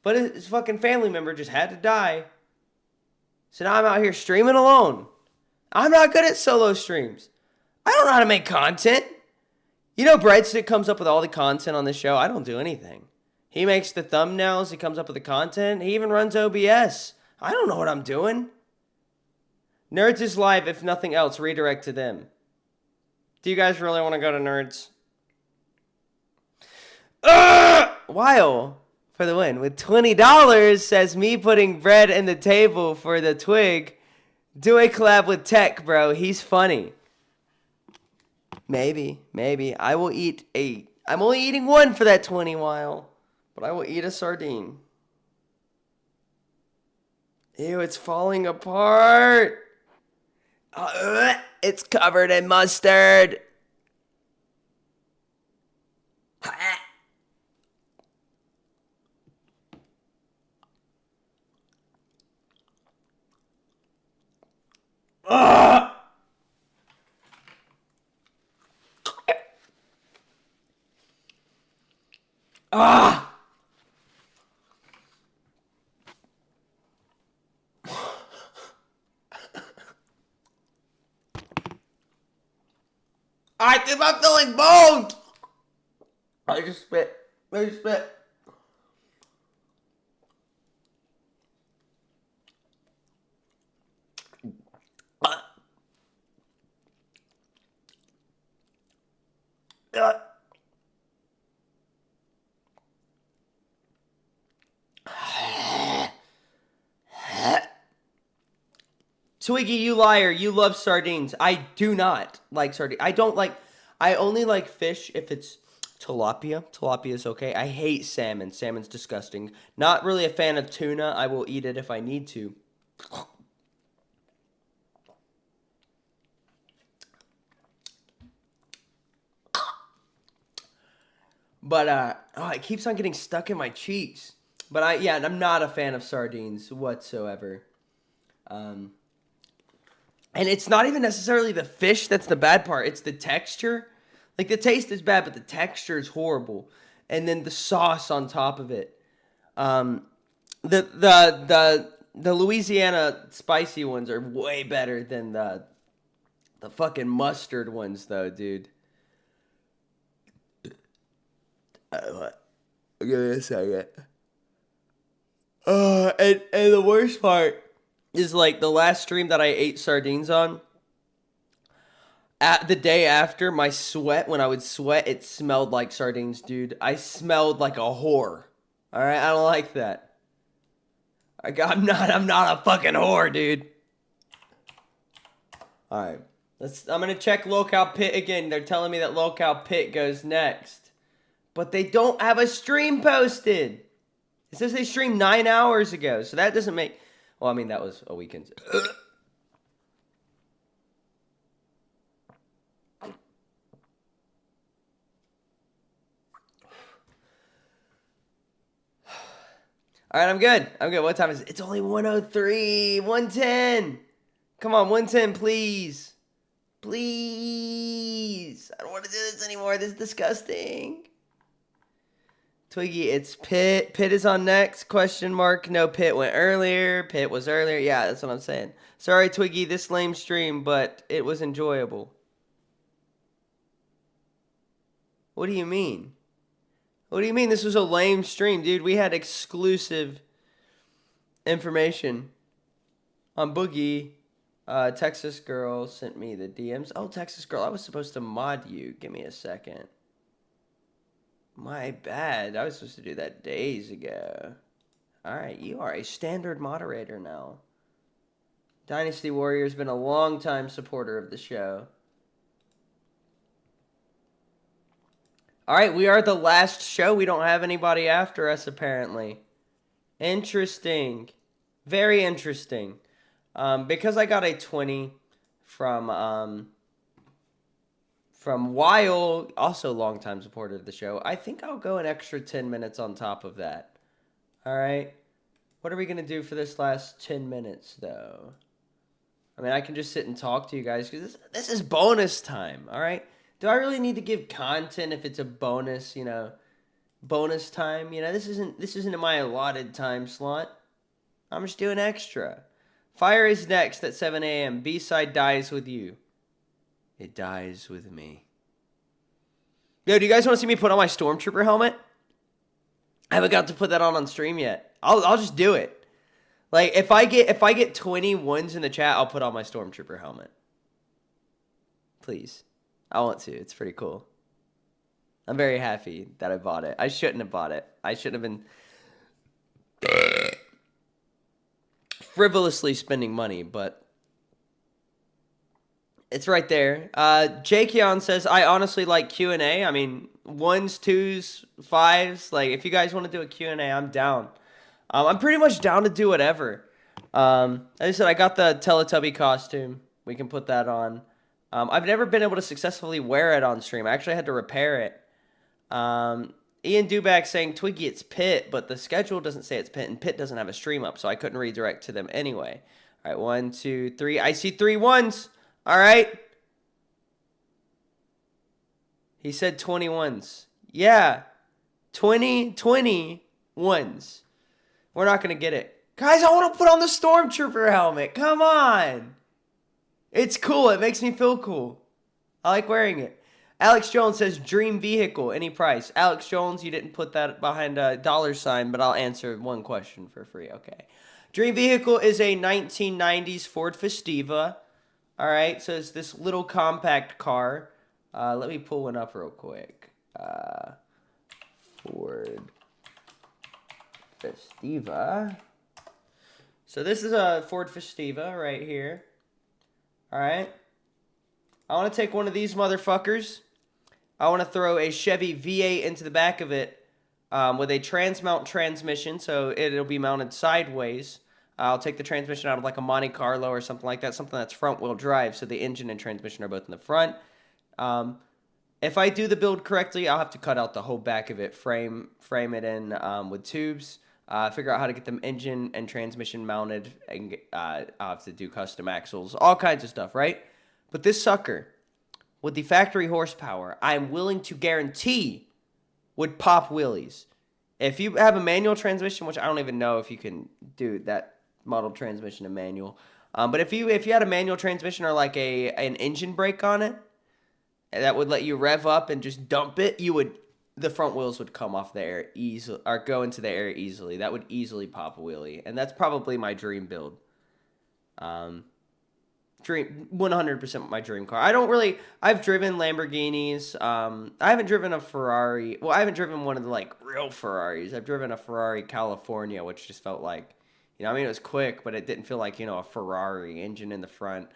But his fucking family member just had to die. So now I'm out here streaming alone. I'm not good at solo streams. I don't know how to make content. You know, Breadstick comes up with all the content on the show. I don't do anything. He makes the thumbnails. He comes up with the content. He even runs OBS. I don't know what I'm doing. Nerds is live. If nothing else, redirect to them. Do you guys really want to go to Nerds? Weil for the win with $20 says me putting bread in the table for the twig. Do a collab with Tech, bro. He's funny. Maybe. I will eat 8. I'm only eating 1 for that 20 while. But I will eat a sardine. Ew, it's falling apart. It's covered in mustard. I think I'm feeling bones. I just spit. Twiggy, you liar. You love sardines. I do not like sardines. I only like fish if it's tilapia. Tilapia is okay. I hate salmon. Salmon's disgusting. Not really a fan of tuna. I will eat it if I need to. But, it keeps on getting stuck in my cheeks. But I'm not a fan of sardines whatsoever. And it's not even necessarily the fish that's the bad part. It's the texture. Like, the taste is bad, but the texture is horrible. And then the sauce on top of it. The Louisiana spicy ones are way better than the fucking mustard ones, though, dude. Give me a second. And the worst part is, like, the last stream that I ate sardines on, at the day after, my sweat, when I would sweat, it smelled like sardines, dude. I smelled like a whore. Alright, I don't like that. I'm not a fucking whore, dude. Alright. I'm gonna check Lolcow Pit again. They're telling me that Lolcow Pit goes next. But they don't have a stream posted. It says they streamed 9 hours ago. So that doesn't make... Well, I mean, that was a weekend. Alright, I'm good. What time is it? It's only 1:03. 1:10. Come on, 1:10, please. Please. I don't want to do this anymore. This is disgusting. Twiggy, it's Pit. Pit is on next? Question mark. No, Pit went earlier. Pit was earlier. Yeah, that's what I'm saying. Sorry, Twiggy, this lame stream, but it was enjoyable. What do you mean? What do you mean this was a lame stream, dude? We had exclusive information on Boogie. Texas Girl sent me the DMs. Oh, Texas Girl, I was supposed to mod you. Give me a second. My bad. I was supposed to do that days ago. Alright, you are a standard moderator now. Dynasty Warrior's been a long-time supporter of the show. Alright, we are the last show. We don't have anybody after us, apparently. Interesting. Very interesting. Because I got a 20 from from Weil, also longtime supporter of the show. I think I'll go an extra 10 minutes on top of that. All right. What are we going to do for this last 10 minutes, though? I mean, I can just sit and talk to you guys because this is bonus time, all right? Do I really need to give content if it's a bonus, bonus time? This isn't my allotted time slot. I'm just doing extra. Fire is next at 7 a.m. B-side dies with you. It dies with me. Yo, do you guys want to see me put on my Stormtrooper helmet? I haven't got to put that on stream yet. I'll just do it. Like if I get 20 ones in the chat, I'll put on my Stormtrooper helmet. Please. I want to. It's pretty cool. I'm very happy that I bought it. I shouldn't have bought it. I shouldn't have been frivolously spending money, but it's right there. Jakeon says, I honestly like Q&A. I mean, 1s, 2s, 5s. Like, if you guys want to do a Q&A, I'm down. I'm pretty much down to do whatever. As I said, I got the Teletubby costume. We can put that on. I've never been able to successfully wear it on stream. I actually had to repair it. Ian Duback saying, Twiggy, it's Pit, but the schedule doesn't say it's Pit, and Pit doesn't have a stream up, so I couldn't redirect to them anyway. All right, 1, 2, 3. I see 3 1s. All right. He said 21s. Yeah. 20 ones. We're not going to get it. Guys, I want to put on the Stormtrooper helmet. Come on. It's cool. It makes me feel cool. I like wearing it. Alex Jones says, dream vehicle, any price. Alex Jones, you didn't put that behind a $sign, but I'll answer one question for free. Okay. Dream vehicle is a 1990s Ford Festiva. All right, so it's this little compact car. Let me pull one up real quick. Ford Festiva. So this is a Ford Festiva right here. All right. I want to take one of these motherfuckers. I want to throw a Chevy V8 into the back of it with a transmount transmission, so it'll be mounted sideways. I'll take the transmission out of like a Monte Carlo or something like that, something that's front-wheel drive, so the engine and transmission are both in the front. If I do the build correctly, I'll have to cut out the whole back of it, frame it in with tubes, figure out how to get the engine and transmission mounted, and I'll have to do custom axles, all kinds of stuff, right? But this sucker, with the factory horsepower, I'm willing to guarantee would pop wheelies. If you have a manual transmission, which I don't even know if you can do that model transmission in manual, but if you had a manual transmission or like an engine brake on it, that would let you rev up and just dump it, the front wheels would come off the air easily, or go into the air easily. That would easily pop a wheelie, and that's probably my dream build. 100% my dream car. I've driven Lamborghinis. I haven't driven a Ferrari. Well, I haven't driven one of the like real Ferraris. I've driven a Ferrari California, which just felt like, it was quick, but it didn't feel like, a Ferrari engine in the front.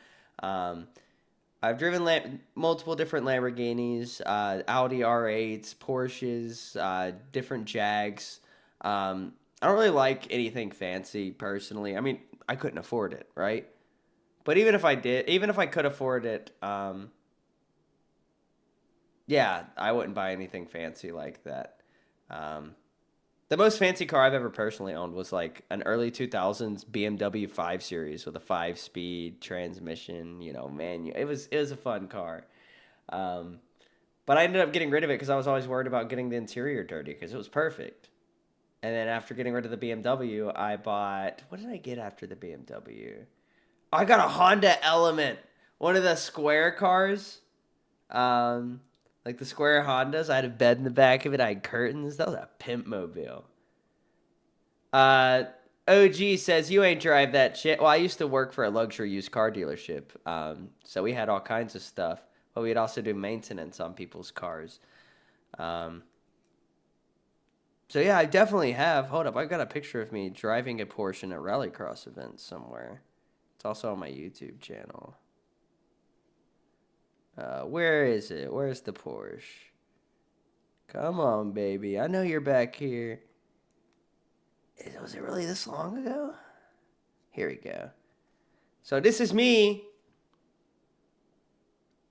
I've driven multiple different Lamborghinis, Audi R8s, Porsches, different Jags. I don't really like anything fancy personally. I mean, I couldn't afford it, right? But even if I could afford it, yeah, I wouldn't buy anything fancy like that. The most fancy car I've ever personally owned was like an early 2000s BMW 5 Series with a 5-speed transmission, manual. It was a fun car. But I ended up getting rid of it because I was always worried about getting the interior dirty because it was perfect. And then after getting rid of the BMW, I bought, what did I get after the BMW? I got a Honda Element, one of the square cars, like the square Hondas. I had a bed in the back of it. I had curtains. That was a pimp mobile. OG says, you ain't drive that shit. Well, I used to work for a luxury used car dealership, so we had all kinds of stuff, but we'd also do maintenance on people's cars. So yeah, I definitely have. Hold up, I've got a picture of me driving a Porsche at rallycross events somewhere. It's also on my YouTube channel. Where is it? Where's the Porsche? Come on, baby. I know you're back here. Was it really this long ago? Here we go. So this is me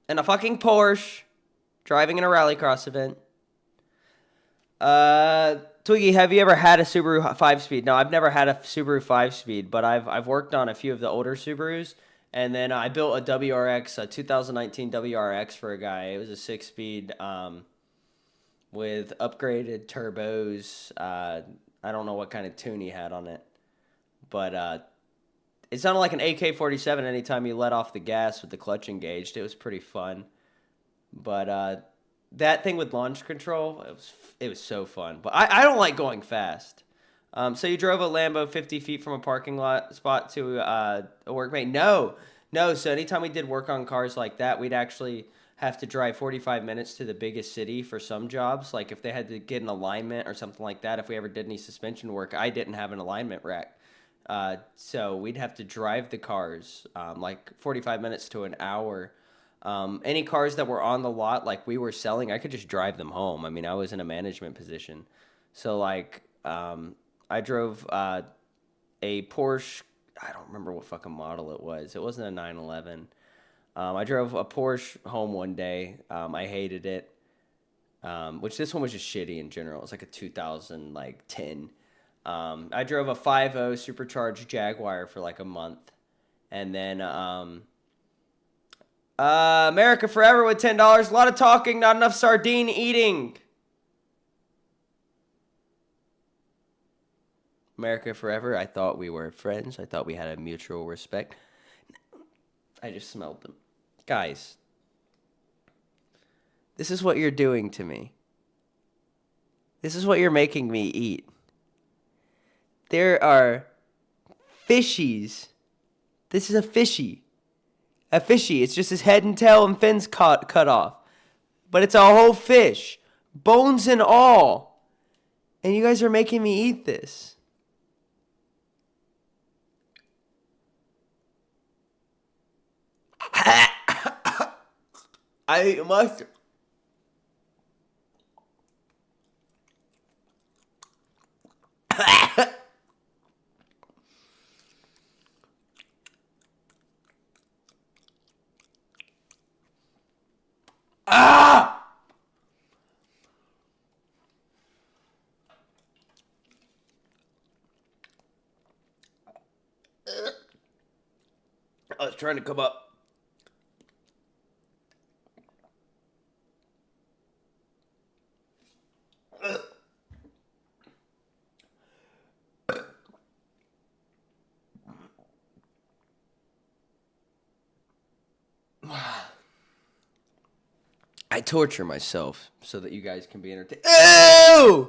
in a fucking Porsche driving in a rallycross event. Twiggy, have you ever had a Subaru 5-speed? No, I've never had a Subaru 5-speed, but I've worked on a few of the older Subarus, and then I built a WRX, a 2019 WRX for a guy. It was a 6-speed with upgraded turbos. I don't know what kind of tune he had on it, but it sounded like an AK-47 anytime you let off the gas with the clutch engaged. It was pretty fun, but that thing with launch control, it was so fun. But I don't like going fast. So you drove a Lambo 50 feet from a parking lot spot to a workmate? No. So anytime we did work on cars like that, we'd actually have to drive 45 minutes to the biggest city for some jobs. Like if they had to get an alignment or something like that, if we ever did any suspension work, I didn't have an alignment rack. So we'd have to drive the cars like 45 minutes to an hour. Any cars that were on the lot, like we were selling, I could just drive them home. I mean, I was in a management position. So like, I drove, a Porsche. I don't remember what fucking model it was. It wasn't a 911. I drove a Porsche home one day. I hated it. Which this one was just shitty in general. It was like a 2010. I drove a 5.0 supercharged Jaguar for like a month. And then, America Forever with $10. A lot of talking, not enough sardine eating. America Forever, I thought we were friends. I thought we had a mutual respect. I just smelled them. Guys, this is what you're doing to me. This is what you're making me eat. There are fishies. This is a fishy. A fishy. It's just his head and tail and fins cut off. But it's a whole fish. Bones and all. And you guys are making me eat this. I must. Ah! I was trying to come up. I torture myself so that you guys can be entertained. Ew!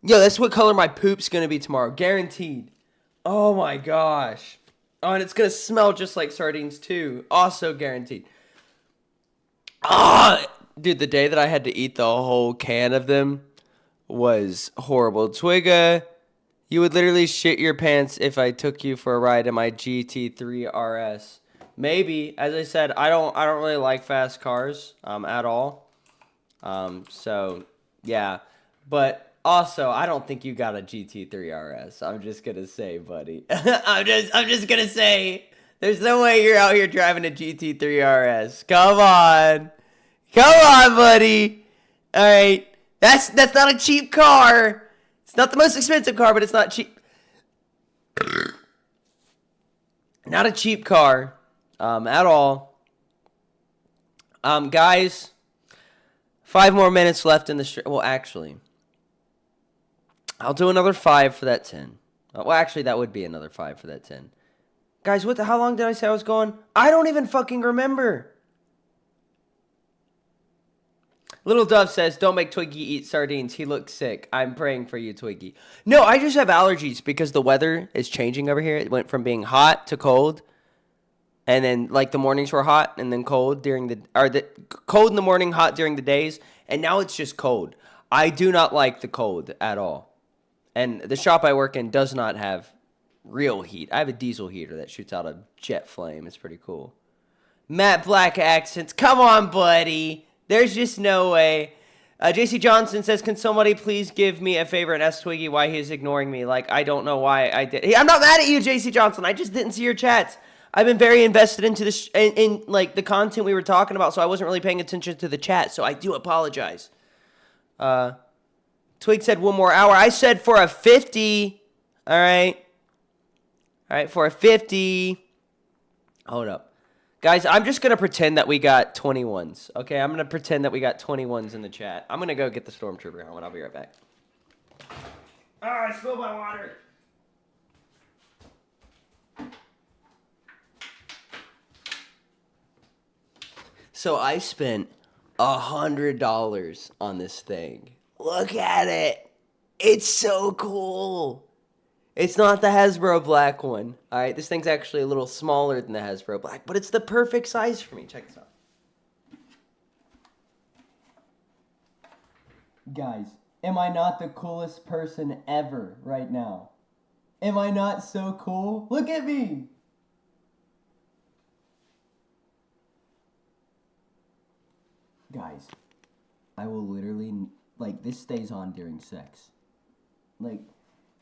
Yo, that's what color my poop's gonna be tomorrow. Guaranteed. Oh my gosh. Oh, and it's gonna smell just like sardines too. Also guaranteed. Ah! Dude, the day that I had to eat the whole can of them was horrible. Twigga, you would literally shit your pants if I took you for a ride in my GT3 RS. Maybe, as I said, I don't really like fast cars at all. So yeah, but also I don't think you got a GT3 RS. I'm just gonna say, buddy. I'm just gonna say, there's no way you're out here driving a GT3 RS. Come on, buddy. All right, that's not a cheap car. It's not the most expensive car, but it's not cheap. Not a cheap car. At all. Guys, 5 more minutes left in the stream. Well, actually, I'll do another 5 for that 10. Well, actually, that would be another 5 for that 10. Guys, how long did I say I was going? I don't even fucking remember. Little Dove says, don't make Twiggy eat sardines. He looks sick. I'm praying for you, Twiggy. No, I just have allergies because the weather is changing over here. It went from being hot to cold. And then, like, the mornings were hot and then cold cold in the morning, hot during the days. And now it's just cold. I do not like the cold at all. And the shop I work in does not have real heat. I have a diesel heater that shoots out a jet flame. It's pretty cool. Matt Black accents. Come on, buddy. There's just no way. JC Johnson says, can somebody please give me a favor and ask Twiggy why he's ignoring me? Like, I don't know why I did. Hey, I'm not mad at you, JC Johnson. I just didn't see your chats. I've been very invested into this in like the content we were talking about, so I wasn't really paying attention to the chat. So I do apologize. Twig said 1 more hour. I said for a 50. All right. All right, for a 50. Hold up. Guys, I'm just going to pretend that we got 21s. Okay, I'm going to pretend that we got 21s in the chat. I'm going to go get the Stormtrooper helmet. I'll be right back. I spilled my water. So I spent $100 on this thing. Look at it. It's so cool. It's not the Hasbro black one. All right, this thing's actually a little smaller than the Hasbro black, but it's the perfect size for me. Check this out. Guys, am I not the coolest person ever right now? Am I not so cool? Look at me. Guys, I will literally, like, this stays on during sex. Like,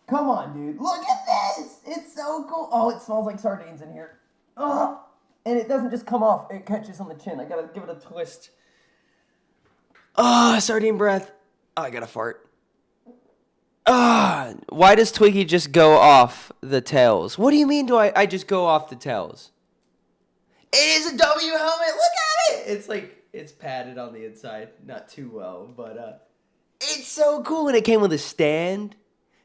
come on, dude. Look at this. It's so cool. Oh, it smells like sardines in here. Oh, and it doesn't just come off. It catches on the chin. I gotta give it a twist. Ah, sardine breath. Oh, I gotta fart. Ah, why does Twiggy just go off the tails? What do you mean do I just go off the tails? It is a W helmet. Look at it. It's like, it's padded on the inside. Not too well, but it's so cool. And it came with a stand.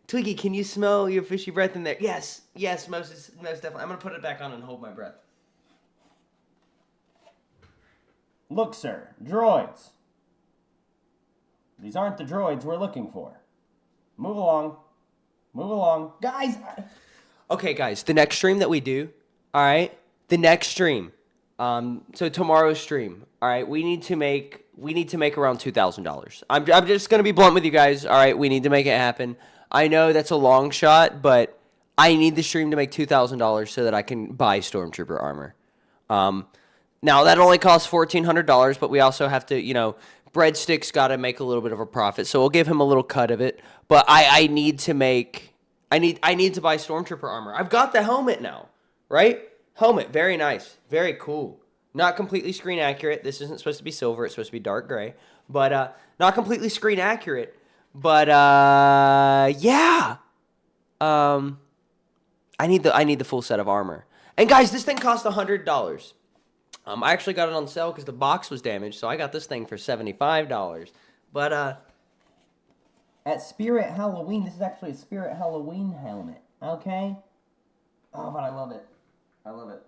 Twiggy, can you smell your fishy breath in there? Yes, most definitely. I'm going to put it back on and hold my breath. Look, sir, droids. These aren't the droids we're looking for. Move along. Move along. Guys. Okay, guys, the next stream that we do, all right? The next stream. So tomorrow's stream, all right? We need to make around $2,000. I'm just going to be blunt with you guys, all right? We need to make it happen. I know that's a long shot, but I need the stream to make $2,000 so that I can buy Stormtrooper armor. Now, that only costs $1,400, but we also have to, you know, Breadstick's got to make a little bit of a profit, so we'll give him a little cut of it. But I need to buy Stormtrooper armor. I've got the helmet now, right? Helmet, very nice, very cool. Not completely screen accurate. This isn't supposed to be silver. It's supposed to be dark gray. But not completely screen accurate. But yeah. I need the full set of armor. And guys, this thing cost $100. I actually got it on sale because the box was damaged, so I got this thing for $75. But at Spirit Halloween, this is actually a Spirit Halloween helmet. Okay. Oh, but I love it. I love it.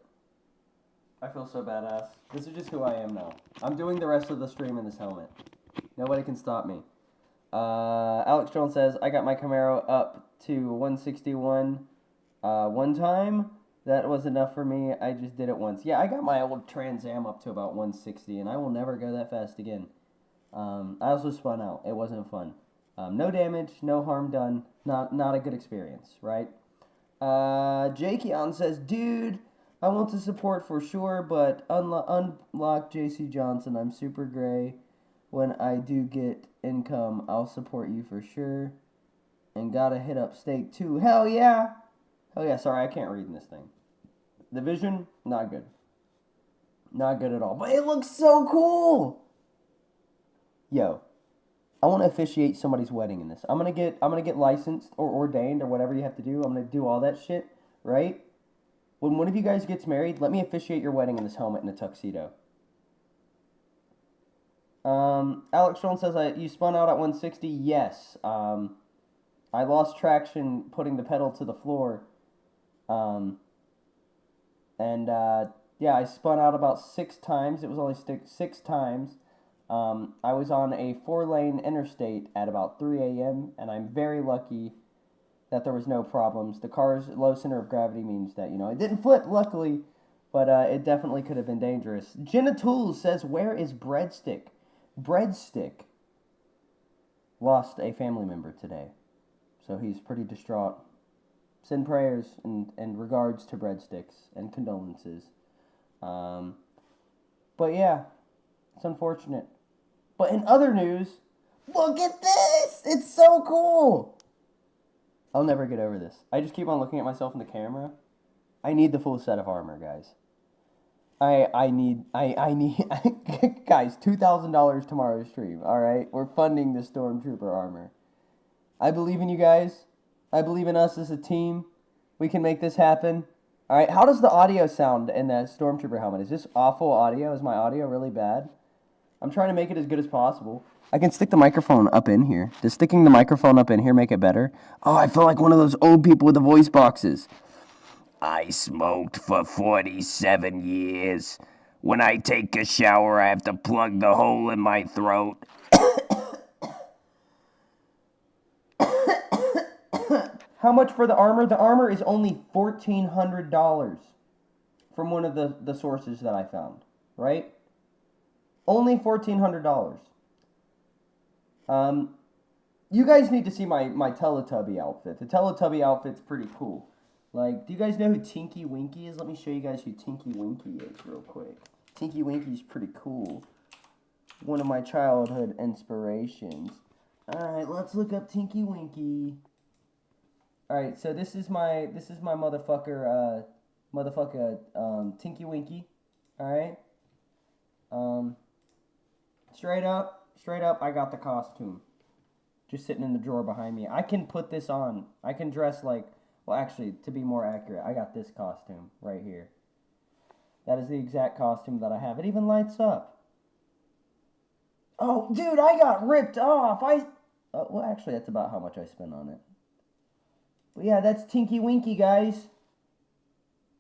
I feel so badass. This is just who I am now. I'm doing the rest of the stream in this helmet. Nobody can stop me. Alex Jones says, I got my Camaro up to 161 one time. That was enough for me. I just did it once. Yeah, I got my old Trans Am up to about 160, and I will never go that fast again. I also spun out. It wasn't fun. No damage, no harm done. Not a good experience, right? Jakeon says, dude, I want to support for sure, but unlock JC Johnson. I'm super gray. When I do get income, I'll support you for sure. And gotta hit up Steak too. Hell yeah! Hell yeah, sorry, I can't read in this thing. The vision, not good. Not good at all. But it looks so cool! Yo, I want to officiate somebody's wedding in this. I'm gonna get licensed or ordained or whatever you have to do. I'm gonna do all that shit, right? When one of you guys gets married, let me officiate your wedding in this helmet and a tuxedo. Alex Jones says, you spun out at 160. Yes. I lost traction putting the pedal to the floor. Yeah, I spun out about 6 times. It was only 6 times. I was on a 4-lane interstate at about 3 a.m., and I'm very lucky that there was no problems. The car's low center of gravity means that, you know, it didn't flip, luckily, but it definitely could have been dangerous. Jenna Tools says, where is Breadstick? Breadstick lost a family member today, so he's pretty distraught. Send prayers and regards to Breadsticks and condolences. But yeah, it's unfortunate. But in other news, look at this! It's so cool! I'll never get over this. I just keep on looking at myself in the camera, I need the full set of armor, guys. I need guys, $2,000 tomorrow's stream. All right, we're funding the Stormtrooper armor. I believe in you guys. I believe in us as a team. We can make this happen. All right, how does the audio sound in that Stormtrooper helmet? Is this awful audio? Is my audio really bad? I'm trying to make it as good as possible. I can stick the microphone up in here. Does sticking the microphone up in here make it better? Oh, I feel like one of those old people with the voice boxes. I smoked for 47 years. When I take a shower, I have to plug the hole in my throat. How much for the armor? The armor is only $1,400 from one of the sources that I found, right? Only $1,400. You guys need to see my Teletubby outfit. The Teletubby outfit's pretty cool. Like, do you guys know who Tinky Winky is? Let me show you guys who Tinky Winky is real quick. Tinky Winky's pretty cool. One of my childhood inspirations. Alright, let's look up Tinky Winky. Alright, so this is my motherfucker Tinky Winky. Alright? Straight up, I got the costume. Just sitting in the drawer behind me. I can put this on. I can dress like, well, actually, to be more accurate, I got this costume right here. That is the exact costume that I have. It even lights up. Oh, dude, I got ripped off. Well, actually, that's about how much I spent on it. But yeah, that's Tinky Winky, guys.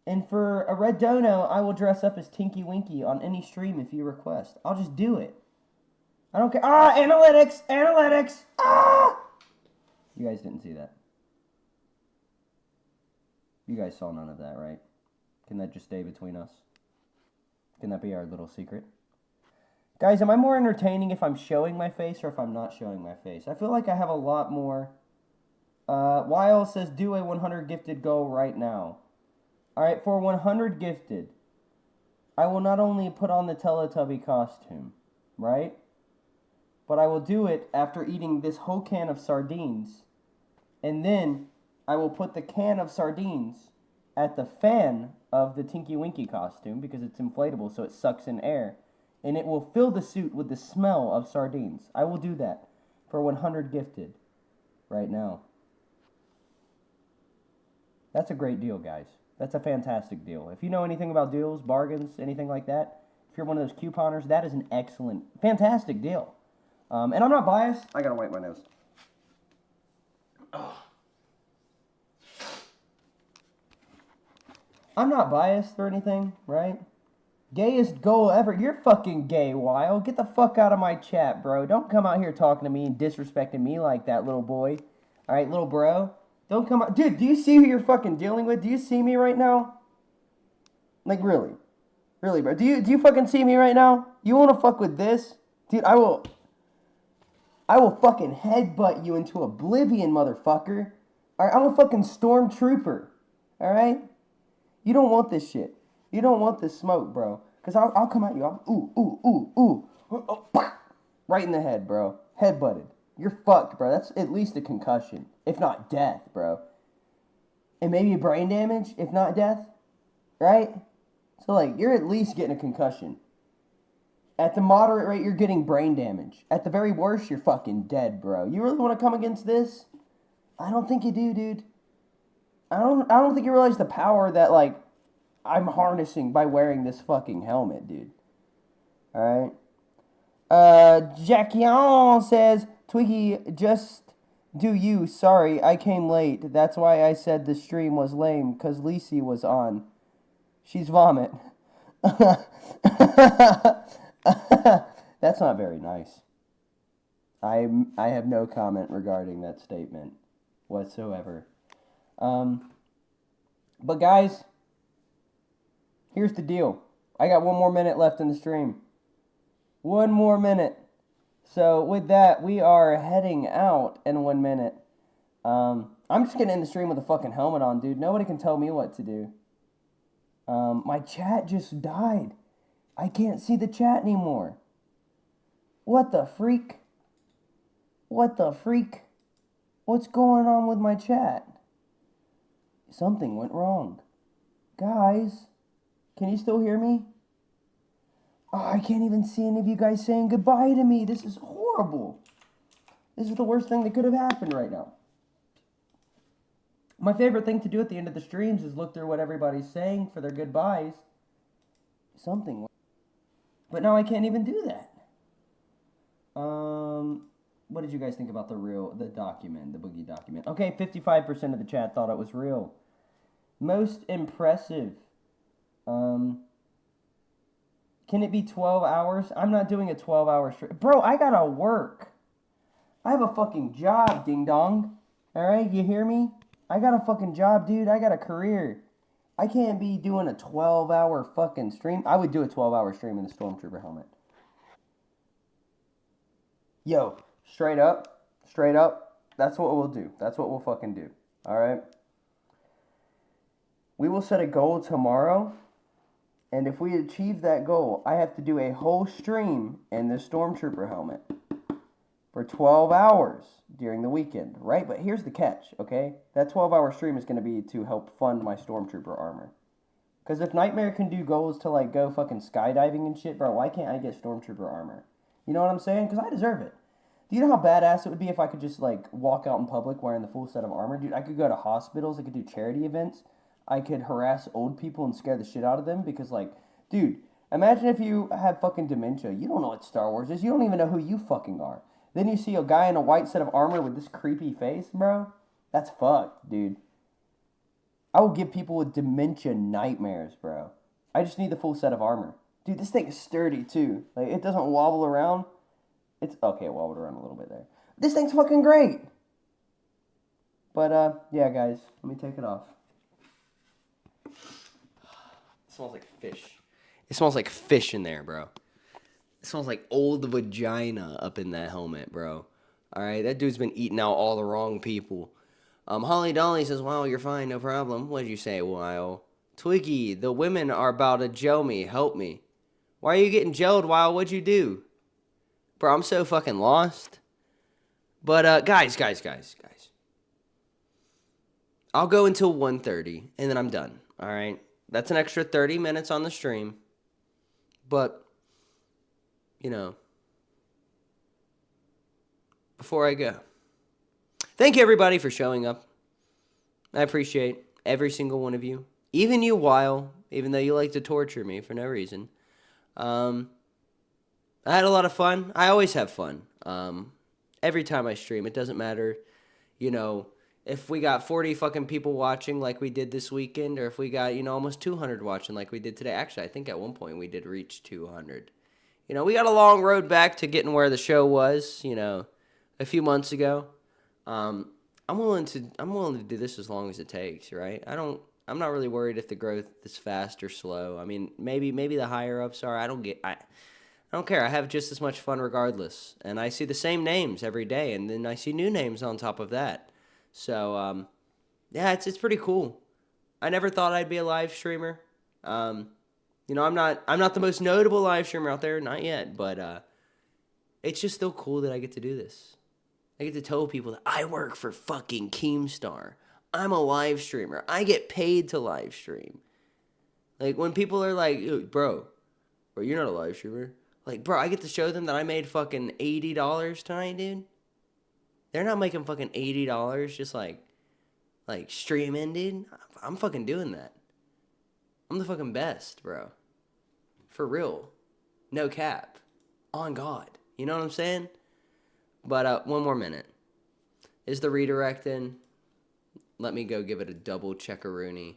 And for a red dono, I will dress up as Tinky Winky on any stream if you request. I'll just do it. I don't care. Ah, analytics! Ah! You guys didn't see that. You guys saw none of that, right? Can that just stay between us? Can that be our little secret? Guys, am I more entertaining if I'm showing my face or if I'm not showing my face? I feel like I have a lot more... Weil says, do a 100 gifted goal right now. Alright, for 100 gifted, I will not only put on the Teletubby costume, right? But I will do it after eating this whole can of sardines. And then I will put the can of sardines at the fan of the Tinky Winky costume because it's inflatable so it sucks in air. And it will fill the suit with the smell of sardines. I will do that for 100 gifted right now. That's a great deal, guys. That's a fantastic deal. If you know anything about deals, bargains, anything like that, if you're one of those couponers, that is an excellent, fantastic deal. And I'm not biased. I gotta wipe my nose. I'm not biased or anything, right? Gayest goal ever. You're fucking gay, Weil. Get the fuck out of my chat, bro. Don't come out here talking to me and disrespecting me like that, little boy. Alright, little bro? Don't come out. Dude, do you see who you're fucking dealing with? Do you see me right now? Like, really? Really, bro? Do you fucking see me right now? You wanna fuck with this? Dude, I will fucking headbutt you into oblivion, motherfucker. Alright, I'm a fucking stormtrooper. Alright? You don't want this shit. You don't want this smoke, bro. Because I'll come at you. Right in the head, bro. Headbutted. You're fucked, bro. That's at least a concussion. If not death, bro. And maybe brain damage, if not death. Right? So, like, you're at least getting a concussion. At the moderate rate, you're getting brain damage. At the very worst, you're fucking dead, bro. You really want to come against this? I don't think you do, dude. I don't think you realize the power that, like, I'm harnessing by wearing this fucking helmet, dude. Alright? Jacquion says, Twiggy, just do you. Sorry, I came late. That's why I said the stream was lame, because Lisi was on. She's vomit. That's not very nice. I have no comment regarding that statement whatsoever. But guys, here's the deal. I got 1 more minute left in the stream. 1 more minute. So with that, we are heading out in 1 minute. I'm just gonna end the stream with a fucking helmet on, dude. Nobody can tell me what to do. My chat just died. I can't see the chat anymore. What the freak? What the freak? What's going on with my chat? Something went wrong. Guys, can you still hear me? Oh, I can't even see any of you guys saying goodbye to me. This is horrible. This is the worst thing that could have happened right now. My favorite thing to do at the end of the streams is look through what everybody's saying for their goodbyes. Something. But now I can't even do that. What did you guys think about the document, the Boogie document? Okay, 55% of the chat thought it was real. Most impressive. Can it be 12 hours? I'm not doing a 12-hour stream. Bro, I gotta work. I have a fucking job, ding dong. Alright, you hear me? I got a fucking job, dude. I got a career. I can't be doing a 12-hour fucking stream. I would do a 12-hour stream in the Stormtrooper helmet. Yo, straight up, that's what we'll do. That's what we'll fucking do. Alright? We will set a goal tomorrow, and if we achieve that goal, I have to do a whole stream in the Stormtrooper helmet for 12 hours during the weekend, right? But here's the catch, okay? That 12-hour stream is going to be to help fund my Stormtrooper armor. Because if Nightmare can do goals to, like, go fucking skydiving and shit, bro, why can't I get Stormtrooper armor? You know what I'm saying? Because I deserve it. Do you know how badass it would be if I could just, like, walk out in public wearing the full set of armor? Dude, I could go to hospitals, I could do charity events, I could harass old people and scare the shit out of them because, like, dude, imagine if you have fucking dementia. You don't know what Star Wars is. You don't even know who you fucking are. Then you see a guy in a white set of armor with this creepy face, bro. That's fucked, dude. I will give people with dementia nightmares, bro. I just need the full set of armor. Dude, this thing is sturdy, too. Like, it doesn't wobble around. It's, okay, it wobbled around a little bit there. This thing's fucking great. But, yeah, guys, let me take it off. It smells like fish. It smells like fish in there, bro. It smells like old vagina up in that helmet, bro. Alright, that dude's been eating out all the wrong people. Holly Dolly says, wow, you're fine, no problem. What'd you say, Wow? Twiggy, the women are about to gel me. Help me. Why are you getting gelled, Wow? What'd you do? Bro, I'm so fucking lost. But, guys. I'll go until 1:30, and then I'm done. Alright? That's an extra 30 minutes on the stream. But, you know, before I go, thank you everybody for showing up. I appreciate every single one of you. Even you, Weil, even though you like to torture me for no reason. I had a lot of fun. I always have fun. Every time I stream, it doesn't matter, you know, if we got 40 fucking people watching like we did this weekend, or if we got, you know, almost 200 watching like we did today. Actually, I think at one point we did reach 200. You know, we got a long road back to getting where the show was, you know, a few months ago. I'm willing to do this as long as it takes, right? I'm not really worried if the growth is fast or slow. I mean, maybe the higher ups are. I don't care. I have just as much fun regardless. And I see the same names every day, and then I see new names on top of that. So, yeah, it's pretty cool. I never thought I'd be a live streamer. You know, I'm not the most notable live streamer out there, not yet, but it's just still cool that I get to do this. I get to tell people that I work for fucking Keemstar. I'm a live streamer. I get paid to live stream. Like, when people are like, bro, you're not a live streamer. Like, bro, I get to show them that I made fucking $80 tonight, dude. They're not making fucking $80 just like streaming, dude. I'm fucking doing that. I'm the fucking best, bro. For real. No cap. On God. You know what I'm saying? But one more minute. Is the redirect in? Let me go give it a double checkaroonie.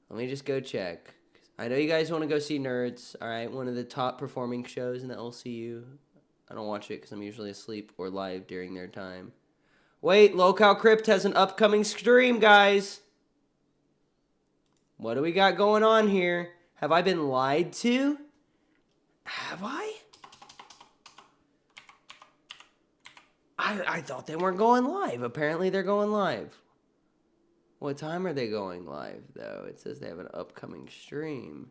Let me just go check. I know you guys want to go see Nerds. Alright, one of the top performing shows in the LCU. I don't watch it because I'm usually asleep or live during their time. Wait, Lolcow Crypt has an upcoming stream, guys. What do we got going on here? Have I been lied to? Have I? I thought they weren't going live. Apparently they're going live. What time are they going live, though? It says they have an upcoming stream.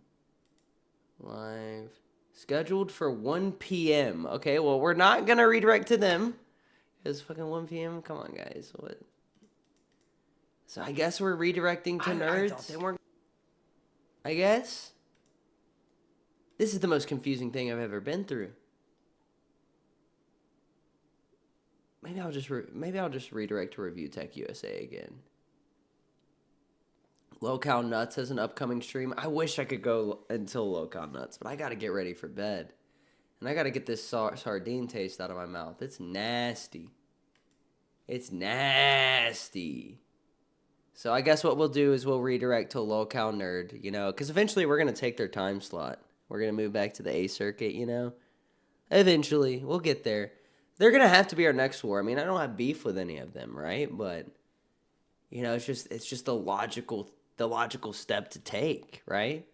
Live. Scheduled for 1 p.m. Okay, well, we're not going to redirect to them. It's fucking 1 p.m. Come on, guys. What? So I guess we're redirecting to Nerds. I guess. This is the most confusing thing I've ever been through. Maybe I'll just redirect to Review Tech USA again. Lolcow Nuts has an upcoming stream. I wish I could go until Lolcow Nuts, but I gotta get ready for bed. And I gotta get this sardine taste out of my mouth. It's nasty. It's nasty. So I guess what we'll do is we'll redirect to Lolcow Nerd, you know, because eventually we're gonna take their time slot. We're gonna move back to the A circuit, you know. Eventually, we'll get there. They're gonna have to be our next war. I mean, I don't have beef with any of them, right? But you know, it's just the logical step to take, right?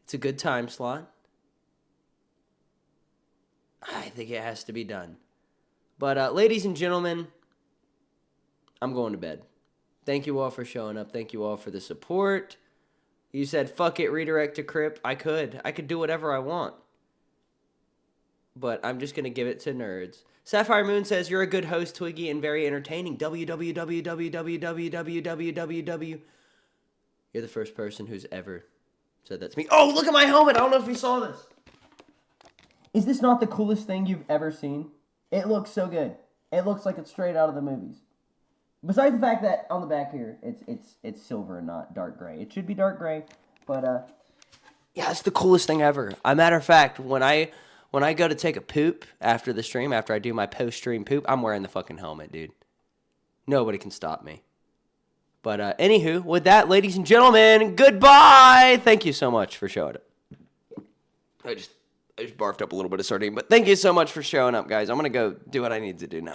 It's a good time slot. I think it has to be done. But ladies and gentlemen, I'm going to bed. Thank you all for showing up. Thank you all for the support. You said, fuck it, redirect to Crip. I could do whatever I want. But I'm just going to give it to nerds. Sapphire Moon says, you're a good host, Twiggy, and very entertaining. www. You're the first person who's ever said that to me. Oh, look at my helmet. I don't know if you saw this. Is this not the coolest thing you've ever seen? It looks so good. It looks like it's straight out of the movies. Besides the fact that on the back here, it's silver and not dark gray. It should be dark gray, but yeah, it's the coolest thing ever. As a matter of fact, when I go to take a poop after the stream, after I do my post-stream poop, I'm wearing the fucking helmet, dude. Nobody can stop me. But anywho, with that, ladies and gentlemen, goodbye. Thank you so much for showing up. I just barfed up a little bit of sardine, but thank you so much for showing up, guys. I'm gonna go do what I need to do now.